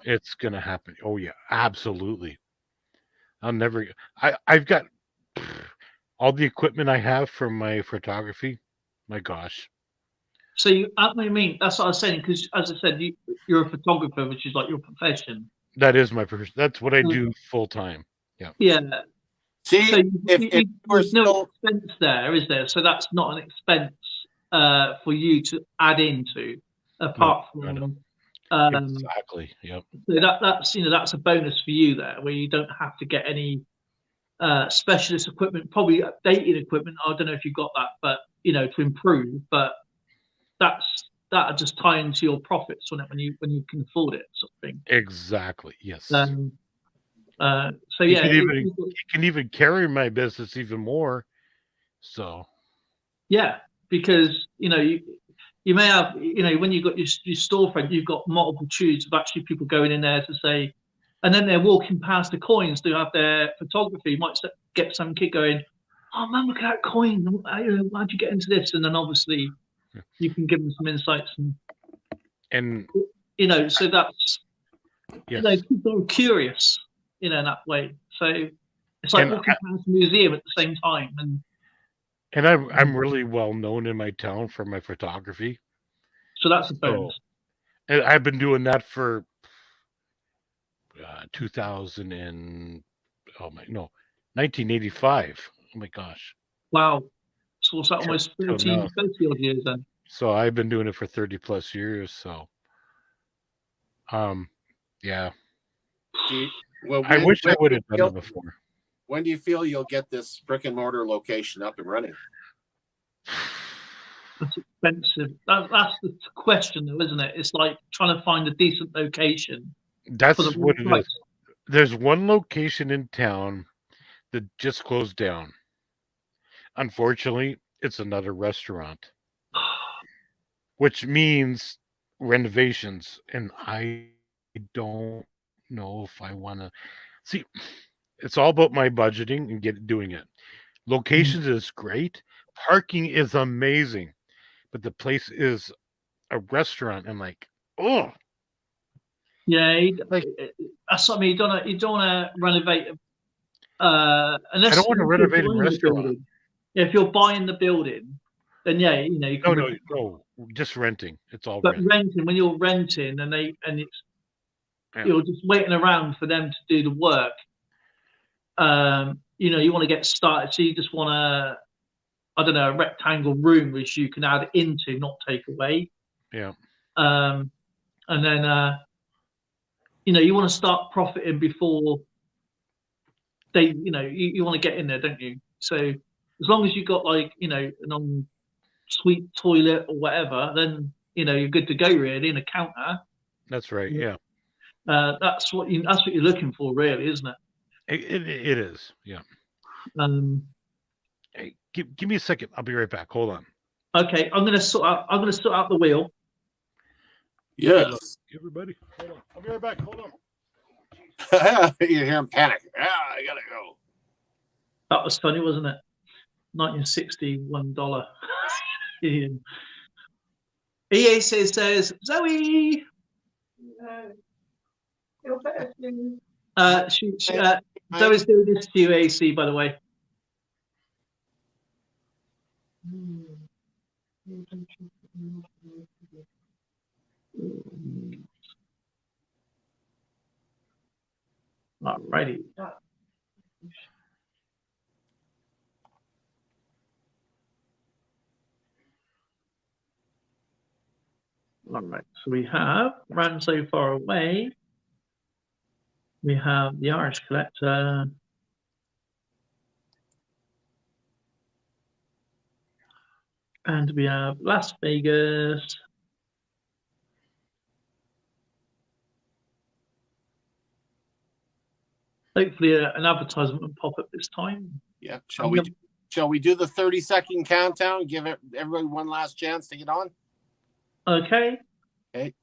It's going to happen. Oh, yeah, absolutely. I've got all the equipment I have for my photography. My gosh. So I mean, that's what I was saying, because as I said, you're a photographer, which is like your profession. That is my profession. That's what I do full time. Yeah. Yeah. See, so if there's no expense there, is there? So that's not an expense for you to add into, apart from. Exactly. Yep. So that's a bonus for you there, where you don't have to get any specialist equipment, probably updated equipment. I don't know if you've got that, but to improve. But that'll just tie into your profits on it when you can afford it, sort of thing. Exactly. Yes. So yeah, you can even carry my business even more. So. Yeah, because you may have when you've got your storefront, you've got multiple tubes of actually people going in there to say, and then they're walking past the coins to have their photography. You might get some kid going, "Oh man, look at that coin! How'd you get into this?" And then obviously you can give them some insights and so that's people are curious, in that way. So it's like walking past a museum at the same time. And I'm really well known in my town for my photography. So that's a bonus. And I've been doing that for 1985. Oh my gosh. Wow. So what's that, almost 30 odd years then? So I've been doing it for 30 plus years. So, yeah. I wish I would have done it before. When do you feel you'll get this brick and mortar location up and running? That's expensive. That's the question, though, isn't it? It's like trying to find a decent location. That's what it is. There's one location in town that just closed down. Unfortunately, it's another restaurant, which means renovations. And I don't know if I want to see. It's all about my budgeting and doing it. Locations is great. Parking is amazing. But the place is a restaurant. I'm like, oh. Yeah, that's what I mean. You don't want to renovate unless I don't want to renovate a restaurant. If you're buying the building, then yeah, you know, you No, can. no, just renting. It's all But rent. renting, when you're renting and it's Yeah. you're just waiting around for them to do the work. You know, you want to get started, so you just want I don't know, a rectangle room which you can add into, not take away. Yeah. And then you know, you want to start profiting before they, you know, you want to get in there, don't you? So as long as you've got like, you know, an ensuite toilet or whatever, then you know you're good to go really, and a counter. That's right. Yeah. That's what you're looking for, really, isn't it? It is. Yeah. Hey, give me a second. I'll be right back. Hold on. Okay, I'm gonna sort out the wheel. Yes. Everybody, hold on. I'll be right back. Hold on. You hear him panic. I gotta go. That was funny, wasn't it? $1961. EA says Zoe. You're better than- Zoe's doing this to you, AC, by the way. Alrighty. All right. So we have Ran So Far Away. We have the Irish Collector. And we have Las Vegas. Hopefully an advertisement will pop up this time. Yeah. Shall we do the 30-second countdown? Give everybody one last chance to get on. Okay. Okay.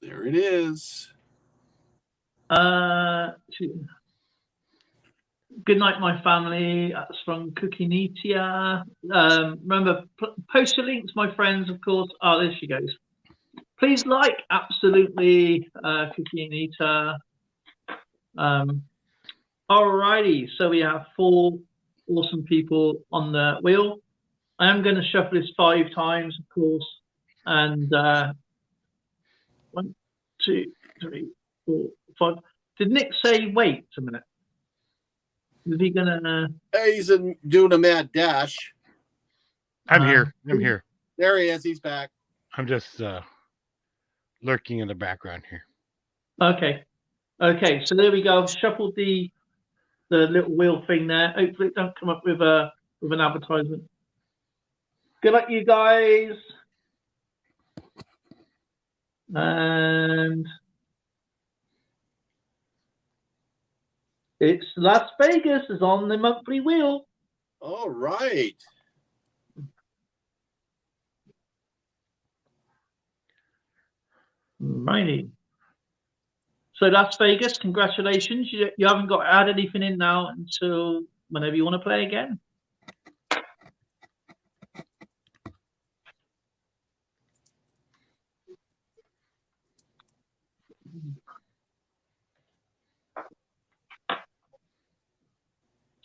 There it is. Good night, my family. That's from Cookie Nitia. Remember, post your links, my friends, of course. Oh, there she goes. Please like, absolutely, Cookie Anita. Alrighty, so we have 4 awesome people on the wheel. I am going to shuffle this 5 times, of course, and 1, 2, 3, 4, 5. Did Nick say wait a minute? Is he gonna? He's doing a mad dash. I'm here. There he is. He's back. I'm just lurking in the background here. Okay. So there we go. I've shuffled the little wheel thing there. Hopefully it don't come up with an advertisement. Good luck, you guys. And it's Las Vegas is on the monthly wheel. All right. Righty. So Las Vegas, congratulations. You haven't got to add anything in now until whenever you want to play again.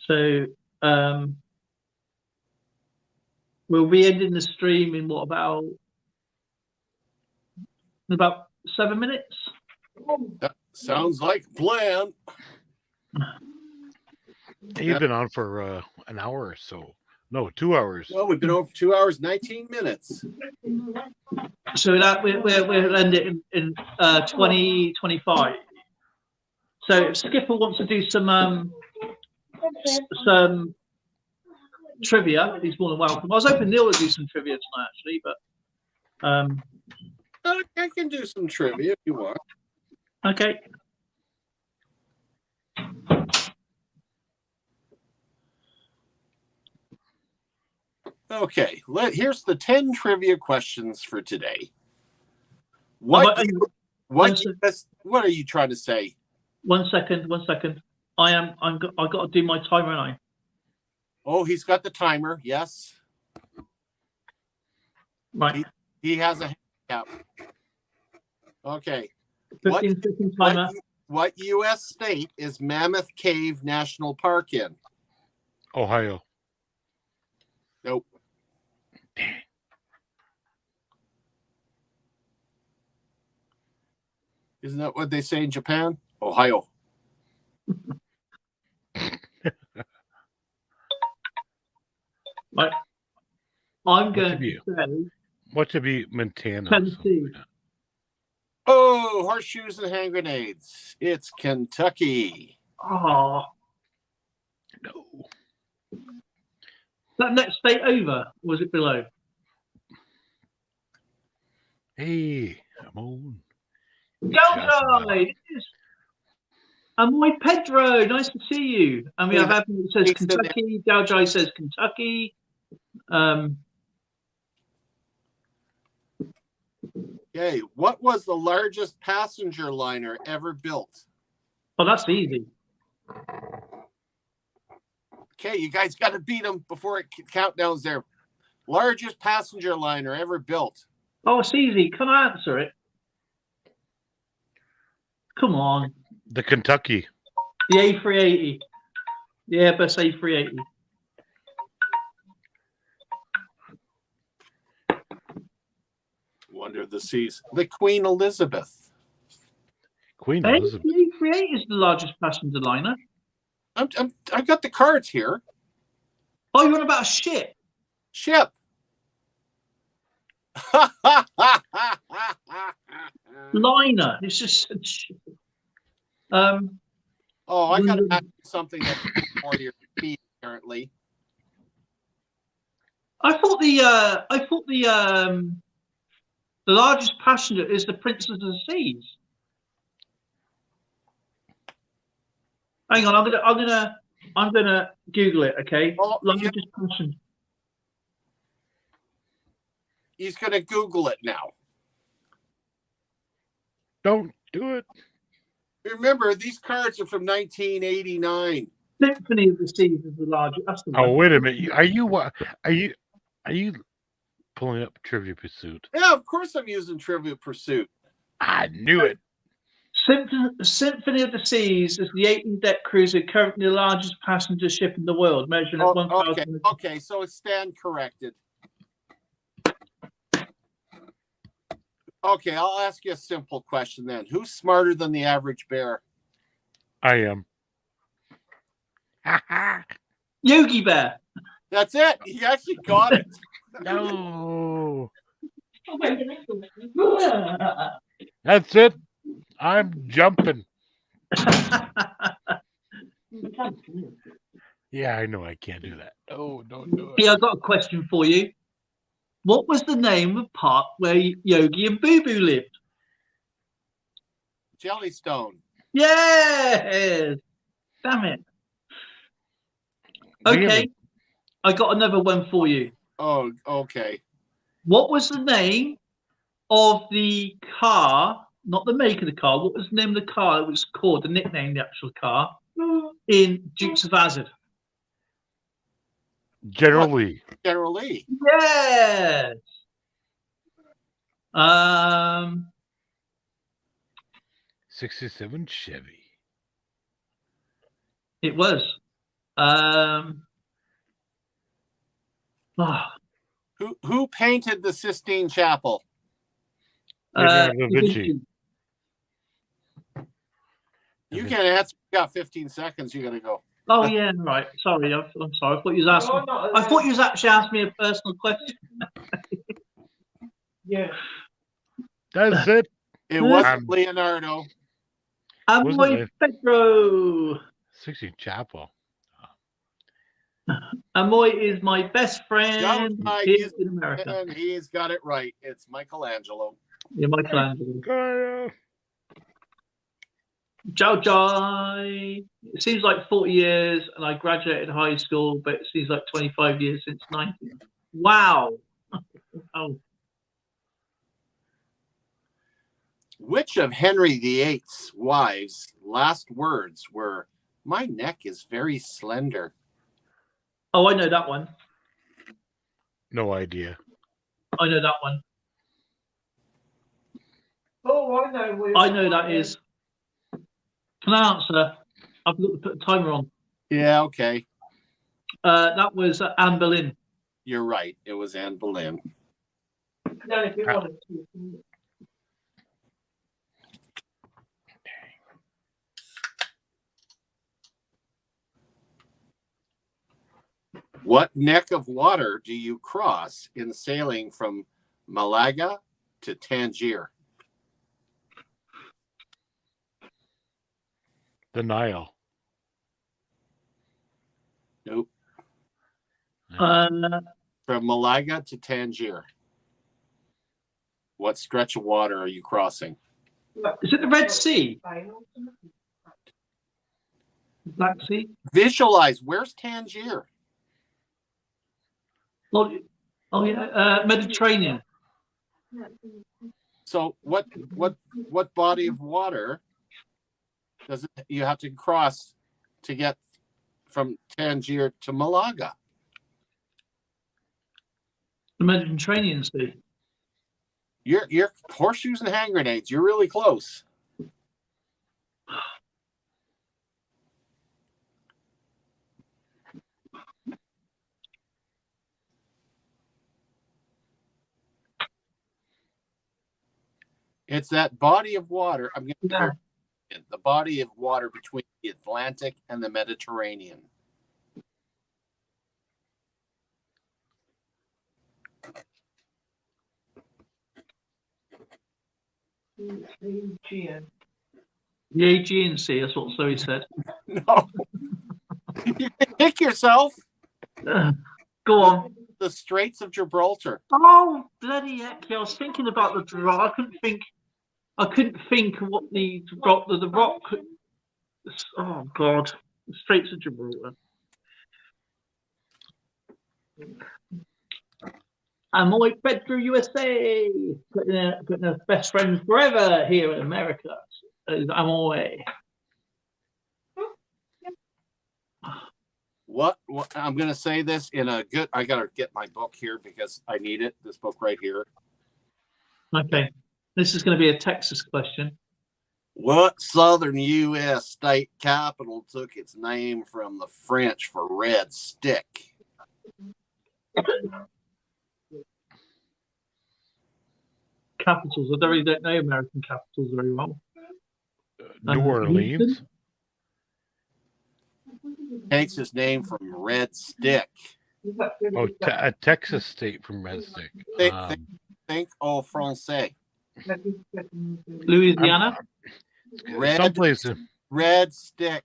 So we'll be ending the stream in what, about 7 minutes? That sounds like a plan. You've been on for an hour or so. No, 2 hours. Well, we've been over 2 hours, 19 minutes. So that we'll end it in 2025. So if Skipper wants to do some trivia, he's more than welcome. I was hoping Neil would do some trivia tonight, actually, but I can do some trivia if you want. okay. Okay, here's the 10 trivia questions for today. One What are you trying to say? 1 second. I got to do my timer, haven't I? Oh, he's got the timer. Yes. Right. He has a handicap. Okay. 15-second timer. What U.S. state is Mammoth Cave National Park in? Ohio. Nope. Isn't that what they say in Japan? Ohio. Right. I'm going to say what to be Montana? Tennessee. Oh, horseshoes and hand grenades. It's Kentucky. Oh, No. is that next state over? Or was it below? Hey, I'm on. Gouchai! Amoy Pedro, nice to see you. And we have Evan that says Kentucky. Gouchai says Kentucky. Okay, what was the largest passenger liner ever built? Oh, that's easy. Okay, you guys got to beat them before countdown's there. Largest passenger liner ever built. Oh, it's easy. Can I answer it? Come on. The Kentucky. The A380. The Airbus A380. Wonder of the Seas. The Queen Elizabeth. Queen Hey, Elizabeth. the A380 is the largest passenger liner. I got the cards here. Oh, you're on about a ship? Ship. Liner. It's just a ship. Oh, I got to ask you something that's more to your feet, apparently. I thought the largest passenger is the Princess of the Seas. Hang on, I'm gonna Google it. Okay, largest passenger. He's gonna Google it now. Don't do it. Remember, these cards are from 1989. Symphony of the Seas is the largest. That's the Oh, one. wait a minute. Are you pulling up Trivia Pursuit? Yeah, of course I'm using Trivia Pursuit. I knew it. Symphony of the Seas is the 18-deck cruiser, currently the largest passenger ship in the world, measuring at 1,000. Okay, so it's stand corrected. Okay, I'll ask you a simple question then. Who's smarter than the average bear? I am. Yogi Bear. That's it. He actually got it. No. That's it. I'm jumping. Yeah, I know I can't do that. Oh, don't do it. Yeah, I've got a question for you. What was the name of the park where Yogi and Boo Boo lived? Jellystone. Yes. Damn it. Okay. I got another one for you. Oh, okay. What was the name of the car, not the make of the car, what was the name of the car that was called, the nickname, the actual car, in Dukes of Hazzard? General Lee. General Lee. Yes. 67 Chevy. It was. Who painted the Sistine Chapel? Da Vinci. You can't answer. You got 15 seconds. You got to go. Oh yeah, right. Sorry, I'm sorry. I thought you was asking. I thought you was actually asking me a personal question. Yeah. That's it. It wasn't Leonardo. Amoy Pedro. 16 Chapel. Amoy is my best friend here in America. And he's got it right. It's Michelangelo. Yeah, Michelangelo. Ciao, Jai. It seems like 40 years, and I graduated high school, but it seems like 25 years since 90. Wow. Oh, Which of Henry VIII's wives' last words were, "My neck is very slender"? oh, I know that one. No idea. I know that one. Oh, I know. I know that is. Can I answer? I've got to put a timer on. Yeah, okay. That was Anne Boleyn. You're right. It was Anne Boleyn. No, if you wanted to. What neck of water do you cross in sailing from Malaga to Tangier? The Nile. Nope. Uh, From Malaga to Tangier. What stretch of water are you crossing? is it the Red Sea? Black Sea? Visualize. Where's Tangier? Oh yeah, Mediterranean. So what body of water does it you have to cross to get from Tangier to Malaga? The Mediterranean Sea. You're horseshoes and hand grenades. You're really close. It's that body of water. I'm going to the body of water between the Atlantic and the Mediterranean. Aegean. The Aegean Sea, that's what Zoe said. No. You can kick yourself. Go on. The Straits of Gibraltar. Oh, bloody heck. I was thinking about the draw. I couldn't think of what the rock. Oh, God. The Straits of Gibraltar. I'm always fed through USA. Putting a best friends forever here in America. I'm away. What I'm going to say this in a good. I got to get my book here because I need it. This book right here. Okay. This is going to be a Texas question. What southern U.S. state capital took its name from the French for red stick? Capitals. I really don't know American capitals very well. New Orleans. Takes its name from red stick. Oh, a Texas state from Red Stick. Think au français. Louisiana. Someplace. Red stick.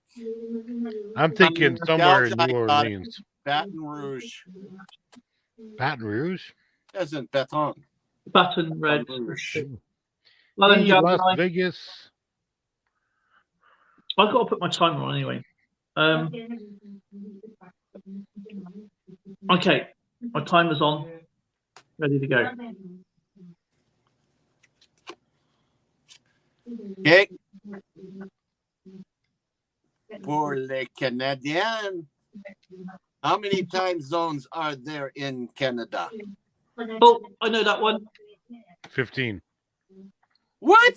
I'm thinking somewhere in New Belgium, Orleans. Baton Rouge. Baton Rouge? As in Baton. Baton Red. Rouge. Well, then, Hey, Las Vegas. I've got to put my timer on anyway. Okay, my timer's on. Ready to go. Okay. Pour les Canadiens. How many time zones are there in Canada? Oh, I know that one. 15. What?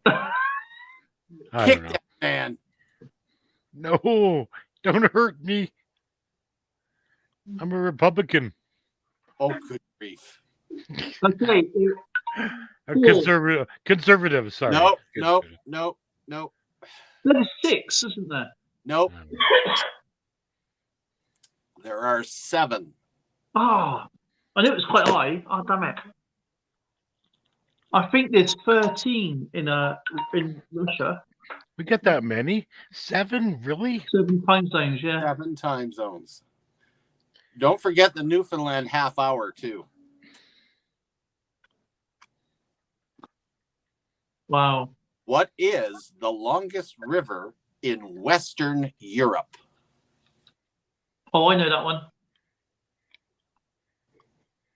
I Kick don't know. that man. No, don't hurt me. I'm a Republican. Oh, good grief. Okay. A conservative, sorry. No. There's 6, isn't there? Nope. There are 7. Ah, I knew it was quite high. Oh, damn it. I think there's 13 in Russia. We get that many? 7? Really? 7 time zones, yeah. 7 time zones. Don't forget the Newfoundland half hour, too. Wow. What is the longest river in Western Europe? Oh, I know that one.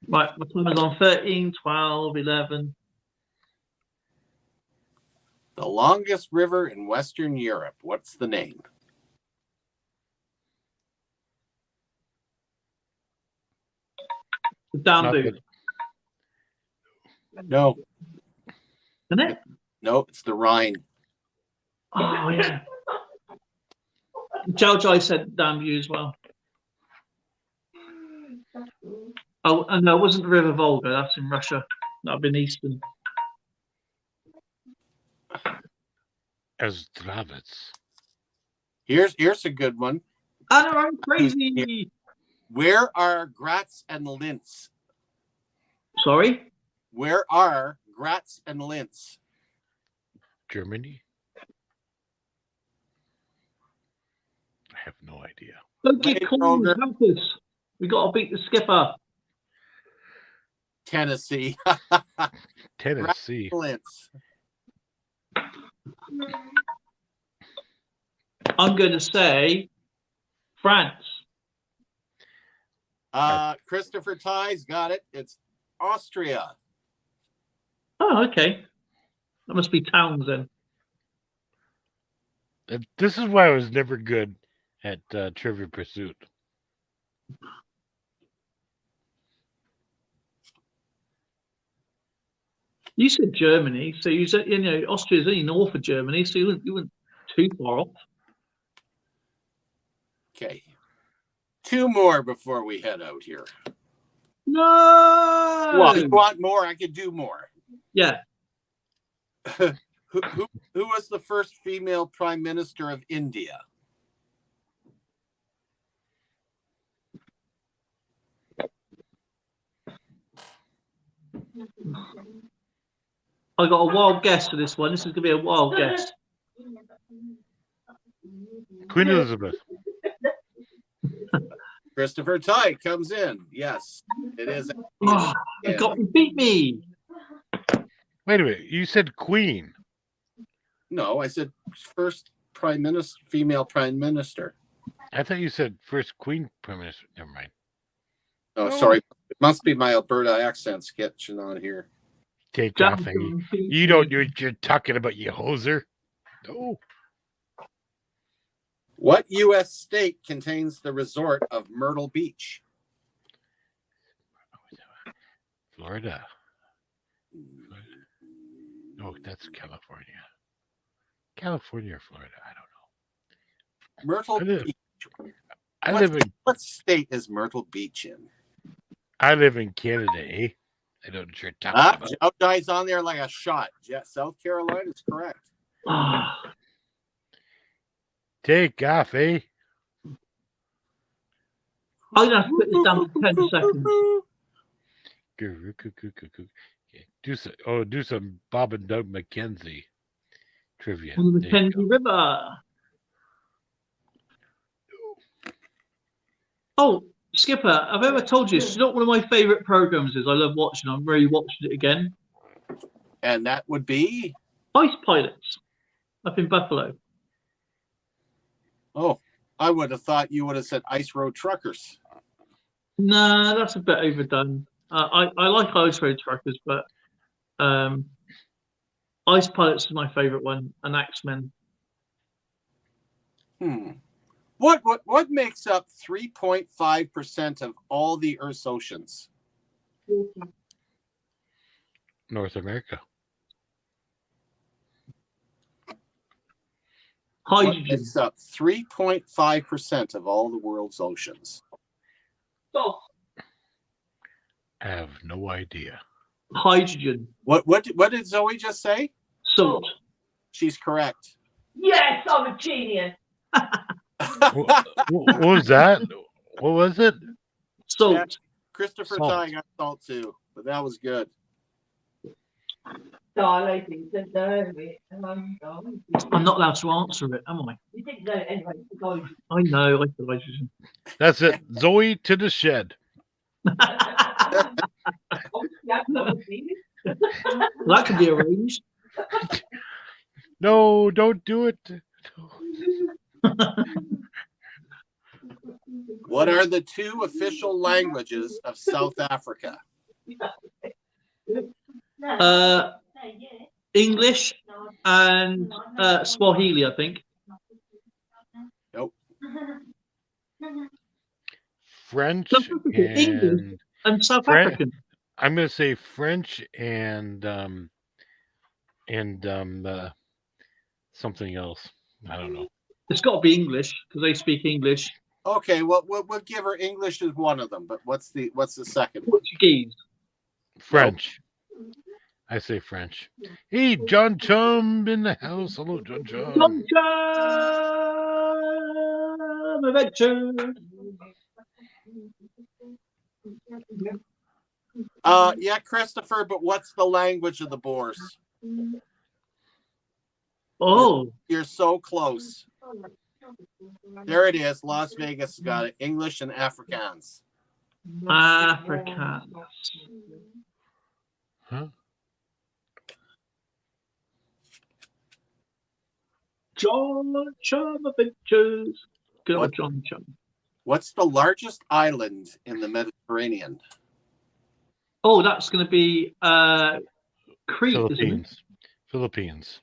Right, my timer's on 13, 12, 11. The longest river in Western Europe. What's the name? The Not Danube, that- No, isn't it? no, it's the Rhine. Oh, yeah. Jojo said Danube as well. Oh, and no, it wasn't the River Volga. That's in Russia. That'd been Eastern. as Dravits. Here's a good one. Anna, I'm crazy. Where are Graz and Linz? Sorry? Where are Graz and Linz? Germany? I have no idea. Don't get Range called Rover. Memphis. We got to beat the skipper. Tennessee. Tennessee. Linz. I'm going to say France. Christopher Tighes got it. It's Austria. Oh, okay. That must be towns then. This is why I was never good at Trivia Pursuit. You said Germany, so you said Austria's only north of Germany, so you weren't too far off. Okay. 2 more before we head out here. No. Well, if you want more, I could do more. Yeah. Who was the first female prime minister of India? I got a wild guess for this one. This is going to be a wild guess. Queen Elizabeth. Christopher Tighe comes in. Yes, it is. Oh, you beat me. Wait a minute. You said Queen. No, I said first prime minister, female prime minister. I thought you said first Queen Prime Minister. Never mind. Oh, sorry. It must be my Alberta accent sketching on here. Take off. You don't know what you're talking about, you hoser. Oh. What U.S. state contains the resort of Myrtle Beach? Florida. No, that's California. California or Florida? I don't know. Myrtle Beach. What state is Myrtle Beach in? I live in Canada, eh? I don't know what you're talking about. Joe dies on there like a shot. Yeah, South Carolina is correct. Take off, eh? I'm going to put this down for 10 seconds. Okay. Do some Bob and Doug McKenzie trivia. On the Mackenzie River. Oh, Skipper, I've ever told you, it's not one of my favourite programs is. I love watching. I'm really watching it again. And that would be? Ice Pilots up in Buffalo. Oh, I would have thought you would have said Ice Road Truckers. Nah, that's a bit overdone. I like Ice Road Truckers, but Ice Pilots is my favourite one, and Axemen. What makes up 3.5% of all the Earth's oceans? North America. What Hydrogen. makes up 3.5% of all the world's oceans? Salt. I have no idea. Hydrogen. What did Zoe just say? Salt. She's correct. Yes, I'm a genius. What was that? What was it? Salt. Yeah, Christopher Salt. Tighe got salt too, but that was good. Dilating to know it. I'm not allowed to answer it, am I? You didn't know it anyway. Because I know. I feel hydrogen. That's it. Zoe to the shed. That could be arranged. No, don't do it. What are the 2 official languages of South Africa? English and Swahili, I think. Nope. French English and South French. African. I'm going to say French and something else. I don't know. It's got to be English because they speak English. Okay, well, we'll give her English as one of them, but what's the second one? Portuguese. French. I say French. Hey, John Chum in the house. Hello, John Chum. John Chum Adventure. Yeah, Christopher, but what's the language of the Boers? Oh, You're so close. There it is. Las Vegas got it. English and Afrikaans. Afrikaans. Huh? John Chum Adventures. Good old John Chum. What's the largest island in the Mediterranean? Oh, that's going to be Crete, isn't it? Philippines. Philippines.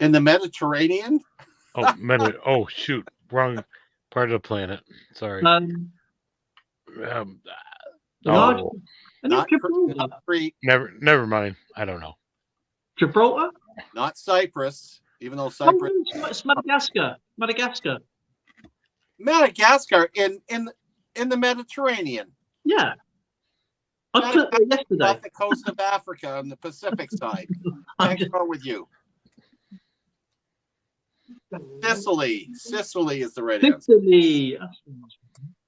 In the Mediterranean? Oh, shoot. Wrong part of the planet. Sorry. Not Crete. Never mind. I don't know. Gibraltar? Not Cyprus, even though Cyprus. Oh, it's Madagascar. Madagascar. Madagascar in the Mediterranean. Yeah. I put it yesterday. Off the coast of Africa on the Pacific side. What's wrong with you? Sicily is the right answer. Sicily.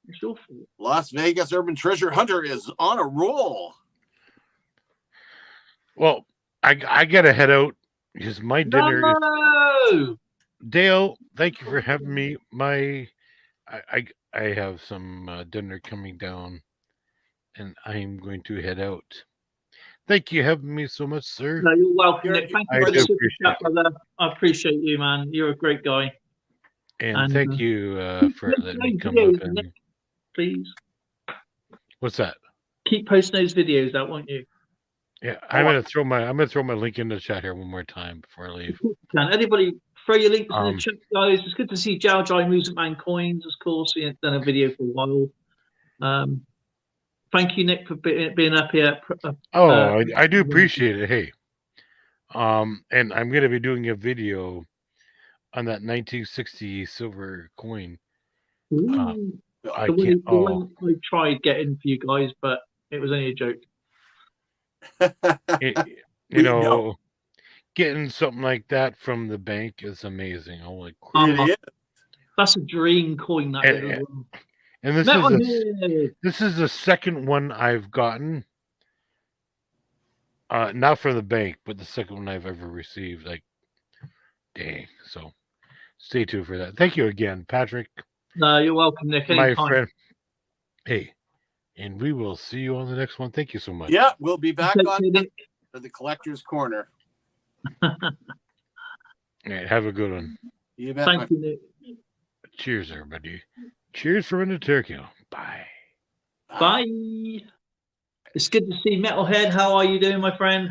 It's your fault. Las Vegas Urban Treasure Hunter is on a roll. Well, I gotta head out because my dinner is... Dale, thank you for having me. I have some dinner coming down, and I'm going to head out. Thank you for having me so much, sir. No, you're welcome, Nick. Thank you for the super chat, it. brother. I appreciate you, man. You're a great guy. And thank you for letting me come videos, up and... Nick, please. What's that? Keep posting those videos out, won't you? Yeah, I'm gonna throw my link in the chat here one more time before I leave. Can anybody throw your links in the chat, guys? It's good to see Jow Jai Music Man Coins, of course. He hasn't done a video for a while. Thank you, Nick, for being up here. I do appreciate it. Hey, and I'm gonna be doing a video on that 1960 silver coin. I tried getting for you guys, but it was only a joke. Getting something like that from the bank is amazing. Holy crap. That's a dream coin. And this is the second one I've gotten. Not from the bank, but the second one I've ever received. Like, dang. So stay tuned for that. Thank you again, Patrick. No, you're welcome, Nick. My friend. Hey, and we will see you on the next one. Thank you so much. Yeah, we'll be back on for the Collector's Corner. All right, have a good one. You bet. Thank you, Nick. Cheers, everybody. Cheers from Tokyo. Bye. Bye. It's good to see Metalhead. How are you doing, my friend?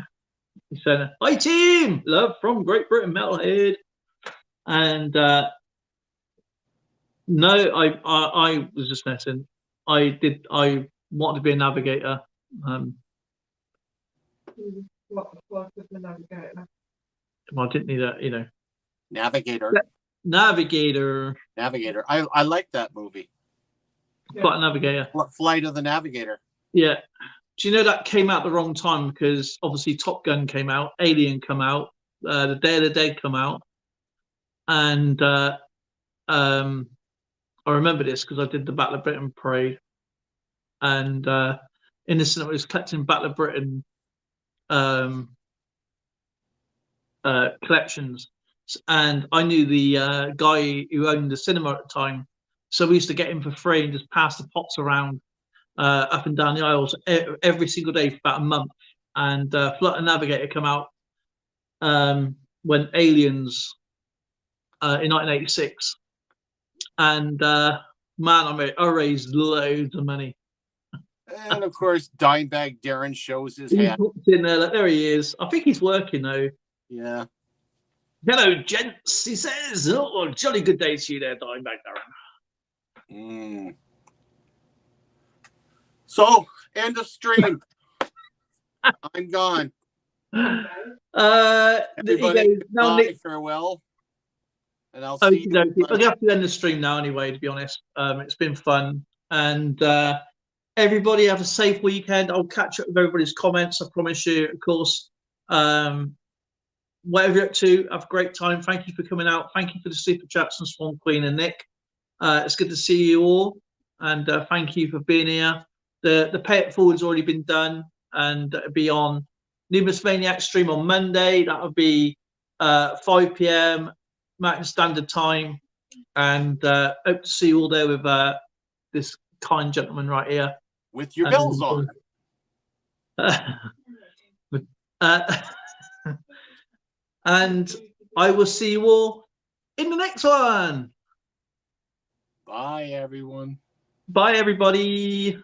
He said, "Hi, team. Love from Great Britain, Metalhead." And no, I was just messing. I wanted to be a navigator. What was the navigator? Well, I didn't need a, Navigator. Navigator. I like that movie. Flight Navigator. Flight of the Navigator. Yeah. Do you know that came out the wrong time because obviously Top Gun came out, Alien come out, The Day of the Dead come out, and I remember this because I did the Battle of Britain parade, and in the cinema I was collecting Battle of Britain collections, and I knew the guy who owned the cinema at the time, so we used to get him for free and just pass the pots around up and down the aisles every single day for about a month. And Flight of Navigator come out when Aliens in 1986, and man, I raised loads of money. And of course, Dimebag Darren shows his He hand. walked in there, like, there he is. I think he's working though. Yeah. Hello, gents, he says. Oh, jolly good day to you there, Dimebag Darren. Mm. So, end of stream. I'm gone. Now Everybody, goodbye, Nick, farewell. And I'll see you. I'm gonna have to end the stream now anyway, to be honest. It's been fun. And everybody have a safe weekend. I'll catch up with everybody's comments, I promise you, of course. Whatever you're up to, have a great time. Thank you for coming out. Thank you for the super chats and Swan Queen and Nick. It's good to see you all, and thank you for being here. The pay it forward's already been done, and it'll be on Numismaniac stream on Monday. That'll be 5 p.m. Mountain Standard Time, and hope to see you all there with this kind gentleman right here With your bells on. And I will see you all in the next one. Bye, everyone. Bye, everybody.